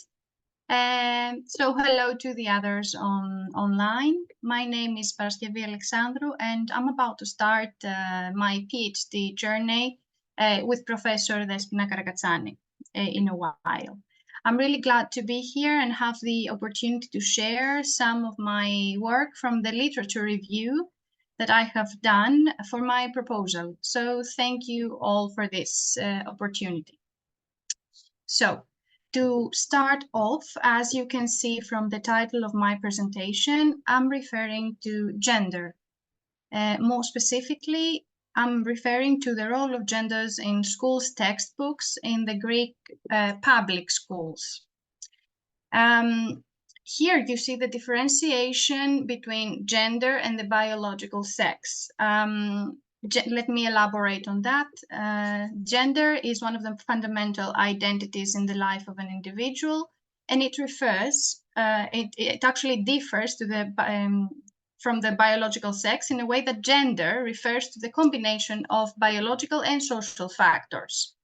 So hello to the others online. My name is Paraskevi Alexandru, and I'm about to start my PhD journey with Professor Despina Karakatsani in a while. I'm really glad to be here and have the opportunity to share some of my work from the literature review that I have done for my proposal. So thank you all for this opportunity. So to start off, as you can see from the title of my presentation, I'm referring to gender. More specifically, I'm referring to the role of genders in schools' textbooks in the Greek public schools. Here you see the differentiation between gender and the biological sex. Let me elaborate on that. Gender is one of the fundamental identities in the life of an individual, and it refers, it actually differs to from the biological sex in a way that gender refers to the combination of biological and social factors.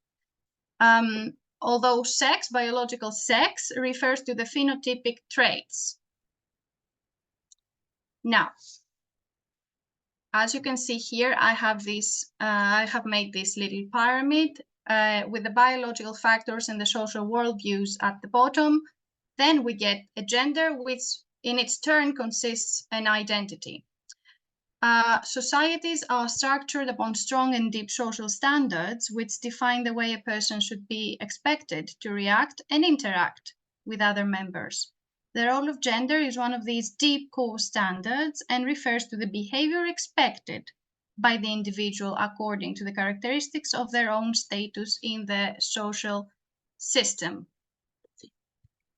Although biological sex, refers to the phenotypic traits. Now, as you can see here, I have made this little pyramid with the biological factors and the social worldviews at the bottom. Then we get a gender, which in its turn consists an identity. Societies are structured upon strong and deep social standards, which define the way a person should be expected to react and interact with other members. The role of gender is one of these deep core standards and refers to the behavior expected by the individual according to the characteristics of their own status in the social system.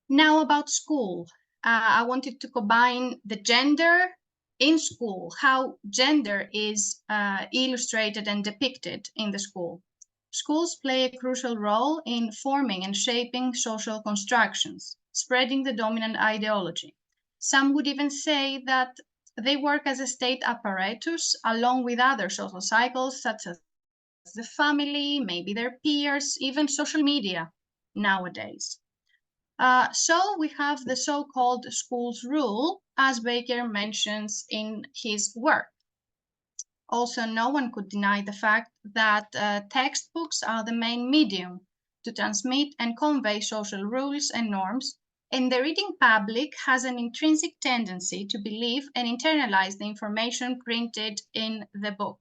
Now about school. I wanted to combine the gender in school, how gender is illustrated and depicted in the school. Schools play a crucial role in forming and shaping social constructions, spreading the dominant ideology. Some would even say that they work as a state apparatus along with other social cycles such as the family, maybe their peers, even social media nowadays. So we have the so-called schools rule, as Baker mentions in his work. Also, no one could deny the fact that textbooks are the main medium to transmit and convey social rules and norms, And the reading public has an intrinsic tendency to believe and internalize the information printed in the book.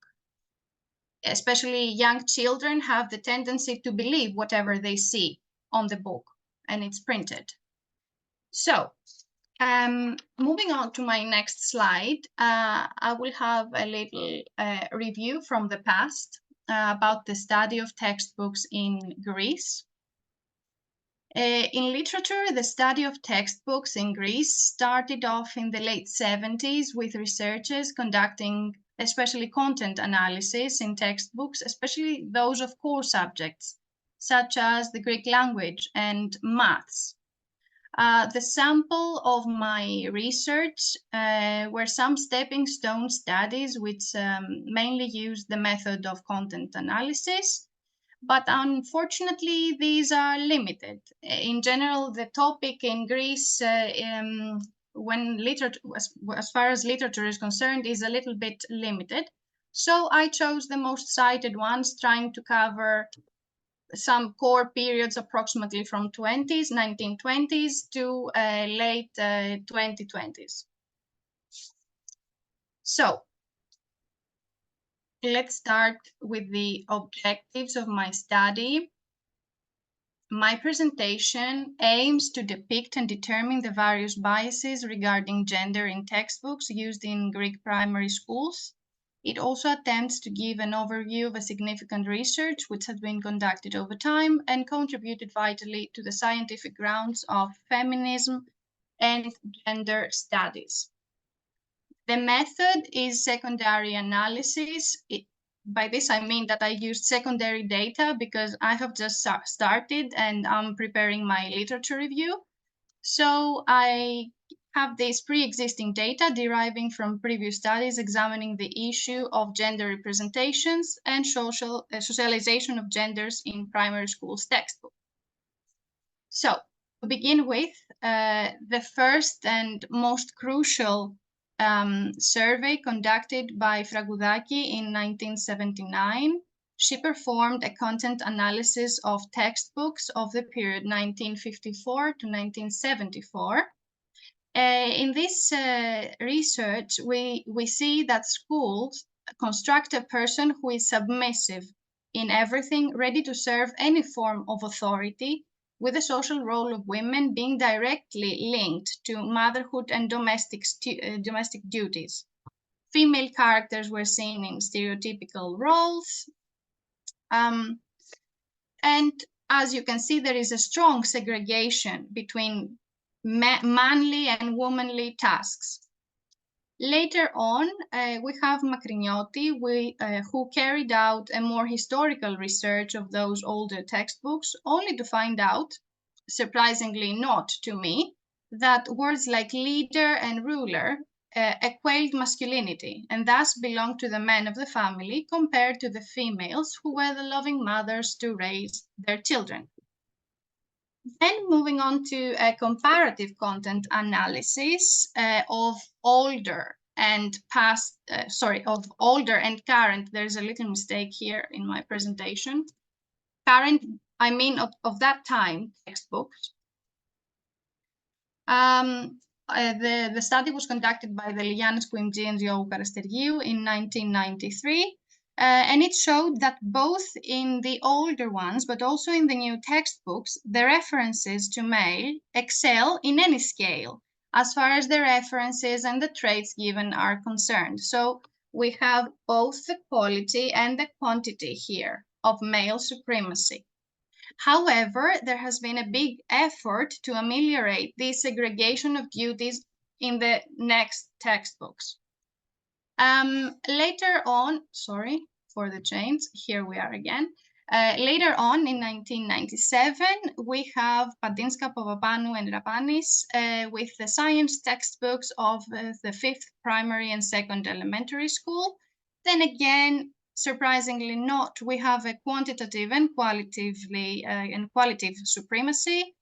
Especially young children have the tendency to believe whatever they see on the book and it's printed. So, moving on to my next slide, I will have a little review from the past about the study of textbooks in Greece. In literature, the study of textbooks in Greece started off in the late 70s with researchers conducting especially content analysis in textbooks, especially those of core subjects, such as the Greek language and maths. The sample of my research were some stepping stone studies which mainly used the method of content analysis, but unfortunately these are limited. In general, the topic in Greece, when literature, as far as literature is concerned, is a little bit limited. So I chose the most cited ones, trying to cover some core periods approximately from 1920s to late 2020s. So let's start with the objectives of my study. My presentation aims to depict and determine the various biases regarding gender in textbooks used in Greek primary schools. It also attempts to give an overview of a significant research which has been conducted over time and contributed vitally to the scientific grounds of feminism and gender studies. The method is secondary analysis. By this, I mean that I used secondary data because I have just started and I'm preparing my literature review. So I have this pre-existing data deriving from previous studies examining the issue of gender representations and socialization of genders in primary schools textbook. So to begin with, the first and most crucial survey conducted by Fragoudaki in 1979. She performed a content analysis of textbooks of the period 1954 to 1974. In this research, we see that schools construct a person who is submissive in everything, ready to serve any form of authority, with the social role of women being directly linked to motherhood and domestic duties. Female characters were seen in stereotypical roles. And as you can see, there is a strong segregation between manly and womanly tasks. Later on, we have Makrinioti, who carried out a more historical research of those older textbooks, only to find out, surprisingly not to me, that words like leader and ruler equaled masculinity and thus belonged to the men of the family compared to the females who were the loving mothers to raise their children. Then moving on to a comparative content analysis of older and current. There's a little mistake here in my presentation. Current, I mean of that time textbooks. The study was conducted by the Ioannis Kouimtzi and Pliogou Sergiu in 1993. And it showed that both in the older ones, but also in the new textbooks, the references to male excel in any scale, as far as the references and the traits given are concerned. So we have both the quality and the quantity here of male supremacy. However, there has been a big effort to ameliorate this segregation of duties in the next textbooks. Later on, sorry for the change, here we are again. Later on in 1997, we have Padinska, Papapanou and Rapanis with the science textbooks of the 5th primary and 2nd elementary school. Then again, surprisingly not, we have a quantitative and qualitative supremacy.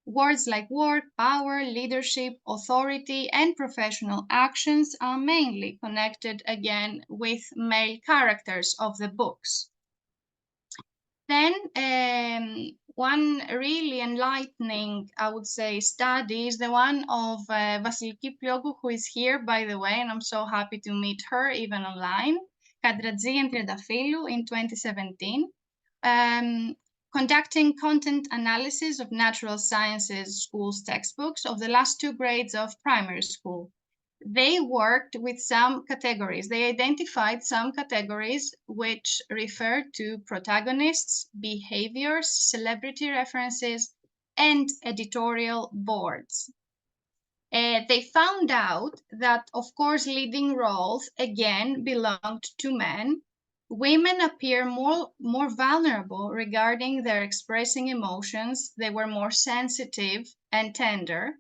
Words like work, power, leadership, authority, and professional actions are mainly connected again with male characters of the books. Then one really enlightening, I would say, study is the one of Vassiliki Pliogou, who is here, by the way, and I'm so happy to meet her even online, Katsamori and Triantafylou in 2017, conducting content analysis of natural sciences schools textbooks of the last 2 grades of primary school. They worked with some categories. They identified some categories which refer to protagonists, behaviors, celebrity references, and editorial boards. They found out that, of course, leading roles again belonged to men. Women appear more vulnerable regarding their expressing emotions. They were more sensitive and tender.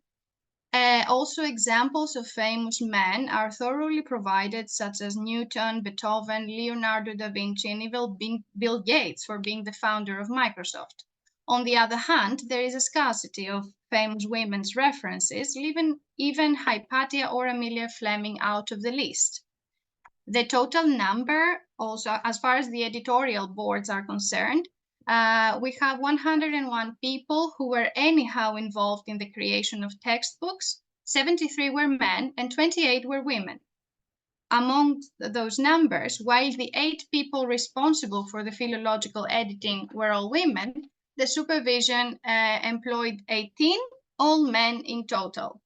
Also, examples of famous men are thoroughly provided, such as Newton, Beethoven, Leonardo da Vinci, and even Bill Gates for being the founder of Microsoft. On the other hand, there is a scarcity of famous women's references, leaving even Hypatia or Amelia Fleming out of the list. The total number, also as far as the editorial boards are concerned, we have 101 people who were anyhow involved in the creation of textbooks. 73 were men and 28 were women. Among those numbers, while the 8 people responsible for the philological editing were all women, the supervision employed 18, all men in total.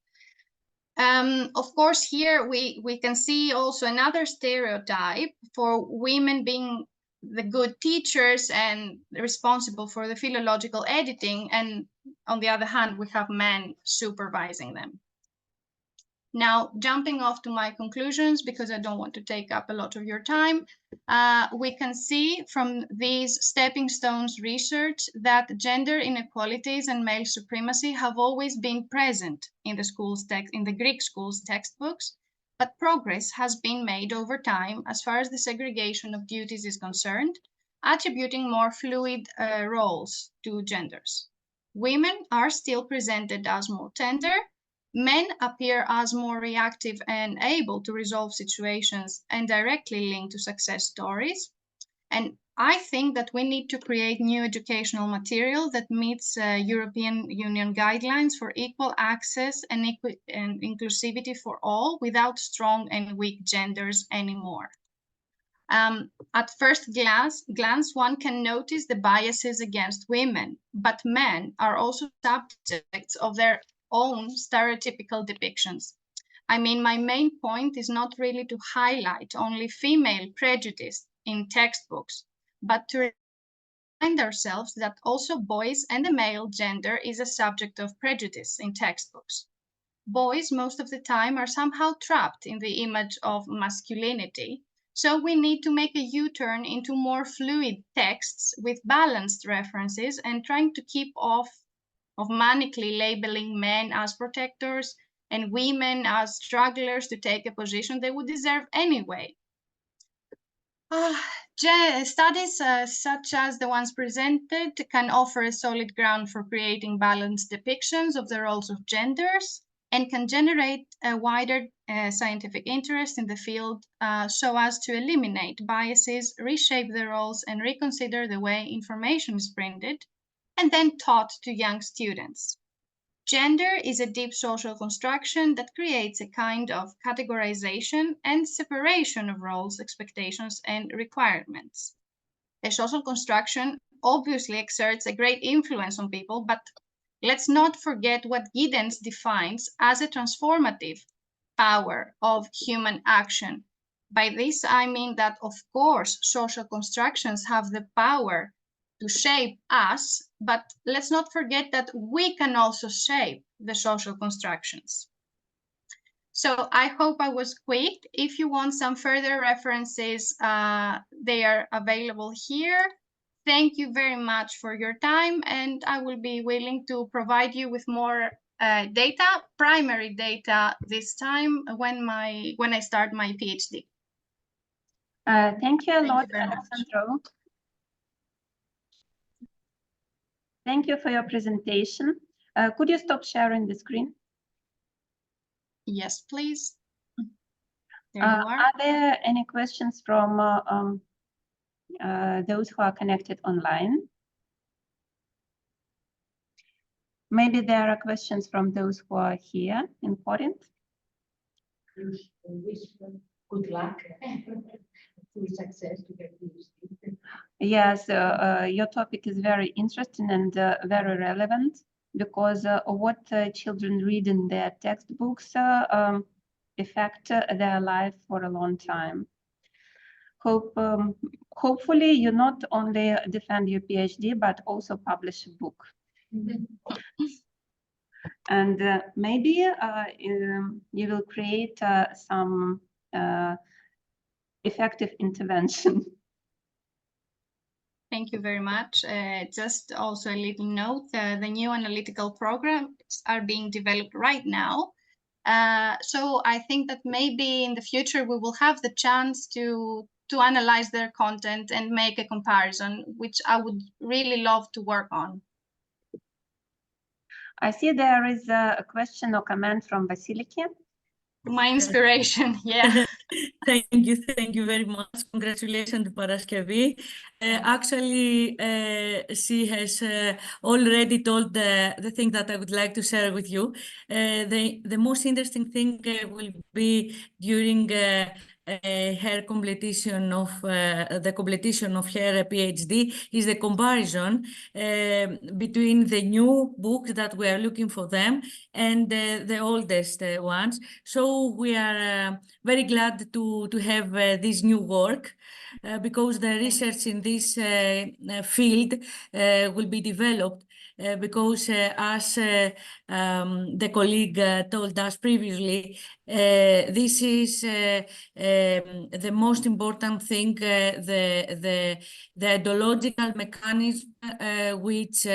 Of course, here we can see also another stereotype for women being the good teachers and responsible for the philological editing, and on the other hand, we have men supervising them. Now, jumping off to my conclusions, because I don't want to take up a lot of your time, we can see from these stepping stones research that gender inequalities and male supremacy have always been present in the Greek schools textbooks, but progress has been made over time as far as the segregation of duties is concerned, attributing more fluid roles to genders. Women are still presented as more tender. Men appear as more reactive and able to resolve situations and directly linked to success stories. And I think that we need to create new educational material that meets European Union guidelines for equal access and inclusivity for all without strong and weak genders anymore. At first glance, one can notice the biases against women, but men are also subjects of their own stereotypical depictions. I mean, my main point is not really to highlight only female prejudice in textbooks, but to remind ourselves that also boys and the male gender is a subject of prejudice in textbooks. Boys, most of the time, are somehow trapped in the image of masculinity, so we need to make a U-turn into more fluid texts with balanced references and trying to keep off of manically labeling men as protectors and women as strugglers to take a position they would deserve anyway. Studies such as the ones presented can offer a solid ground for creating balanced depictions of the roles of genders and can generate a wider scientific interest in the field so as to eliminate biases, reshape the roles, and reconsider the way information is printed and then taught to young students. Gender is a deep social construction that creates a kind of categorization and separation of roles, expectations, and requirements. A social construction obviously exerts a great influence on people, but let's not forget what Giddens defines as a transformative power of human action. By this, I mean that, of course, social constructions have the power to shape us, but let's not forget that we can also shape the social constructions. So I hope I was quick. If you want some further references, they are available here. Thank you very much for your time, and I will be willing to provide you with more data, primary data this time when I start my PhD. Thank you a lot, Alexandra. Thank you for your presentation. Could you stop sharing the screen? Yes, please. There you are. Are there any questions from those who are connected online? Maybe there are questions from those who are here in Corinth. Wish good luck, full success to get PhD. Yes, your topic is very interesting and very relevant because what children read in their textbooks affect their life for a long time. Hopefully you not only defend your PhD, but also publish a book. And maybe you will create some effective intervention. Thank you very much. Just also a little note, the new analytical programs are being developed right now. So I think that maybe in the future we will have the chance to analyze their content and make a comparison, which I would really love to work on. I see there is a question or comment from Vassiliki. My inspiration, yeah. Thank you very much. Congratulations to Paraskevi. Actually, she has already told the thing that I would like to share with you. The most interesting thing will be during her completion of the completion of her PhD is the comparison between the new books that we are looking for them and the oldest ones. So we are very glad to have this new work because the research in this field will be developed because as the colleague told us previously, this is the most important thing, the ideological mechanism which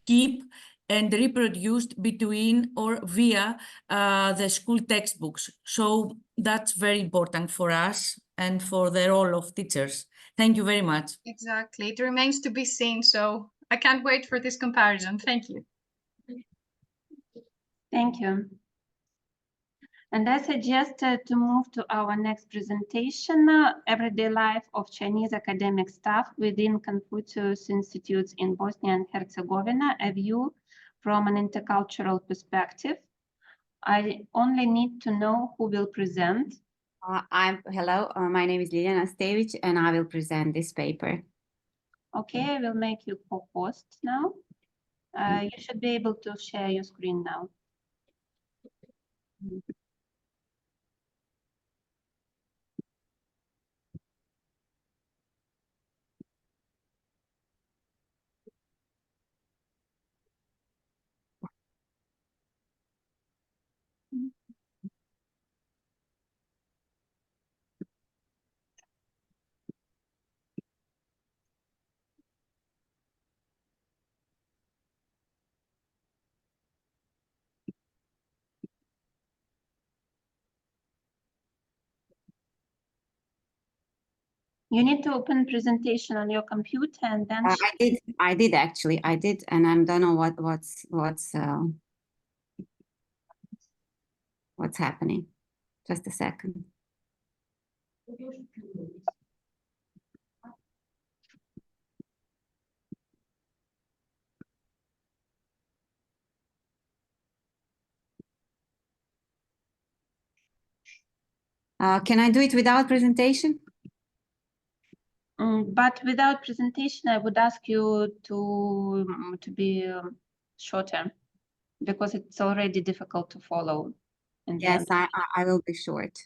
keep and reproduced between or via the school textbooks. So that's very important for us and for the role of teachers. Thank you very much. Exactly. It remains to be seen. So I can't wait for this comparison. Thank you. Thank you. And I suggest to move to our next presentation, Everyday Life of Chinese Academic Staff within Confucius Institutes in Bosnia and Herzegovina, a view from an intercultural perspective. I only need to know who will present. Hello, my name is Ljiljana Stević and I will present this paper. Okay, I will make you co-host now. You should be able to share your screen now. You need to open presentation on your computer and then I did actually, and I don't know what's happening. Just a second. Can I do it without presentation? But without presentation, I would ask you to be shorter because it's already difficult to follow. Yes, I will be short.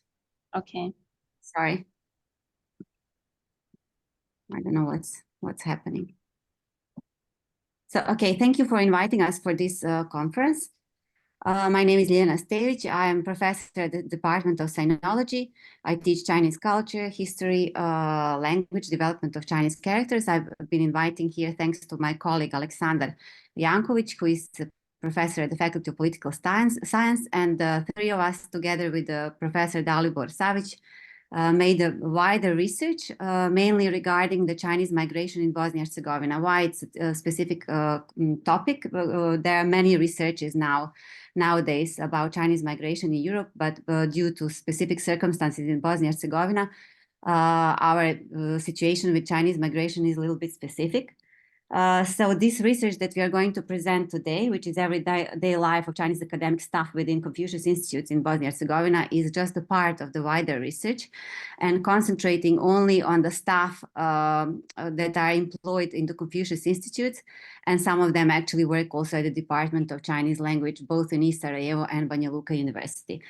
Okay. Sorry. I don't know what's happening. So, okay, thank you for inviting us for this conference. My name is Ljiljana Stević. I am professor at the Department of Sinology. I teach Chinese culture, history, language development of Chinese characters. I've been inviting here thanks to my colleague Aleksandar Janković, who is a professor at the Faculty of Political Science, and the three of us together with Professor Dalibor Savić made a wider research, mainly regarding the Chinese migration in Bosnia and Herzegovina. Why it's a specific topic? There are many researches nowadays about Chinese migration in Europe, but due to specific circumstances in Bosnia and Herzegovina, our situation with Chinese migration is a little bit specific. So this research that we are going to present today, which is everyday life of Chinese academic staff within Confucius Institutes in Bosnia-Herzegovina, is just a part of the wider research and concentrating only on the staff that are employed in the Confucius Institutes. And some of them actually work also at the Department of Chinese Language, both in East Sarajevo and Banja Luka University.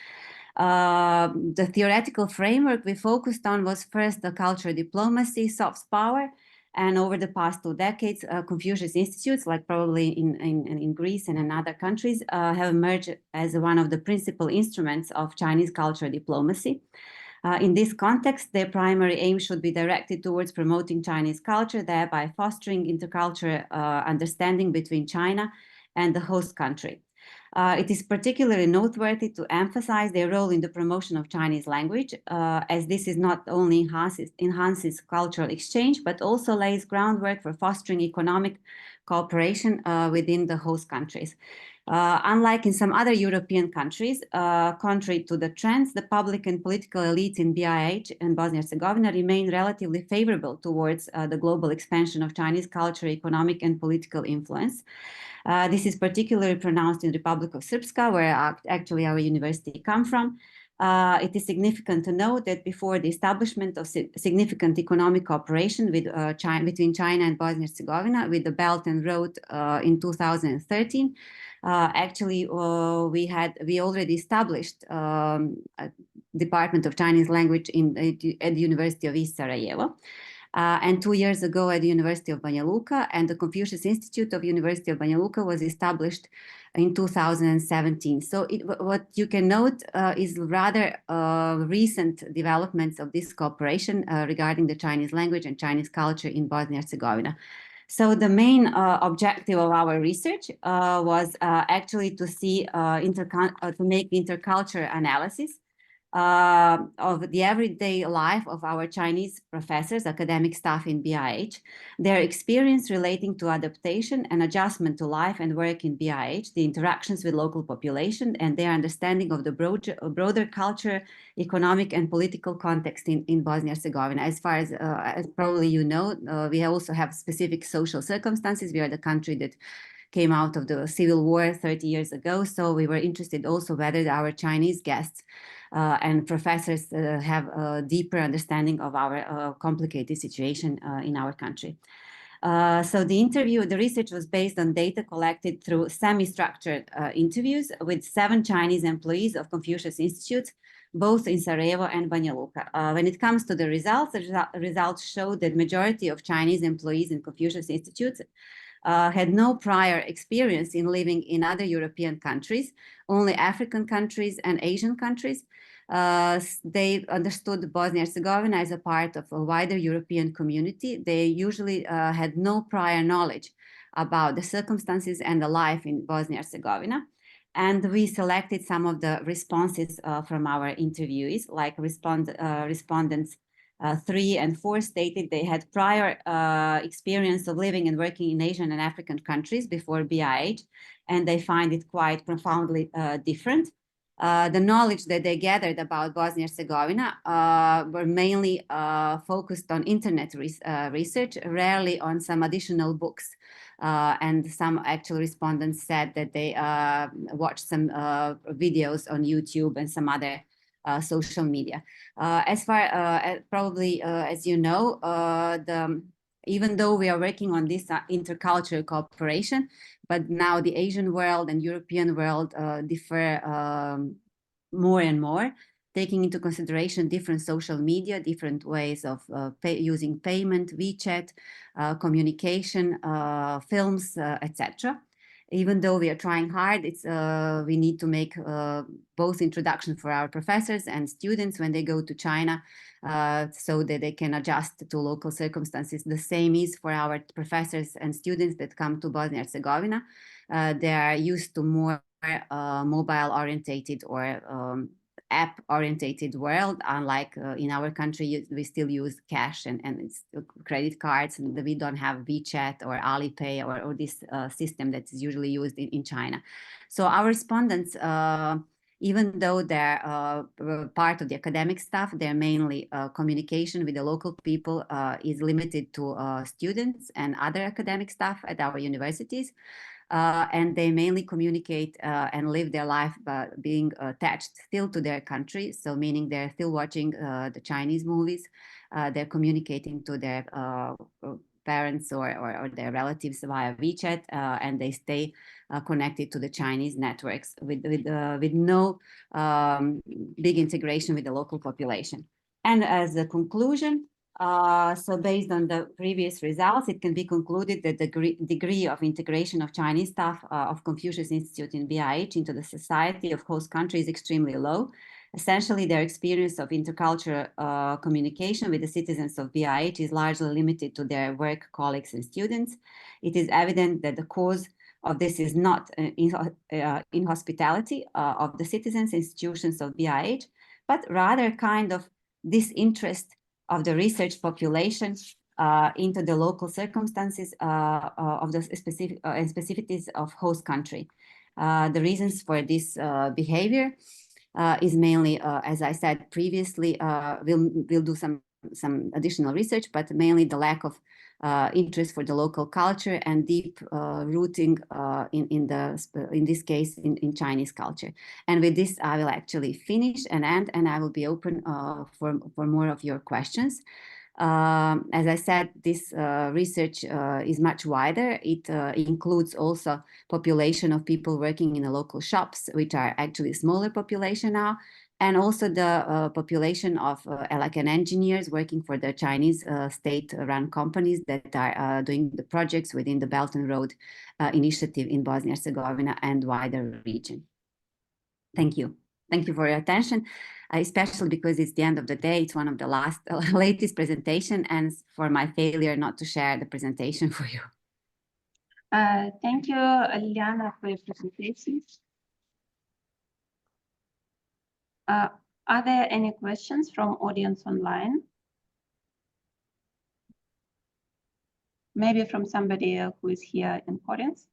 The theoretical framework we focused on was first the cultural diplomacy, soft power, and over the past 2 decades, Confucius Institutes, like probably in Greece and in other countries, have emerged as one of the principal instruments of Chinese cultural diplomacy. In this context, their primary aim should be directed towards promoting Chinese culture, thereby fostering intercultural understanding between China and the host country. It is particularly noteworthy to emphasize their role in the promotion of Chinese language, as this is not only enhances cultural exchange, but also lays groundwork for fostering economic cooperation within the host countries. Unlike in some other European countries, contrary to the trends, the public and political elites in BiH and Bosnia-Herzegovina remain relatively favorable towards the global expansion of Chinese culture, economic and political influence. This is particularly pronounced in the Republic of Srpska, where actually our university comes from. It is significant to note that before the establishment of significant economic cooperation with, between China and Bosnia-Herzegovina with the Belt and Road in 2013, actually we already established a Department of Chinese Language at the University of East Sarajevo. And 2 years ago at the University of Banja Luka, and the Confucius Institute of University of Banja Luka was established in 2017. So what you can note is rather recent developments of this cooperation regarding the Chinese language and Chinese culture in Bosnia-Herzegovina. So the main objective of our research was actually to see to make intercultural analysis of the everyday life of our Chinese professors, academic staff in BiH, their experience relating to adaptation and adjustment to life and work in BiH, the interactions with local population, and their understanding of the broader culture, economic and political context in Bosnia-Herzegovina. As far as probably you know, we also have specific social circumstances. We are the country that came out of the civil war 30 years ago. So we were interested also whether our Chinese guests and professors have a deeper understanding of our complicated situation in our country. So the research was based on data collected through semi-structured interviews with 7 Chinese employees of Confucius Institutes, both in Sarajevo and Banja Luka. When it comes to the results show that majority of Chinese employees in Confucius Institutes had no prior experience in living in other European countries, only African countries and Asian countries. They understood Bosnia-Herzegovina as a part of a wider European community. They usually had no prior knowledge about the circumstances and the life in Bosnia-Herzegovina. And we selected some of the responses from our interviewees, like respondents 3 and 4 stated they had prior experience of living and working in Asian and African countries before BiH, and they find it quite profoundly different. The knowledge that they gathered about Bosnia-Herzegovina were mainly focused on internet research, rarely on some additional books. And some actual respondents said that they watched some videos on YouTube and some other social media. As far probably as you know, even though we are working on this intercultural cooperation, but now the Asian world and European world differ more and more, taking into consideration different social media, different ways of using payment, WeChat, communication, films, etc. Even though we are trying hard, we need to make both introduction for our professors and students when they go to China so that they can adjust to local circumstances. The same is for our professors and students that come to Bosnia-Herzegovina. They are used to more mobile-orientated or app-orientated world, unlike in our country, we still use cash and it's credit cards, and we don't have WeChat or Alipay or this system that is usually used in China. So our respondents Even though they're part of the academic staff, they're mainly communication with the local people is limited to students and other academic staff at our universities. And they mainly communicate and live their life by being attached still to their country. So meaning they're still watching the Chinese movies, they're communicating to their parents or their relatives via WeChat, and they stay connected to the Chinese networks with no big integration with the local population. And as a conclusion, so based on the previous results, it can be concluded that the degree of integration of Chinese staff of Confucius Institute in BIH into the society of host country is extremely low. Essentially, their experience of intercultural communication with the citizens of BIH is largely limited to their work colleagues and students. It is evident that the cause of this is not inhospitality of the citizens, institutions of BIH, but rather kind of disinterest of the research population into the local circumstances of the specificities of host country. The reasons for this behavior is mainly, as I said previously, we'll do some additional research, but mainly the lack of interest for the local culture and deep rooting in this case in Chinese culture. And with this, I will actually finish and end, and I will be open for more of your questions. As I said, this research is much wider. It includes also population of people working in the local shops, which are actually smaller population now, and also the population of like engineers working for the Chinese state-run companies that are doing the projects within the Belt and Road initiative in Bosnia-Herzegovina and wider region. Thank you. Thank you for your attention, especially because it's the end of the day. It's one of the latest presentation, and for my failure not to share the presentation for you. Thank you, Liliana, for your presentation. Are there any questions from audience online? Maybe from somebody who is here in audience?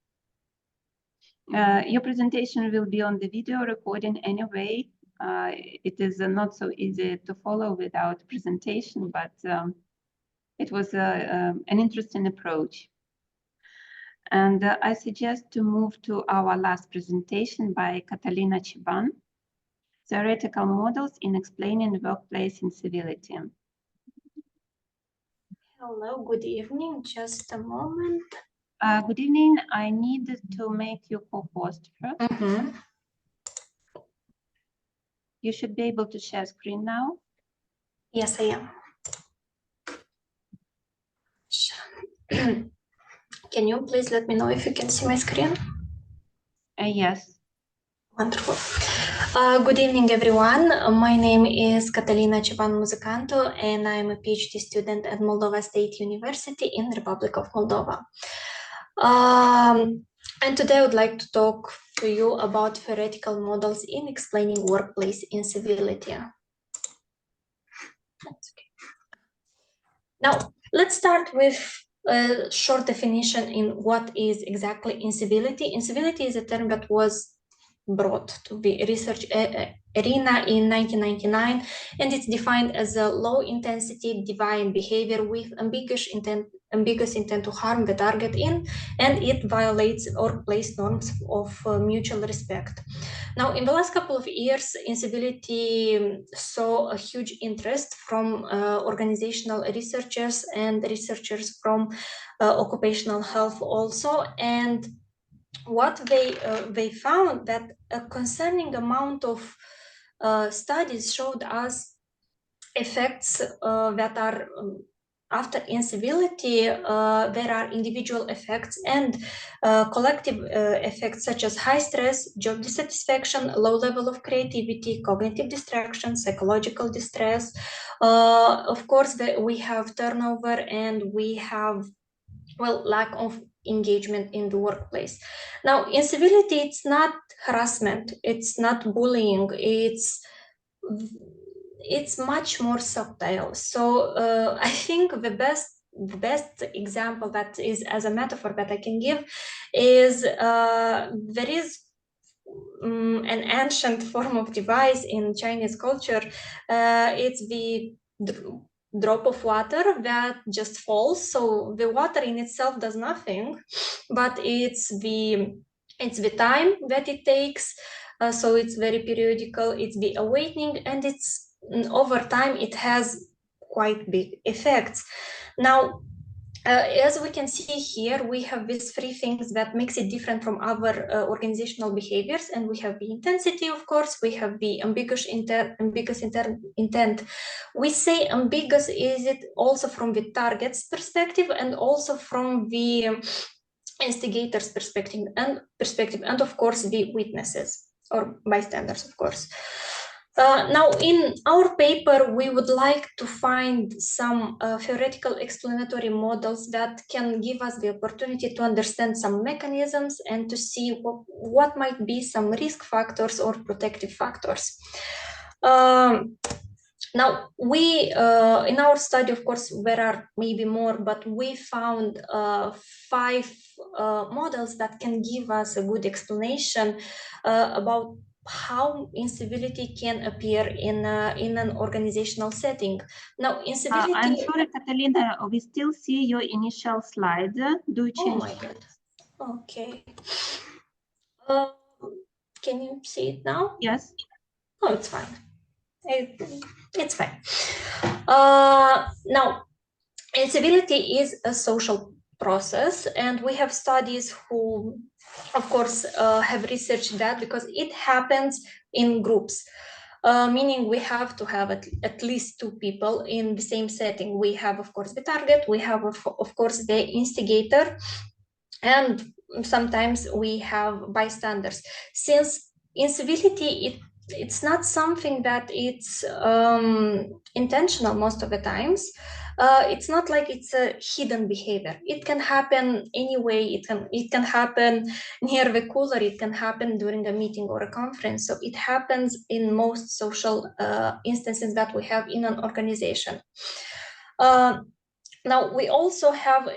Your presentation will be on the video recording anyway. It is not so easy to follow without presentation, but it was an interesting approach. And I suggest to move to our last presentation by Catalina Ciban, Theoretical Models in Explaining Workplace Incivility. Hello, good evening. Just a moment. Good evening. I need to make you co-host first. You should be able to share screen now. Yes, I am. Can you please let me know if you can see my screen? Yes. Wonderful. Good evening, everyone. My name is Catalina Ciban Muzicanto, and I'm a PhD student at Moldova State University in the Republic of Moldova. And today I would like to talk to you about theoretical models in explaining workplace incivility. Now, let's start with a short definition in what is exactly incivility. Incivility is a term that was brought to the research arena in 1999, and it's defined as a low-intensity deviant behavior with ambiguous intent to harm the target and it violates workplace norms of mutual respect. Now, in the last couple of years, incivility saw a huge interest from organizational researchers and researchers from occupational health also, and what they found that a concerning amount of studies showed us effects that are after incivility. There are individual effects and collective effects such as high stress, job dissatisfaction, low level of creativity, cognitive distraction, psychological distress. Of course, we have turnover and we have, well, lack of engagement in the workplace. Now, incivility, it's not harassment, it's not bullying, it's much more subtle. So I think the best example that is as a metaphor that I can give is there is an ancient form of device in Chinese culture. It's the drop of water that just falls. So the water in itself does nothing, but it's the time that it takes. So it's very periodical. It's the awakening, and it's over time it has quite big effects. Now, as we can see here, we have these three things that makes it different from other organizational behaviors, and we have the intensity, of course, we have the ambiguous intent. We say ambiguous is it also from the target's perspective and also from the instigator's perspective, and of course the witnesses or bystanders, of course. Now, in our paper, we would like to find some theoretical explanatory models that can give us the opportunity to understand some mechanisms and to see what might be some risk factors or protective factors. Now, we, in our study, of course, there are maybe more, but we found 5 models that can give us a good explanation about how incivility can appear in an organizational setting. Now, incivility... I'm sorry, Catalina, we still see your initial slide. Do you change? Oh my God. Okay. Can you see it now? Yes. Oh, it's fine. It's fine. Now, incivility is a social process, and we have studies who, of course, have researched that because it happens in groups, meaning we have to have at least 2 people in the same setting. We have, of course, the target, we have, of course, the instigator, and sometimes we have bystanders. Since incivility, it's not something that it's intentional most of the times. It's not like it's a hidden behavior. It can happen anyway. It can happen near the cooler. It can happen during a meeting or a conference. So it happens in most social instances that we have in an organization. Now, we also have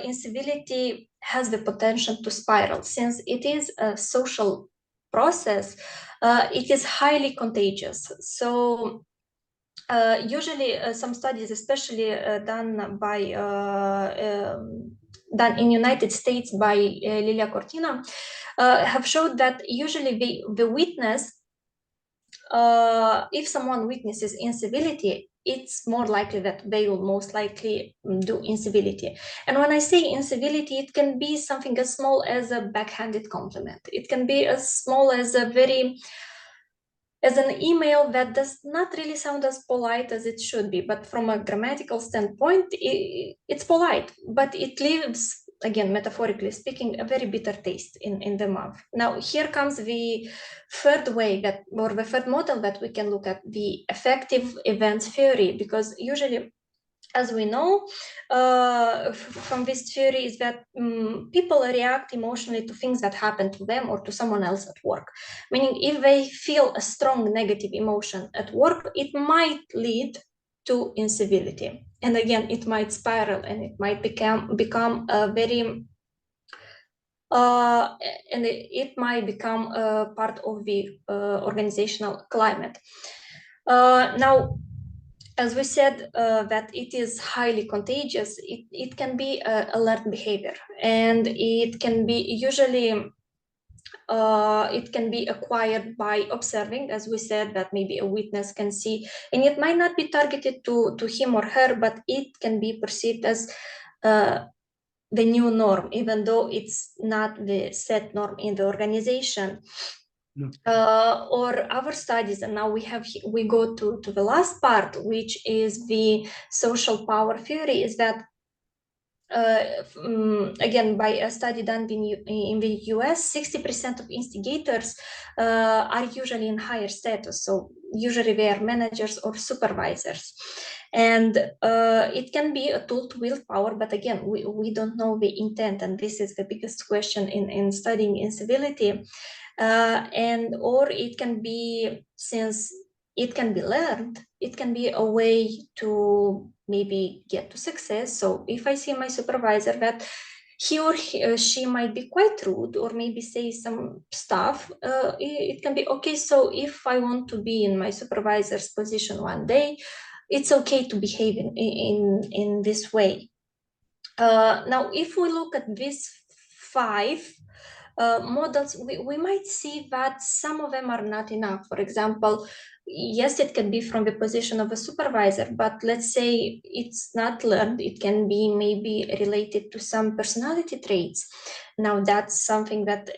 incivility has the potential to spiral. Since it is a social process, it is highly contagious. So usually some studies, especially done in United States by Lilia Cortina, have showed that usually the witness, if someone witnesses incivility, it's more likely that they will most likely do incivility. And when I say incivility, it can be something as small as a backhanded compliment. It can be as small as an email that does not really sound as polite as it should be, but from a grammatical standpoint, it's polite, but it leaves, again, metaphorically speaking, a very bitter taste in the mouth. Now, here comes the third way or the third model that we can look at, the effective events theory, because usually, as we know from this theory, is that people react emotionally to things that happen to them or to someone else at work. Meaning, if they feel a strong negative emotion at work, it might lead to incivility. And again, it might spiral and it might become a very and it might become a part of the organizational climate. Now, as we said, that it is highly contagious, it can be alert behavior, and it can be usually it can be acquired by observing, as we said, that maybe a witness can see, and it might not be targeted to him or her, but it can be perceived as the new norm, even though it's not the set norm in the organization. Or our studies, and now we go to the last part, which is the social power theory, is that again, by a study done in the US, 60% of instigators are usually in higher status. So usually they are managers or supervisors. And it can be a tool to wield power, but again, we don't know the intent. And this is the biggest question in studying incivility. Or it can be, since it can be learned, it can be a way to maybe get to success. So if I see my supervisor that he or she might be quite rude or maybe say some stuff, it can be okay. So if I want to be in my supervisor's position one day, it's okay to behave in this way. Now, if we look at these 5 models, we might see that some of them are not enough. For example, yes, it can be from the position of a supervisor, but let's say it's not learned. It can be maybe related to some personality traits. Now, that's something that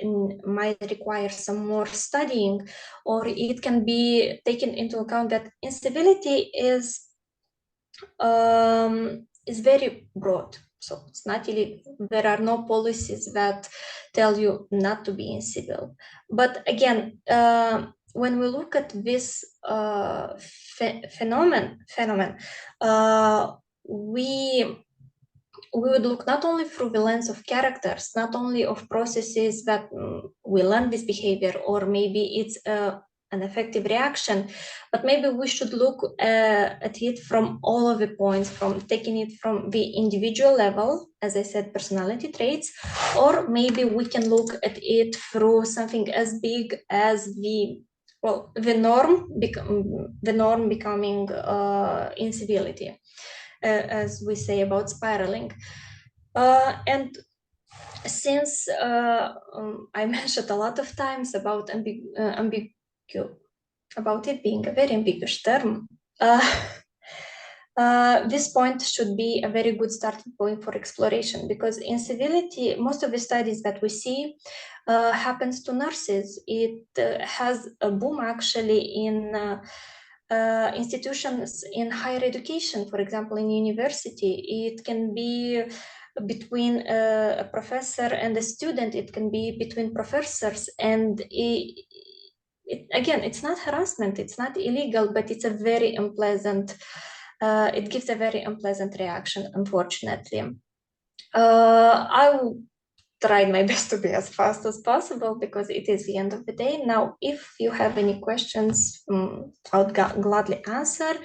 might require some more studying, or it can be taken into account that incivility is very broad. So it's not really, there are no policies that tell you not to be incivil. But again, when we look at this phenomenon, we would look not only through the lens of characters, not only of processes that we learn this behavior, or maybe it's an effective reaction, but maybe we should look at it from all of the points, from taking it from the individual level, as I said, personality traits, or maybe we can look at it through something as big as the norm becoming incivility, as we say about spiraling. And since I mentioned a lot of times about about it being a very ambiguous term, this point should be a very good starting point for exploration, because incivility, most of the studies that we see happens to nurses. It has a boom actually in institutions in higher education, for example, in university. It can be between a professor and a student. It can be between professors, and again, it's not harassment, it's not illegal, but it's a very unpleasant, it gives a very unpleasant reaction, unfortunately. I will try my best to be as fast as possible because it is the end of the day. Now, if you have any questions, I would gladly answer.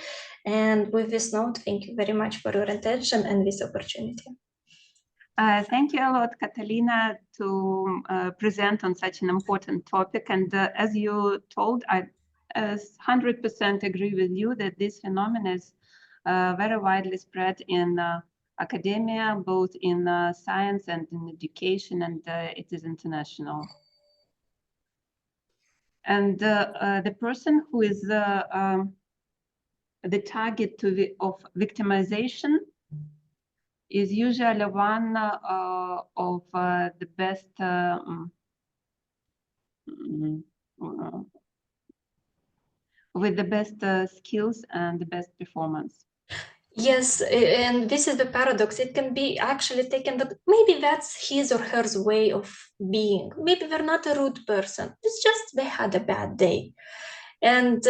And with this note, thank you very much for your attention and this opportunity. Thank you a lot, Catalina, to present on such an important topic. And as you told, I 100% agree with you that this phenomenon is very widely spread in academia, both in science and in education, and it is international. And the person who is the target of victimization is usually one of the best with the best skills and the best performance. Yes, and this is the paradox. It can be actually taken that maybe that's his or her way of being. Maybe they're not a rude person. It's just they had a bad day. And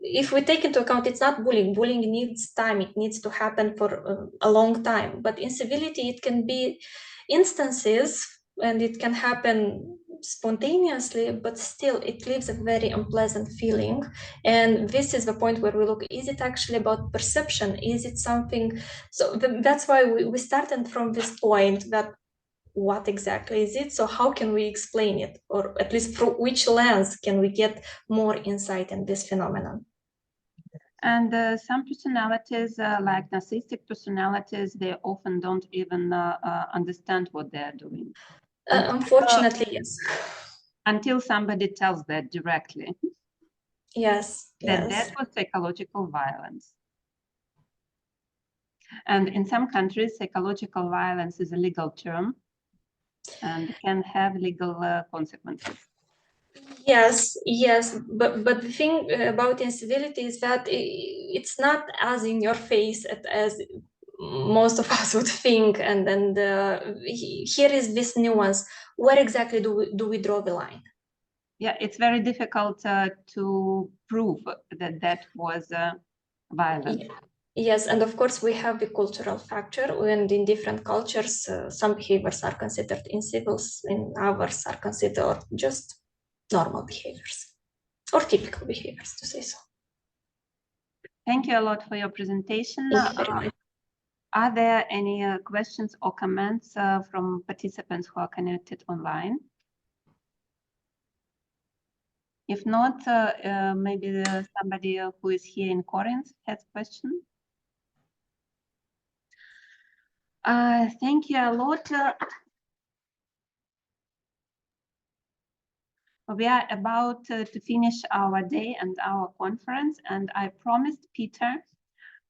if we take into account, it's not bullying. Bullying needs time. It needs to happen for a long time. But incivility, it can be instances, and it can happen spontaneously, but still it leaves a very unpleasant feeling. And this is the point where we look, is it actually about perception? Is it something? So that's why we started from this point, that what exactly is it? So how can we explain it? Or at least through which lens can we get more insight in this phenomenon? And some personalities, like narcissistic personalities, they often don't even understand what they're doing. Unfortunately, yes. Until somebody tells that directly. Yes, that yes. That was psychological violence. And in some countries, psychological violence is a legal term and can have legal consequences. Yes, yes, but the thing about incivility is that it's not as in your face as most of us would think, and then here is this nuance. Where exactly do we draw the line? Yeah, it's very difficult to prove that that was violence. Yes, and of course we have the cultural factor, and in different cultures, some behaviors are considered incivils, and others are considered just normal behaviors or typical behaviors, to say so. Thank you a lot for your presentation. Thank you very much. Are there any questions or comments from participants who are connected online? If not, maybe somebody who is here in Corinth has a question. Thank you a lot. We are about to finish our day and our conference, and I promised Peter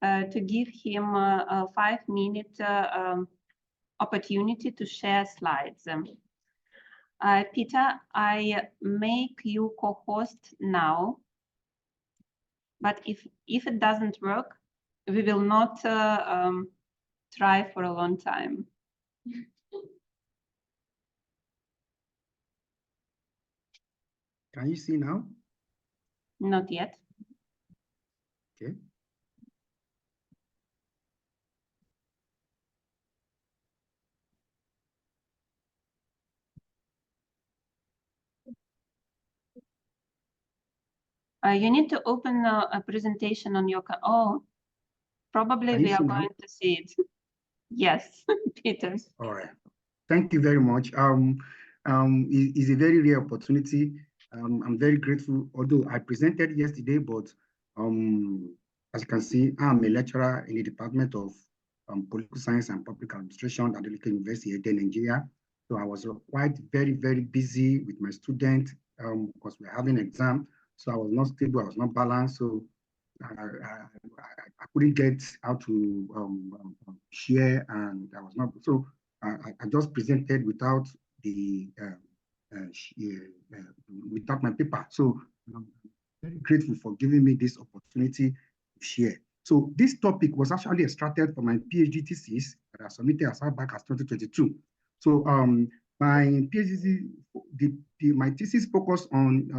to give him a 5-minute opportunity to share slides. Peter, I make you co-host now, but if it doesn't work, we will not try for a long time. Can you see now? Not yet. Okay. You need to open a presentation on your. Oh, probably we are going to see it. Yes, Peter. All right. Thank you very much. It's a very rare opportunity. I'm very grateful. Although I presented yesterday, but as you can see, I'm a lecturer in the Department of Political Science and Public Administration at the University of Nigeria. So I was quite very busy with my students because we're having an exam. So I was not stable, I was not balanced. So I couldn't get out to share, and I was not. So I just presented without the without my paper. So I'm very grateful for giving me this opportunity to share. So this topic was actually extracted from my PhD thesis that I submitted as far back as 2022. So my PhD, my thesis focused on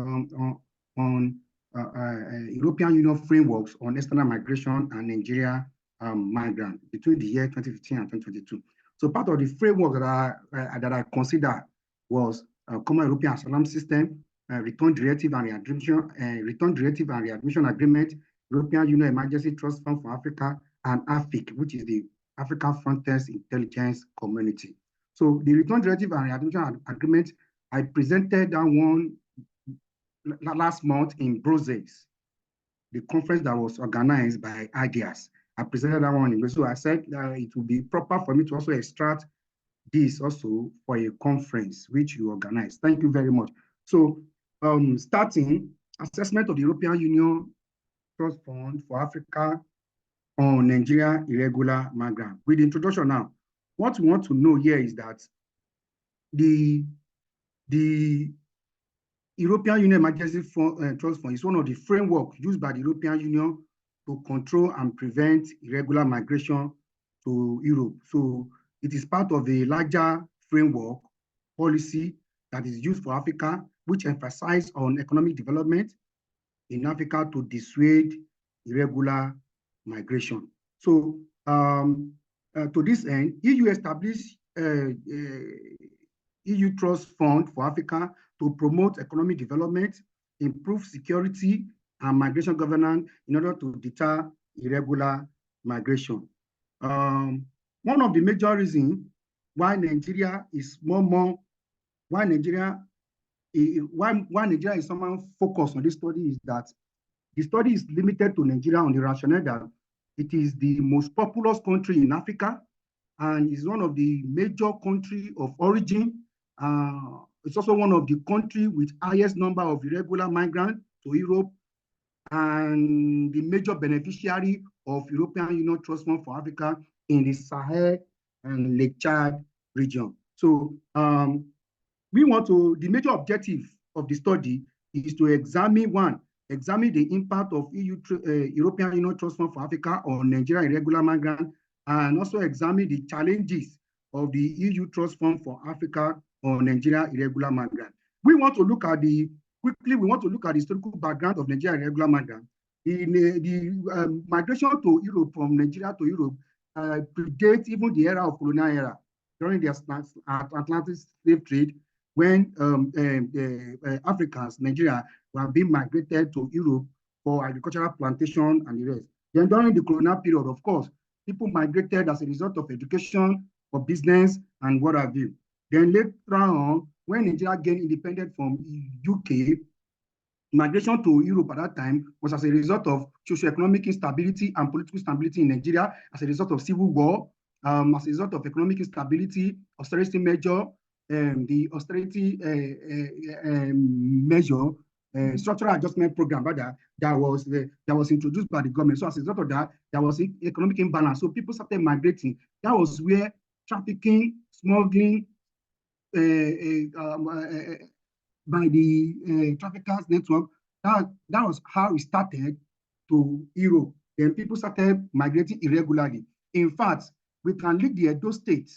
European Union frameworks on external migration and Nigeria migrant between the year 2015 and 2022. So part of the framework that I consider was Common European Asylum System, Return Directive and Readmission Agreement, European Union Emergency Trust Fund for Africa, and AFIC, which is the African Frontiers Intelligence Community. So the Return Directive and Readmission Agreement, I presented that one last month in Brussels, the conference that was organized by IDEAS. I presented that one, so I said that it would be proper for me to also extract this also for a conference which you organize. Thank you very much. So starting, assessment of the European Union Trust Fund for Africa on Nigeria irregular migrant. With the introduction now, what we want to know here is that the European Union Emergency Trust Fund is one of the frameworks used by the European Union to control and prevent irregular migration to Europe. So it is part of a larger framework policy that is used for Africa, which emphasizes on economic development in Africa to dissuade irregular migration. So to this end, EU established EU Trust Fund for Africa to promote economic development, improve security and migration governance in order to deter irregular migration. One of the major reasons why Nigeria is why Nigeria is somehow focused on this study is that the study is limited to Nigeria on the rationale that it is the most populous country in Africa and is one of the major countries of origin. It's also one of the countries with highest number of irregular migrants to Europe and the major beneficiary of European Union Trust Fund for Africa in the Sahel and Lake Chad region. So the major objective of the study is to examine the impact of European Union Trust Fund for Africa on Nigerian irregular migrants, and also examine the challenges of the EU Trust Fund for Africa on Nigeria irregular migrants. We want to look at the historical background of Nigeria irregular migrants. The migration to Europe from Nigeria to Europe predates even the era of colonial era during the Atlantic slave trade, when Africans, Nigeria, were being migrated to Europe for agricultural plantation and the rest. Then during the colonial period, of course, People migrated as a result of education, or business, and what have you. Then later on, when Nigeria gained independence from UK, migration to Europe at that time was as a result of socioeconomic instability and political instability in Nigeria, as a result of civil war, as a result of economic instability, austerity measure, the austerity measure, structural adjustment program that was introduced by the government. So as a result of that, there was economic imbalance. So people started migrating. That was where trafficking, smuggling, by the traffickers network, that was how it started to Europe. Then people started migrating irregularly. In fact, we can link the Edo State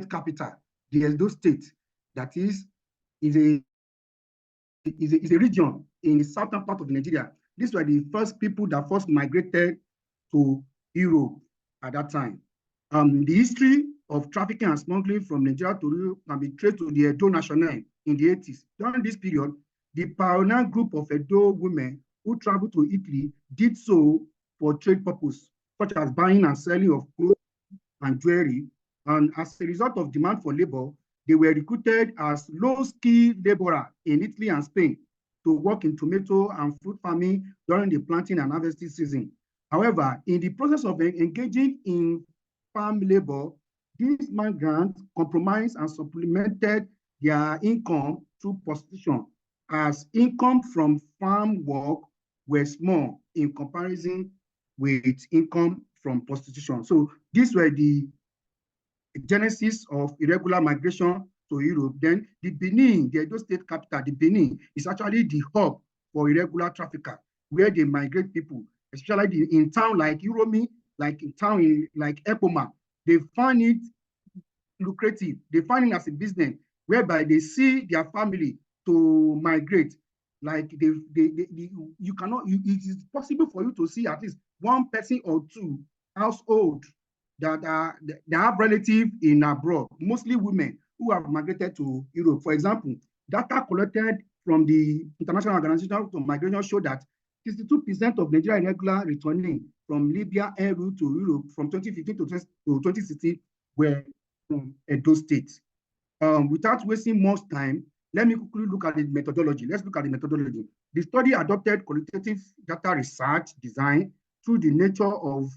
capital, the Edo State, that is a region in the southern part of Nigeria. These were the first people that first migrated to Europe at that time. The history of trafficking and smuggling from Nigeria to Europe can be traced to the Edo National in the 80s. During this period, the pioneer group of Edo women who traveled to Italy did so for trade purpose, such as buying and selling of clothes and jewelry. And as a result of demand for labor, they were recruited as low-skilled laborers in Italy and Spain to work in tomato and fruit farming during the planting and harvesting season. However, in the process of engaging in farm labor, these migrants compromised and supplemented their income through prostitution, as income from farm work were small in comparison with income from prostitution. So these were the genesis of irregular migration to Europe. Then the Benin, the Edo State capital, the Benin, is actually the hub for irregular traffickers, where they migrate people, especially in town like Uromi, like in town like Epoma. They find it lucrative. They find it as a business whereby they see their family to migrate. Like you cannot, it is possible for you to see at least one person or two household that have relatives in abroad, mostly women who have migrated to Europe. For example, data collected from the International Organization for Migration showed that 62% of Nigerian irregular returning from Libya en route to Europe from 2015 to 2016 were from Edo State. Without wasting much time, let me quickly look at the methodology. Let's look at the methodology. The study adopted qualitative data research design through the nature of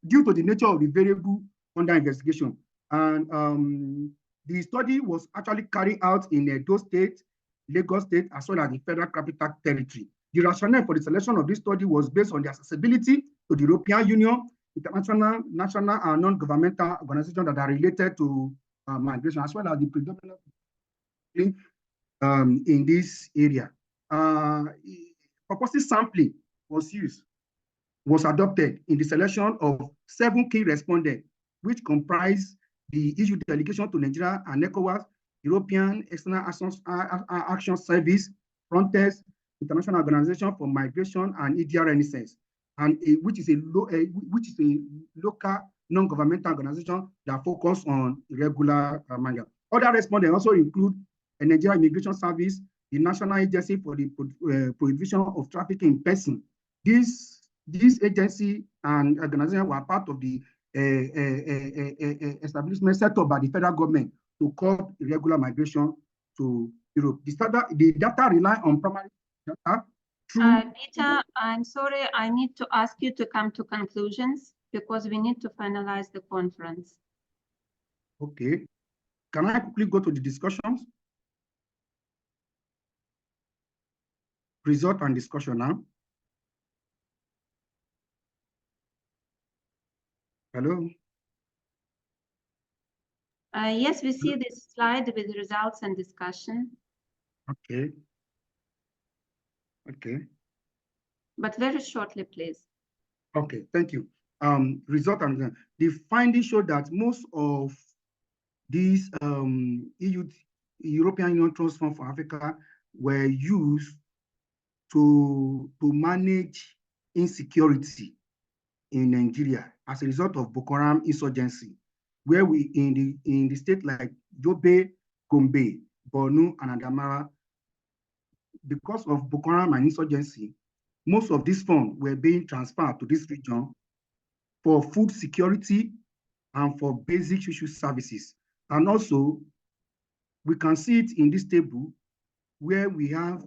due to the nature of the variable under investigation. And the study was actually carried out in Edo State, Lagos State, as well as the Federal Capital Territory. The rationale for the selection of this study was based on the accessibility to the European Union, international, national, and non-governmental organizations that are related to migration, as well as the predominant in this area. Purposive sampling was adopted in the selection of 7 key respondents, which comprise the EU delegation to Nigeria and ECOWAS, European External Action Service, Frontex, International Organization for Migration, and EDRNSS, and which is a local non-governmental organization that focus on irregular migrants. Other respondents also include the Nigeria Immigration Service, the National Agency for the Prohibition of Trafficking in Person. This agency and organization were part of the establishment set up by the federal government to curb irregular migration to Europe. The data rely on primary data. Peter, I'm sorry, I need to ask you to come to conclusions because we need to finalize the conference. Okay. Can I quickly go to the discussions? Result and discussion now. Hello? Yes, we see this slide with results and discussion. Okay. Okay. But very shortly, please. Okay, thank you. Result and the findings show that most of these European Union Trust Fund for Africa were used to manage insecurity in Nigeria as a result of Boko Haram insurgency, where we in the state like Yobe, Gombe, Borno, and Adamawa, because of Boko Haram and insurgency, most of these funds were being transferred to this region for food security and for basic social services. And also, we can see it in this table where we have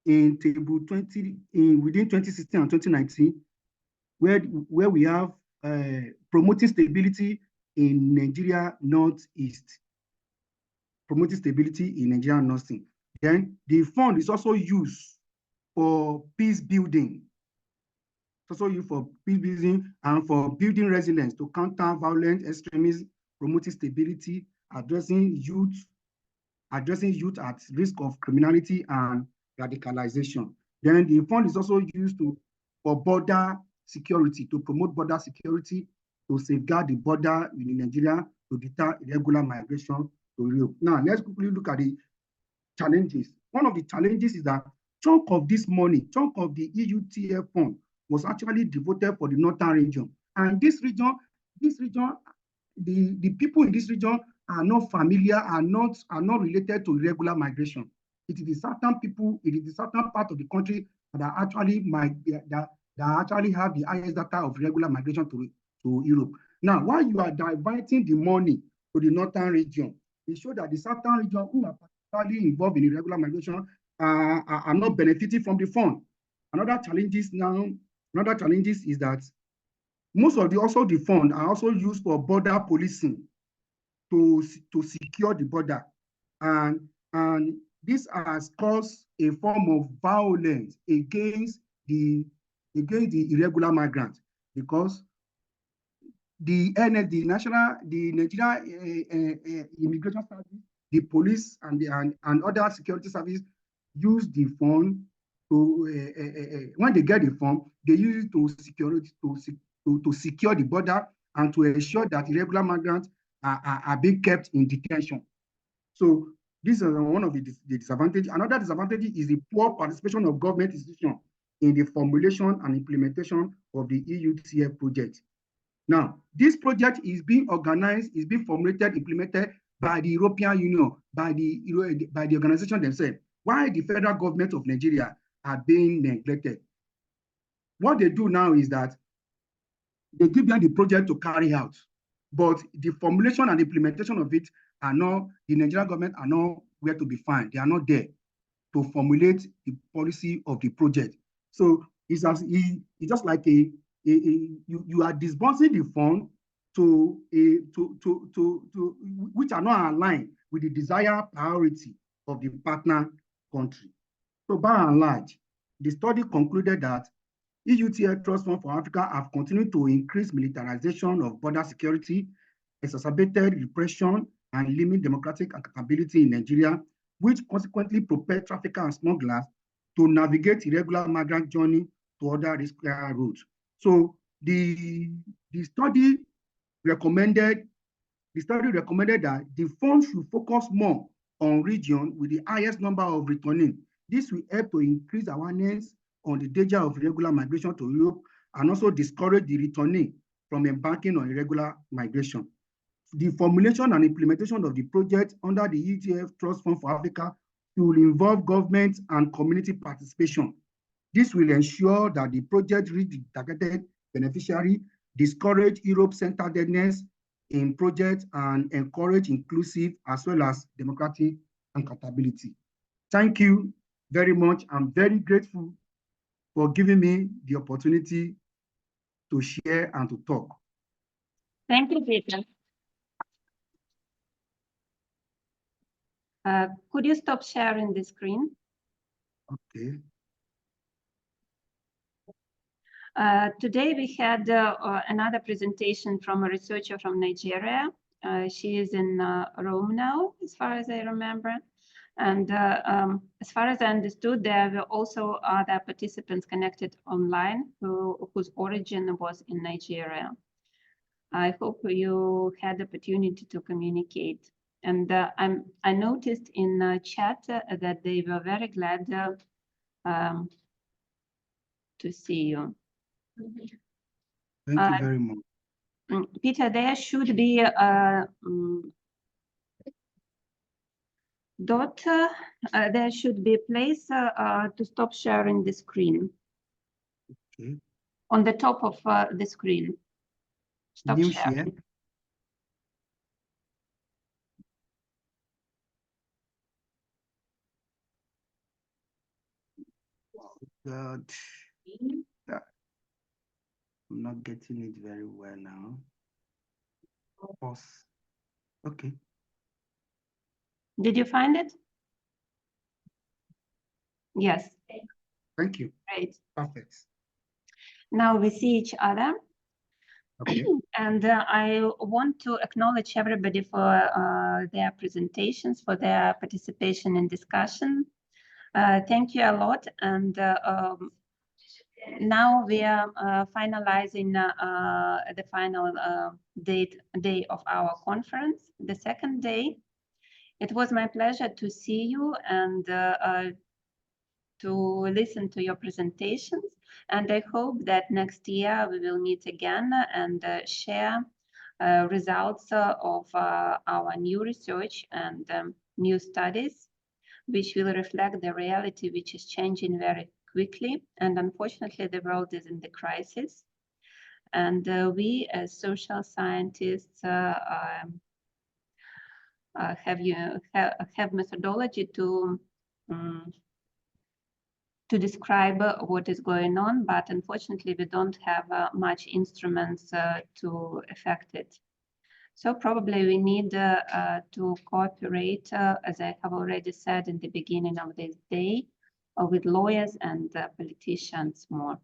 in table 20 within 2016 and 2019, where we have promoting stability in Nigeria Northeast, promoting stability in Nigeria Northeast. Then the fund is also used for peace building. It's also used for peace building and for building resilience to counter violent extremism, promoting stability, addressing youth at risk of criminality and radicalization. Then the fund is also used for border security, to promote border security, to safeguard the border in Nigeria, to deter irregular migration to Europe. Now, let's quickly look at the challenges. One of the challenges is that chunk of this money, chunk of the EUTF fund was actually devoted for the northern region. And this region, the people in this region are not familiar, are not related to irregular migration. It is the certain people, it is the certain part of the country that actually actually have the highest data of irregular migration to Europe. Now, while you are diverting the money to the northern region, it shows that the southern region who are particularly involved in irregular migration are not benefiting from the fund. Another challenge is that most of the fund are also used for border policing to secure the border, and this has caused a form of violence against the irregular migrants, because the Nigeria Immigration Service, the police, and other security services use the fund to when they get the fund, they use it to secure the border and to ensure that irregular migrants are being kept in detention. So this is one of the disadvantages. Another disadvantage is the poor participation of government institutions in the formulation and implementation of the EUTF project. Now, this project is being organized, is being formulated, implemented by the European Union, by the organization themselves, while the federal government of Nigeria are being neglected. What they do now is that they give them the project to carry out, but the formulation and implementation of it are not, the Nigerian government are not where to be found. They are not there to formulate the policy of the project. So it's just like you are disbursing the fund to which are not aligned with the desired priority of the partner country. So by and large, the study concluded that EUTF Trust Fund for Africa have continued to increase militarization of border security, exacerbated repression, and limit democratic accountability in Nigeria, which consequently propel traffickers and smugglers to navigate irregular migrant journey to other riskier routes. So the study recommended that the fund should focus more on regions with the highest number of returning. This will help to increase awareness on the danger of irregular migration to Europe and also discourage the returning from embarking on irregular migration. The formulation and implementation of the project under the EUTF Trust Fund for Africa will involve government and community participation. This will ensure that the project reach the targeted beneficiary, discourage Europe-centeredness in projects, and encourage inclusive as well as democratic accountability. Thank you very much. I'm very grateful for giving me the opportunity to share and to talk. Thank you, Peter. Could you stop sharing the screen? Okay. Today we had another presentation from a researcher from Nigeria. She is in Rome now, as far as I remember. And as far as I understood, there were also other participants connected online whose origin was in Nigeria. I hope you had the opportunity to communicate. And I noticed in the chat that they were very glad to see you. Thank you very much. Peter, there should be a dot, there should be a place to stop sharing the screen. Okay. On the top of the screen. Stop New sharing. share. God. I'm not getting it very well now. Pause. Okay. Did you find it? Yes. Thank you. Great. Perfect. Now we see each other. Okay. And I want to acknowledge everybody for their presentations, for their participation in discussion. Thank you a lot. And now we are finalizing the final day of our conference, the second day. It was my pleasure to see you and to listen to your presentations. And I hope that next year we will meet again and share results of our new research and new studies, which will reflect the reality which is changing very quickly. And unfortunately, the world is in the crisis. And we as social scientists have methodology to describe what is going on, but unfortunately we don't have much instruments to affect it. So probably we need to cooperate, as I have already said in the beginning of this day, with lawyers and politicians more.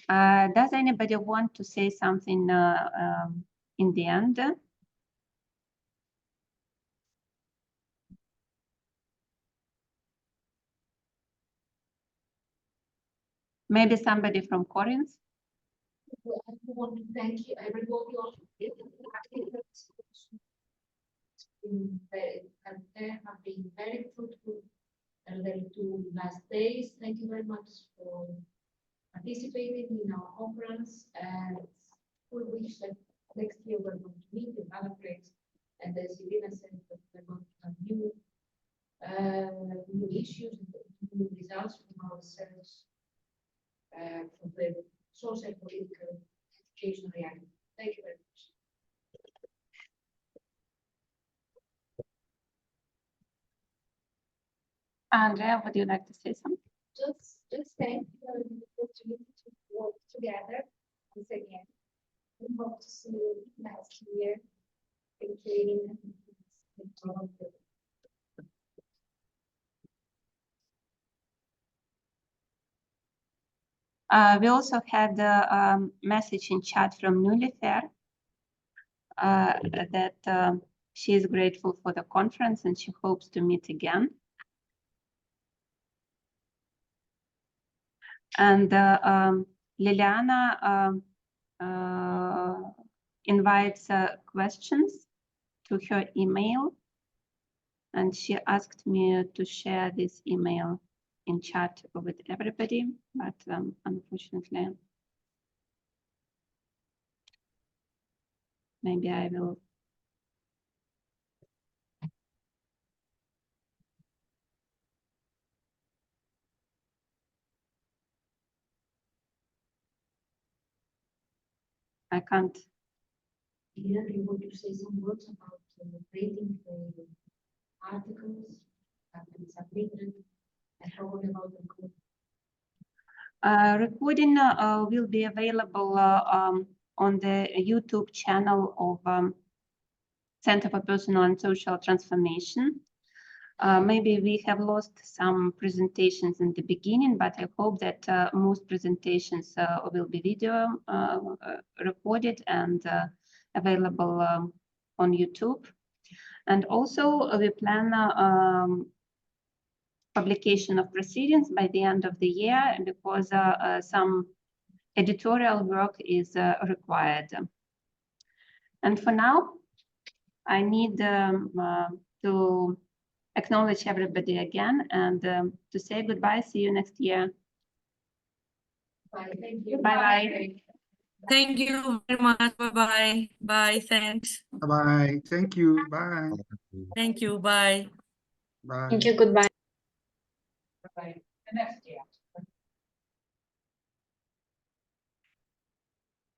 Does anybody want to say something in the end? Maybe somebody from Corinth? I want to thank you, everybody, and they have been very fruitful and the 2 last days. Thank you very much for participating in our conference, and we wish that next year we're going to meet in other place, and as Irina said, that we're going to have new issues and new results from our research from the social, political, education reality. Thank you very much. Andrea, would you like to say something? Just thank you for the opportunity to work together once again. We hope to see you next year. Thank you. We also had a message in chat from Nilüfer that she is grateful for the conference and she hopes to meet again. And Liliana invites questions to her email, and she asked me to share this email in chat with everybody, but unfortunately, maybe I will. I can't. Irina, do you want to say some words about rating the articles that have been submitted and probably about the code? Recording will be available on the YouTube channel of Center for Personal and Social Transformation. Maybe we have lost some presentations in the beginning, but I hope that most presentations will be video recorded and available on YouTube. And also we plan publication of proceedings by the end of the year because some editorial work is required. And for now, I need to acknowledge everybody again and to say goodbye. See you next year. Bye. Thank you. Bye-bye. Thank you very much. Bye-bye. Bye. Thanks. Bye. Thank you. Bye. Thank you. Bye. Bye. Thank you. Goodbye. Bye. The next year.